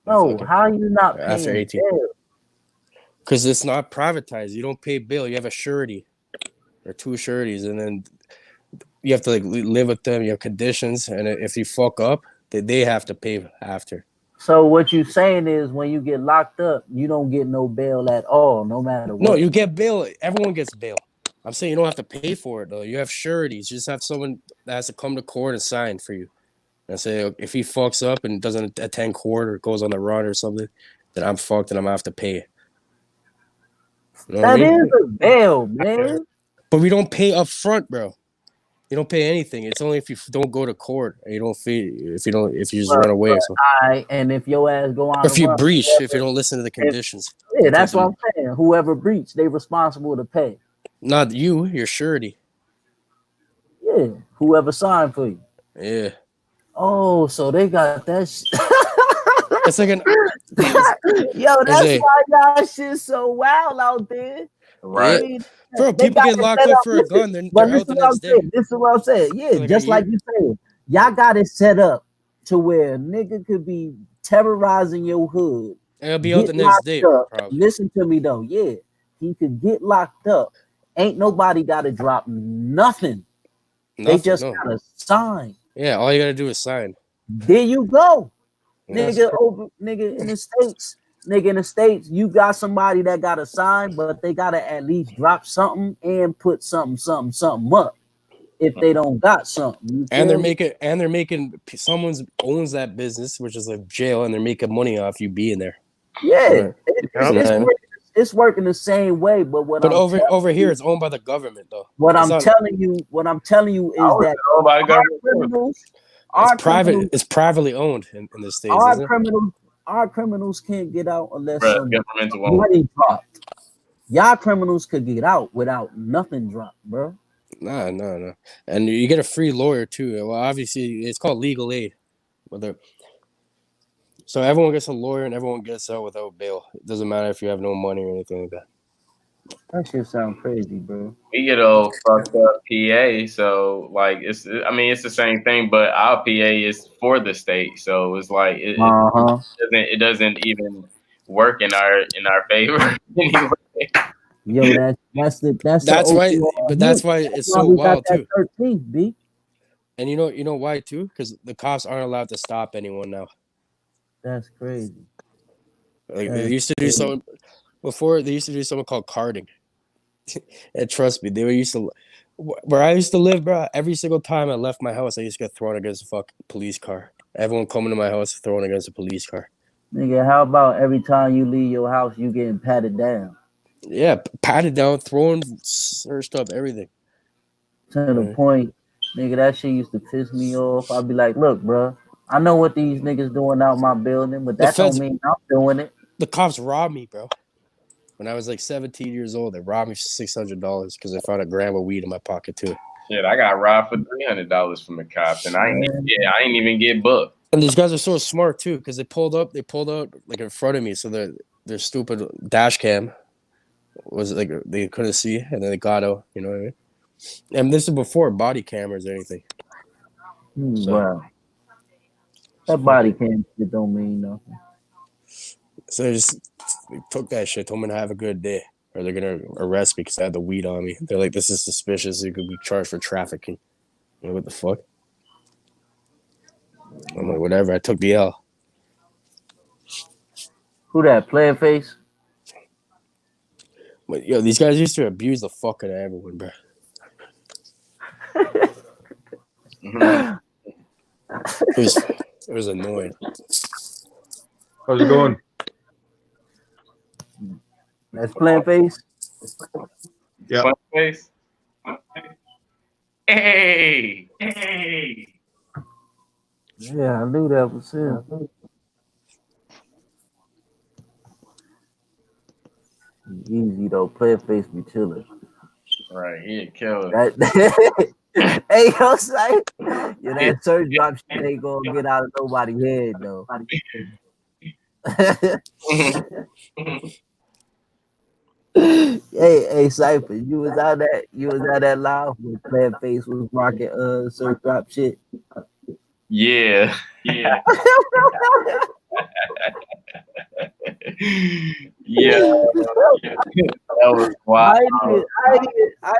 No, how are you not after paying 18? bail? Because it's not privatized. You don't pay bail. You have a surety or two sureties, and then you have to like live with them. You have conditions, and if you fuck up, they have to pay after. So what you saying is when you get locked up, you don't get no bail at all, no matter what. No, you get bail. Everyone gets bail. I'm saying you don't have to pay for it though. You have sureties. You just have someone that has to come to court and sign for you. And say if he fucks up and doesn't attend court or goes on the run or something, then I'm fucked and I'm gonna have to pay. You know That what I mean? is a bail, man. But we don't pay up front, bro. You don't pay anything. It's only if you don't go to court and you don't fee if you just run away. So. And if your ass go on If you run, breach, if you don't listen to the conditions. Yeah, that's what I'm saying. Whoever breached, they responsible to pay. Not you, your surety. Yeah, whoever signed for you. Yeah. Oh, so they got that It's like an yo, that's why y'all shit so wild out there. Right. I mean, bro, people get locked up for a gun, they're out the next day. This is what I'm saying. Yeah, like just like you said. Y'all got it set up to where a nigga could be terrorizing your hood. It'll be out the next day. Listen to me though. Yeah, he could get locked up. Ain't nobody got to drop nothing. They just gotta sign. Yeah, all you gotta do is sign. There you go. Yes. Nigga in the States, you got somebody that gotta sign, but they gotta at least drop something and put something up if they don't got something. And they're making someone owns that business, which is like jail, and they're making money off you being there. Yeah, it's working the same way, but over here it's owned by the government though. What I'm telling you is that it's privately owned in the States. Our criminals can't get out unless governmental money dropped. Y'all criminals could get out without nothing dropped, bro. No. And you get a free lawyer too. Well, obviously it's called legal aid. So everyone gets a lawyer and everyone gets out without bail. It doesn't matter if you have no money or anything like that. That shit sound crazy, bro. We get all fucked up PA, so like it's the same thing, but our PA is for the state, so it's like it doesn't even work in our favor anyway. Yo, that's why it's so wild too. 13th, B. And you know why too? Because the cops aren't allowed to stop anyone now. That's crazy. Like they used to do something before. They used to do something called carding. And trust me, they were used to. Where I used to live, bro. Every single time I left my house, I used to get thrown against a fucking police car. Everyone coming to my house thrown against a police car. Nigga, how about every time you leave your house, you getting patted down? Yeah, patted down, thrown, searched up, everything. To the point, nigga, that shit used to piss me off. I'd be like, look, bro, I know what these niggas doing out my building, but that don't mean I'm doing it. The cops robbed me, bro. When I was like 17 years old, they robbed me for $600 because I found a gram of weed in my pocket too. Shit, I got robbed for $300 from the cops, and I ain't even get booked. And these guys are so smart too, because they pulled out like in front of me, so their stupid dash cam was like they couldn't see, and then they got out. You know what I mean? And this is before body cameras or anything. Wow, that body cam shit don't mean nothing. So they took that shit, told me to have a good day, or they're gonna arrest me because I had the weed on me. They're like, "This is suspicious. You could be charged for trafficking." You know what the fuck? I'm like, whatever. I took the L. Who that? Player face? But yo, these guys used to abuse the fuck out of everyone, bro. It was annoying. How's it going? That's Player face. Yeah. Player face. Hey. Yeah, I knew that was him. Easy though, Player face be chilling. Right, he a killer. Hey, yo, say, that surge drop shit ain't gonna get out of nobody's head though. Hey, Cypher, you was out that live when Player face was rocking surge drop shit. Yeah. Yeah, that was wild. I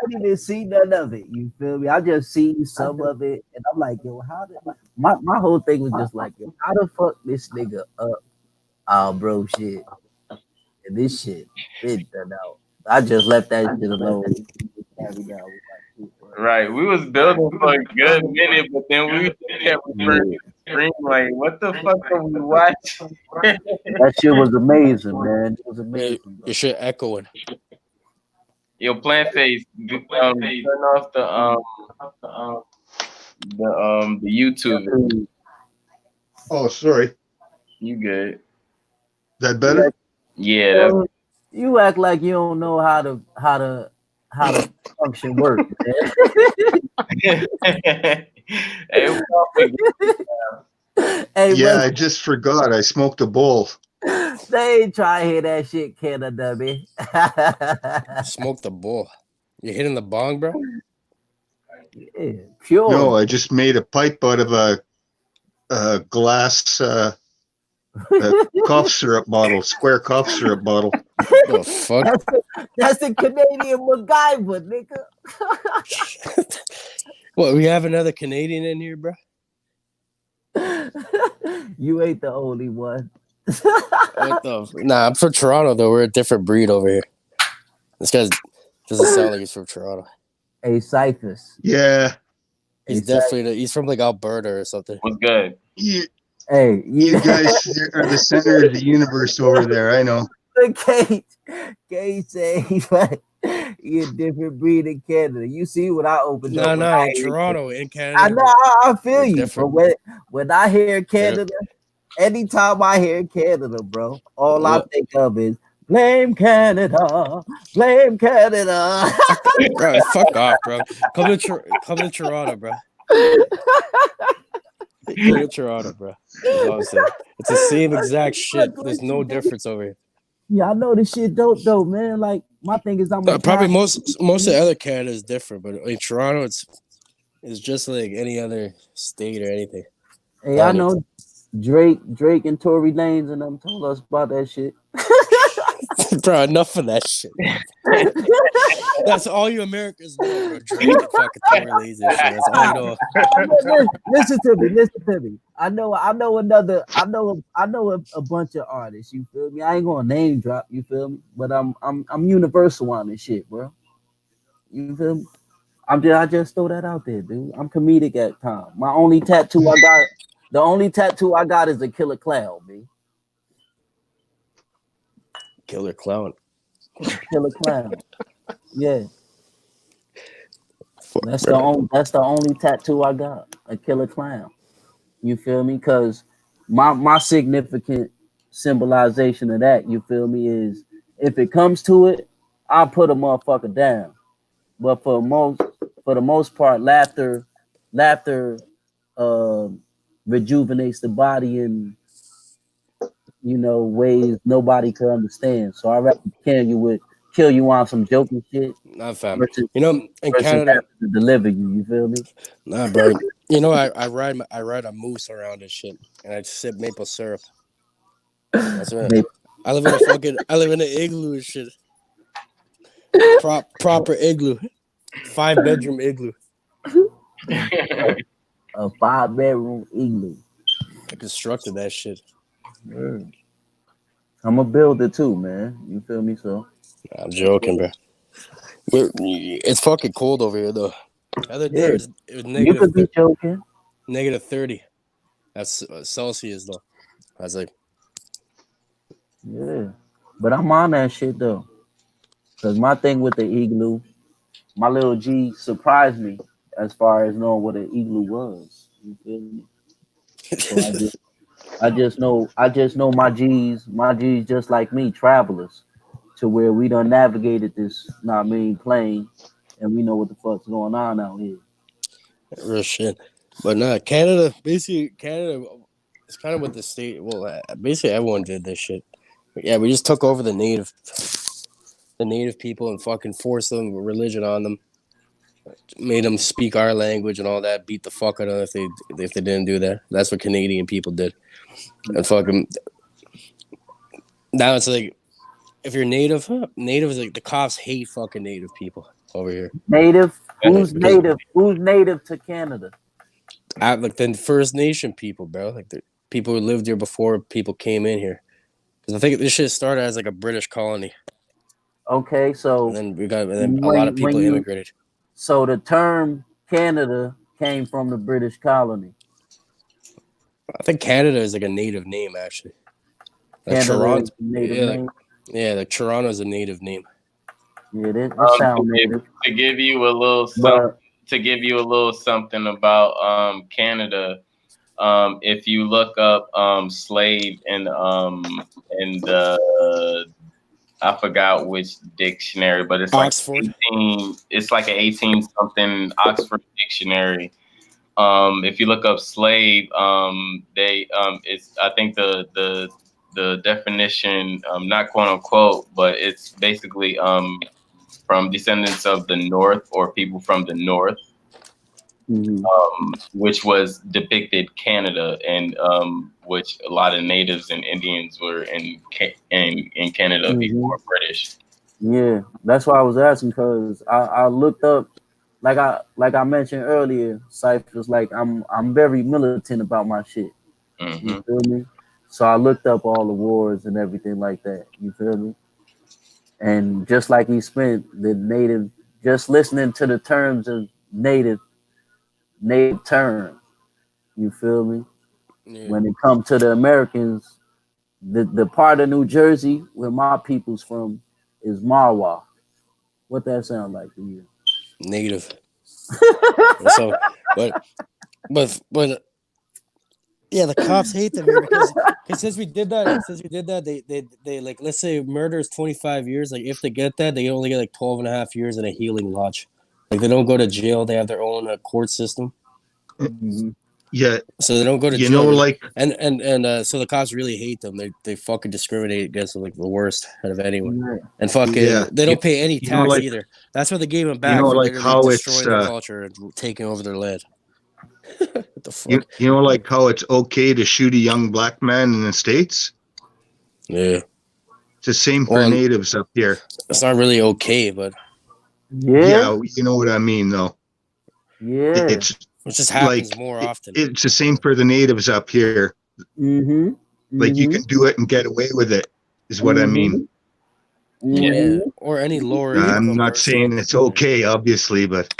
didn't even see none of it. You feel me? I just seen some of it, and I'm like, yo, how did my whole thing was just like, yo, how the fuck this nigga up? Oh, bro, shit, and this shit been done out. I just left that shit alone. Right, we was building for a good minute, but then we kept referring to the screen like, what the fuck are we watching? That shit was amazing, man. It was amazing. Your shit echoing. Yo, plant face, turn off the YouTube. Oh, sorry. You good? That better? Yeah, that's You act like you don't know how to function work, man. Hey, we all forget. Hey, Yeah, bro, I just forgot. I smoked a bowl. they ain't try to hear that shit, Canada, man. Smoke the bull. You hitting the bong, bro? Yeah, pure. No, I just made a pipe out of a glass cough syrup bottle, square cough syrup bottle. The fuck? That's the Canadian MacGyver, nigga. What, we have another Canadian in here, bro? You ain't the only one. What the? Nah, I'm from Toronto though. We're a different breed over here. This guy doesn't sound like he's from Toronto. Hey, Cyphers. Yeah. He's definitely he's from like Alberta or something. What's good? You guys are the center of the universe over there. I know. Kate said he's a different breed in Canada. You see what I opened up? No, in Toronto, in Canada. I know, I feel you. Different. But when I hear Canada, anytime I hear Canada, bro, all I think of is blame Canada, blame Canada. Bro, fuck off, bro. Come to Toronto, bro. Come to Toronto, bro. That's all I'm saying. It's the same exact shit. There's no difference over here. Yeah, I know this shit dope though, man. Like my thing is, probably most of the other Canada is different, but in Toronto, it's just like any other state or anything. Hey, I know Drake and Tory Lanez and them told us about that shit. Bro, enough of that shit. That's all you Americans know, bro. Drake and fucking Tory Lanez and shit. That's all you know. Listen to me. I know a bunch of artists. You feel me? I ain't gonna name drop. You feel me? But I'm universal on this shit, bro. You feel me? I just throw that out there, dude. I'm comedic at times. The only tattoo I got is a killer clown, man. Killer clown. Killer clown. Yeah. That's the only tattoo I got. A killer clown. You feel me? Because my significant symbolization of that, you feel me, is if it comes to it, I'll put a motherfucker down. But for the most part, laughter rejuvenates the body in ways nobody could understand. So I'd rather kill you on some joking shit. Not fam. In Canada to deliver you. You feel me? Nah, bro. I ride a moose around and shit, and I sip maple syrup. That's right. I live in an igloo and shit. Proper igloo. 5-bedroom igloo. A 5-bedroom igloo. I constructed that shit. I'm a builder too, man. You feel me? So I'm joking, bro. It's fucking cold over here, though. The other day it was negative. You could be joking. Negative 30. That's Celsius, though. I was like, yeah, but I'm on that shit though, cause my thing with the igloo, my little G surprised me as far as knowing what an igloo was. You feel me? So I just know my G's just like me, travelers, to where we done navigated this, plane, and we know what the fuck's going on out here. real shit. But nah, Canada, basically, it's kind of what the state, well, basically everyone did this shit. Yeah, we just took over the native people and fucking forced them religion on them. Made them speak our language and all that. Beat the fuck out of them if they didn't do that. That's what Canadian people did. And fucking Now it's like if you're native is like the cops hate fucking native people over here. Native? Who's Because native? Who's native to Canada? like the First Nation people, bro. Like the people who lived here before people came in here. Because I think this shit started as like a British colony, Okay, and so then a lot of people immigrated. so the term Canada came from the British colony. I think Canada is like a native name actually. Like Canada Toronto, is the native yeah, name. like Toronto is a native name. Yeah, it To sounds give, native. to give you a little something, about Canada. If you look up slave in the I forgot which dictionary, but it's Oxford. like 18. It's like an 18 something Oxford dictionary. If you look up slave, it's I think the definition, not quote unquote, but it's basically from descendants of the North or people from the North. Which was depicted Canada, and which a lot of natives and Indians were in Canada before British. Yeah, that's why I was asking because I looked up, like I mentioned earlier, Cypher's like I'm very militant about my shit. You feel me? So I looked up all the wars and everything like that. You feel me? And just like he spent the native, just listening to the terms of native term. You feel me? Yeah. When it comes to the Americans, the part of New Jersey where my people's from is Marwa. What that sound like to you? Native. So, but yeah, the cops hate them here because since we did that, they like, let's say murder is 25 years. Like if they get that, they only get like 12 and a half years in a healing lodge. Like they don't go to jail. They have their own court system. Yeah. So they don't go to You jail. know, like, and so the cops really hate them. They fucking discriminate against them like the worst out of anyone. And fucking yeah. they don't pay any You know, tax like, either. That's why they gave them you back know, for like literally how it's destroying their culture and taking over their land. What the fuck? you know, like how it's okay to shoot a young black man in the States. Yeah. It's the same for natives up here. It's not really okay, but yeah, you know what I mean, though. Yeah, it just happens like, more often. It's the same for the natives up here. Like you can do it and get away with it, is what I mean. Yeah, or any lower I'm income not person. saying it's okay, obviously, but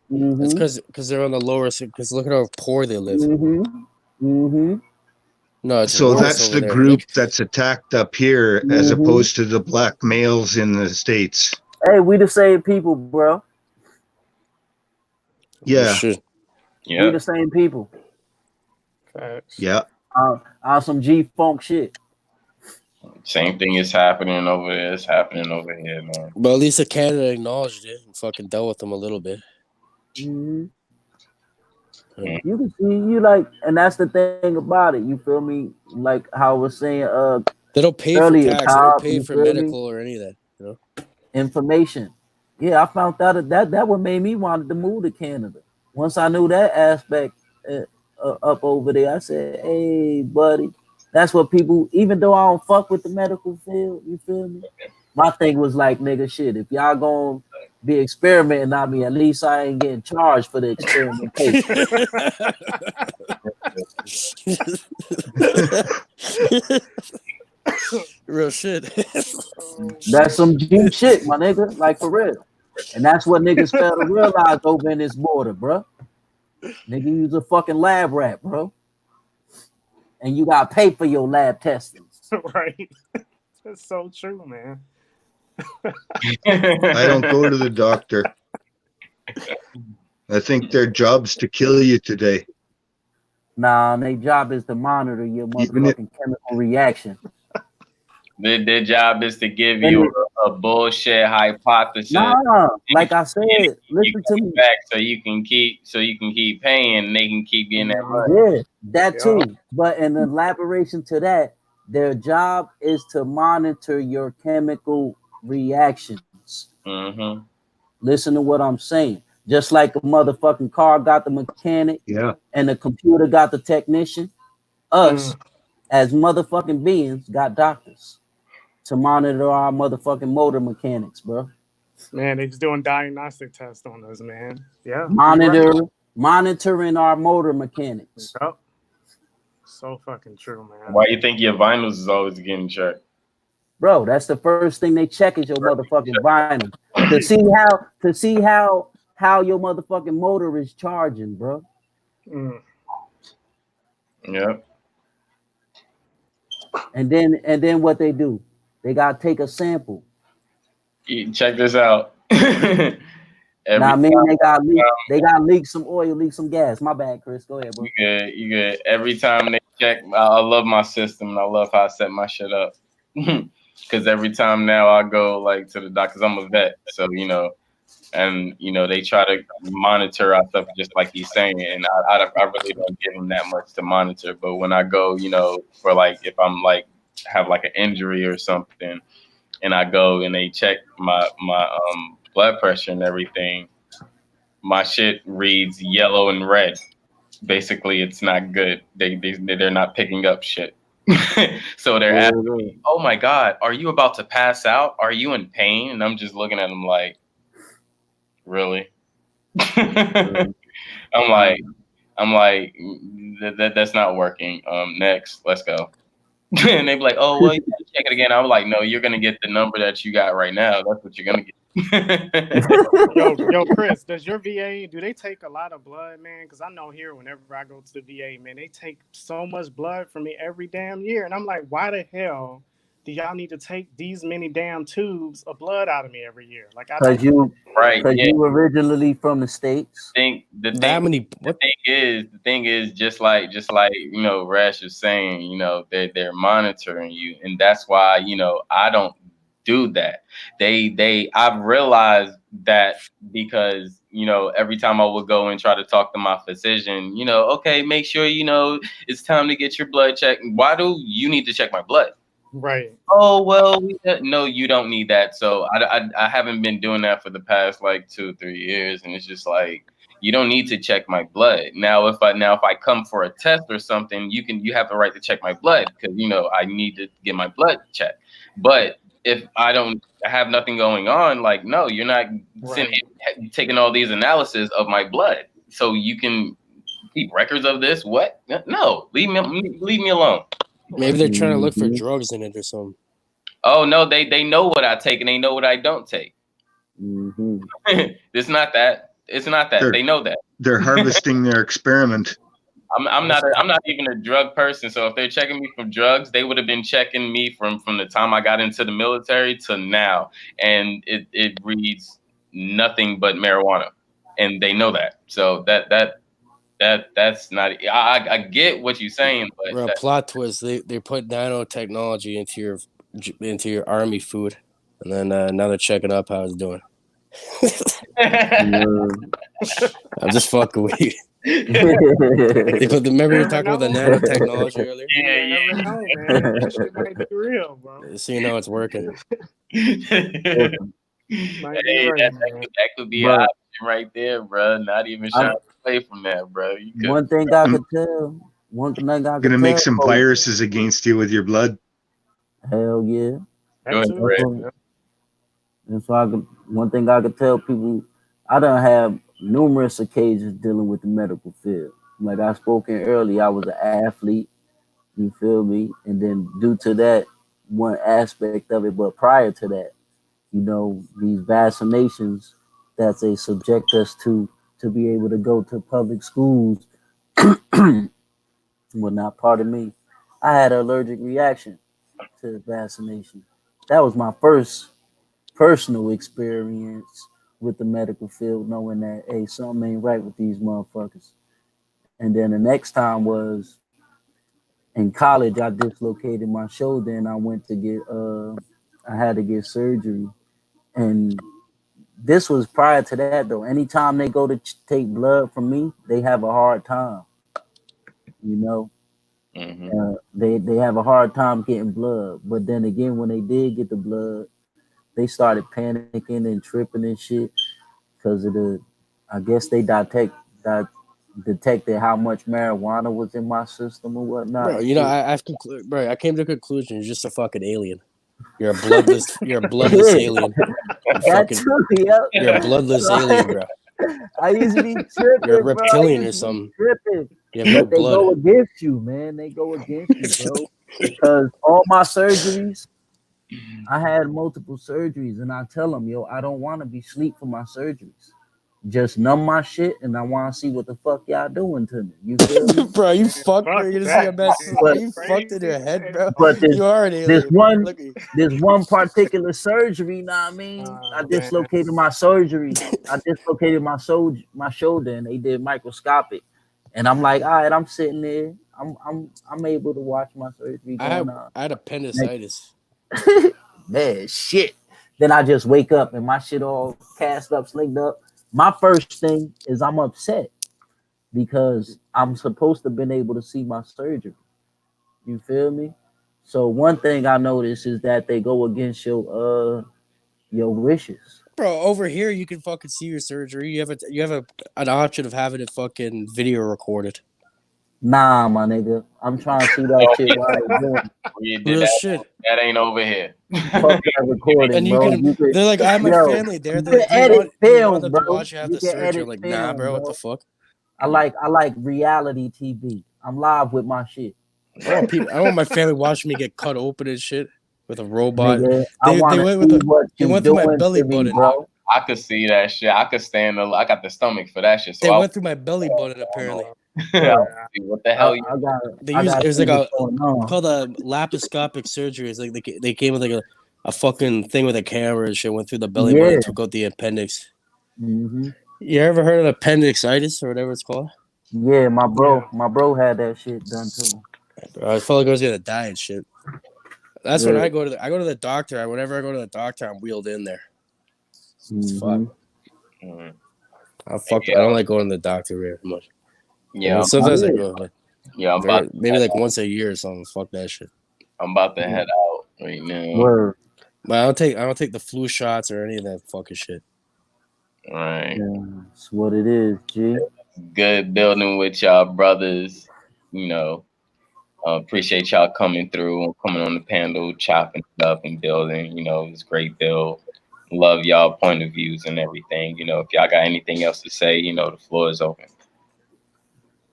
it's because they're on the lower. Because look at how poor they live. No, it's so worse that's over the there. group that's attacked up here, as opposed to the black males in the States. Hey, we the same people, bro. Yeah. We the same people. Yeah. On some G funk shit. Same thing is happening over there. It's happening over here, man. But at least Canada acknowledged it and fucking dealt with them a little bit. You can see, you like, and that's the thing about it. You feel me? Like how I was saying, they don't pay earlier, for tax. Cobb, They don't pay for me? medical or any of that. You know, information. Yeah, I found out that what made me wanted to move to Canada. Once I knew that aspect up over there, I said, "Hey, buddy, that's what people." Even though I don't fuck with the medical field, you feel me? My thing was like, nigga, shit. If y'all gonna be experimenting on me, at least I ain't getting charged for the experimentation. Real shit. That's some G shit, my nigga. Like for real. And that's what niggas fail to realize over in this border, bro. Nigga, use a fucking lab rat, bro. And you gotta pay for your lab testing. Right. That's so true, man. I don't go to the doctor. I think their job's to kill you today. Nah, their job is to monitor your motherfucking chemical reaction. Their job is to give you a bullshit hypothesis. Nah, like I said, listen to me. Back so you can keep paying, and they can keep getting that money. Yeah, that too. But in elaboration to that, their job is to monitor your chemical reactions. Listen to what I'm saying. Just like a motherfucking car got the mechanic, and the computer got the technician, us as motherfucking beings got doctors. to monitor our motherfucking motor mechanics, bro. Man, they just doing diagnostic tests on us, man. Yeah. Monitoring our motor mechanics. Yep. So fucking true, man. Why you think your vinyls is always getting checked? Bro, that's the first thing they check is your motherfucking vinyl to see how your motherfucking motor is charging, bro. Mm. Yep. And then what they do? They gotta take a sample. Check this out. Now, I mean, they got leak some oil, leak some gas. My bad, Chris. Go ahead, bro. You good. Every time they check, I love my system and I love how I set my shit up. Because every time now I go like to the doctors, I'm a vet, so and they try to monitor our stuff just like he's saying, and I really don't give them that much to monitor. But when I go, for like if I'm like have like an injury or something, and I go and they check my blood pressure and everything, my shit reads yellow and red. Basically, it's not good. They're not picking up shit. So they're asking me, "Oh my God, are you about to pass out? Are you in pain?" And I'm just looking at them like, "Really?" I'm like, that's not working. Next, let's go. And they be like, "Oh well, you gotta check it again." I'm like, "No, you're gonna get the number that you got right now. That's what you're gonna get." Yo, Chris, does your VA, do they take a lot of blood, man? Because I know here, whenever I go to the VA, man, they take so much blood from me every damn year. And I'm like, why the hell do y'all need to take these many damn tubes of blood out of me every year? Like, Because you originally from the States. The thing is just like Rash is saying, they're monitoring you, and that's why I don't do that. I've realized that because every time I would go and try to talk to my physician, okay, make sure it's time to get your blood checked. Why do you need to check my blood? Right. Oh well, no, you don't need that. So I haven't been doing that for the past like 2-3 years, and it's just like you don't need to check my blood. Now if I come for a test or something, you have the right to check my blood because I need to get my blood checked. But if I have nothing going on, like no, you're not taking all these analysis of my blood, so you can keep records of this. What? No, leave me alone. Maybe they're trying to look for drugs in it or something. Oh no, they know what I take and they know what I don't take. It's not that. They know that. They're harvesting their experiment. I'm not even a drug person. So if they're checking me for drugs, they would have been checking me from the time I got into the military to now, and it reads nothing but marijuana, and they know that. So that's not. I get what you're saying, but Bro, plot twist. They put nanotechnology into your army food, and then now they're checking up how it's doing. I'm just fucking with you. Remember you were talking about the nanotechnology earlier? You never know, man. That shit might be real, bro. So you know it's working. That could be an option right there, bro. Not even shying away from that, bro. One thing I could tell. Gonna make some viruses against you with your blood. Hell yeah. Go ahead, and so one thing I could tell people, I done have numerous occasions dealing with the medical field. Like I spoke in earlier, I was an athlete, you feel me? And then due to that one aspect of it, but prior to that, these vaccinations that they subject us to be able to go to public schools, well, not part of me. I had an allergic reaction to the vaccination. That was my first personal experience with the medical field, knowing that, hey, something ain't right with these motherfuckers. And then the next time was in college. I dislocated my shoulder and I went to get, I had to get surgery. And this was prior to that, though. Anytime they go to take blood from me, they have a hard time. They have a hard time getting blood. But then again, when they did get the blood, they started panicking and tripping and shit because of I guess they detected how much marijuana was in my system or whatnot. Bro, I came to a conclusion. You're just a fucking alien. You're a bloodless. You're a bloodless alien. That too, yeah. You're a bloodless alien, bro. I used to be tripping, You're a bro. reptilian I or used to be something. tripping. You have no But they blood. go against you, man. They go against you, bro. Because all my surgeries, I had multiple surgeries, and I tell them, yo, I don't want to be sleep for my surgeries. Just numb my shit, and I want to see what the fuck y'all doing to me. You feel me? Bro, you fucked, bro. Fuck You're gonna see a that. mess. But You fucked in your head, bro. but You are an this alien, bro. Look at you. this one particular surgery, know what I mean? I Oh, man. dislocated my surgery. I dislocated my shoulder, and they did microscopic. And I'm like, all right, I'm sitting there. I'm able to watch my surgery going on. I had appendicitis. Man, shit. Then I just wake up and my shit all cast up, slinged up. My first thing is I'm upset because I'm supposed to been able to see my surgery. You feel me? So one thing I noticed is that they go against your wishes. Bro, over here you can fucking see your surgery. You have an option of having it fucking video recorded. Nah, my nigga. I'm trying to see that shit while they doing. We did Real that. shit. That ain't over here. Fuck that recording, And you bro. can. They're like, I have my yo, family there. you They're like, can do edit you want film, them to bro. watch you have You the can surgery? edit I'm like, film, nah, bro. What the fuck? I like reality TV. I'm live with my shit. I want my family watching me get cut open and shit with a robot. Nigga, I want to see what They you went through my doing belly to me, button. bro. I could see that shit. I could stand. I got the stomach for that shit. So They I went through my belly button apparently. I would see what the hell you. I got It was see like what's going on. called a laparoscopic surgery. It's like they came with like a fucking thing with a camera and shit. Went through the belly button, and took out the appendix. Mm-hmm. You ever heard of appendicitis or whatever it's called? Yeah, my bro had that shit done too. Bro, I felt like I was gonna die and shit. That's when Yeah. I go to the doctor. Whenever I go to the doctor, I'm wheeled in there. It's Mm-hmm. fuck. I don't like going to the doctor very much. Yeah, And sometimes I go like I'm about maybe like once a year or something. Fuck that shit. I'm about to head out right now. Word. But I don't take the flu shots or any of that fucking shit. Right. Yeah, that's what it is, G. Good building with y'all brothers. You know, appreciate y'all coming through and coming on the panel, chopping it up and building. You know, it's great build. Love y'all point of views and everything. You know, if y'all got anything else to say, you know, the floor is open.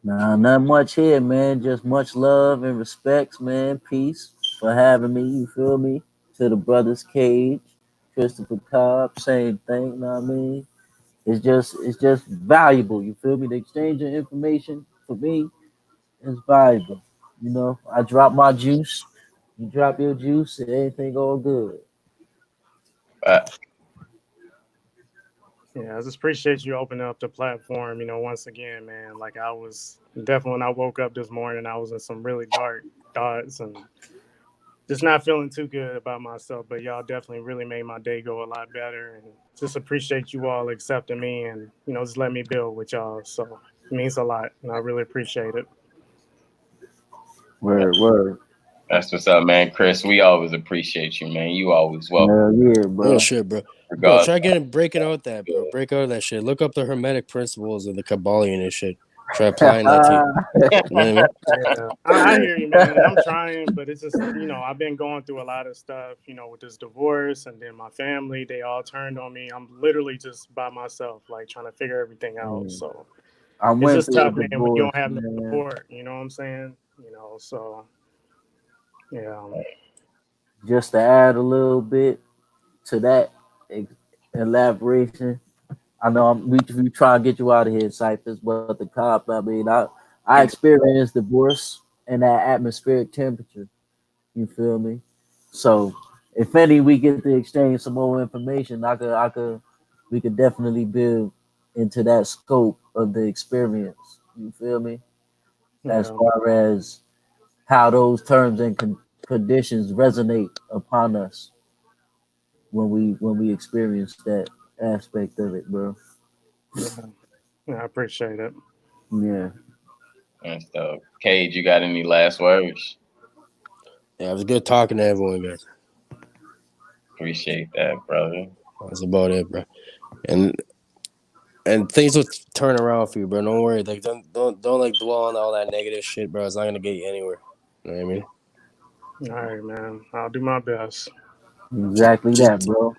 Nah, not much here, man. Just much love and respects, man. Peace for having me. You feel me? To the brothers Cage, Christopher Cobb, same thing. Know what I mean? It's just valuable. You feel me? The exchange of information for me is valuable. You know, I drop my juice, you drop your juice, and everything all good. Yeah, I just appreciate you opening up the platform. Once again, man. Like I was definitely when I woke up this morning, I was in some really dark thoughts and just not feeling too good about myself. But y'all definitely really made my day go a lot better. And just appreciate you all accepting me and just let me build with y'all. So it means a lot, and I really appreciate it. Word. That's what's up, man. Chris, we always appreciate you, man. You always welcome. Yeah, bro. Oh shit, bro. Bro, try breaking out that, bro. Break out of that shit. Look up the Hermetic principles of the Kabbalion and shit. Try applying that to you. You know what I mean? Yeah, I hear you, man. And I'm trying, but it's just, I've been going through a lot of stuff, with this divorce and then my family, they all turned on me. I'm literally just by myself, like trying to figure everything out. So I it's went just through a tough, man, when you divorce, don't have no man. support. You know what I'm saying? So yeah. Just to add a little bit to that elaboration, I know we try to get you out of here, Cyphers, but the cop, I mean, I experienced divorce and that atmospheric temperature. You feel me? So if any, we get to exchange some more information, we could definitely build into that scope of the experience. You feel me? As far as how those terms and conditions resonate upon us when we experience that aspect of it, bro. Yeah, I appreciate it. Yeah. And stuff. Cage, you got any last words? Yeah, it was good talking to everyone, guys. Appreciate that, brother. That's about it, bro. And things will turn around for you, bro. Don't worry. Like don't like dwell on all that negative shit, bro. It's not gonna get you anywhere. You know what I mean? All right, man. I'll do my best. Exactly that, bro.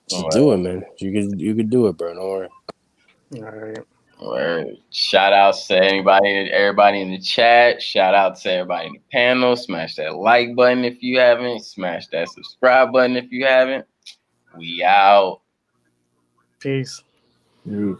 Just do it, man. You could do it, bro. Don't worry. All right. Word. Shout outs to everybody in the chat. Shout out to everybody in the panel. Smash that like button if you haven't. Smash that subscribe button if you haven't. We out. Peace. Peace.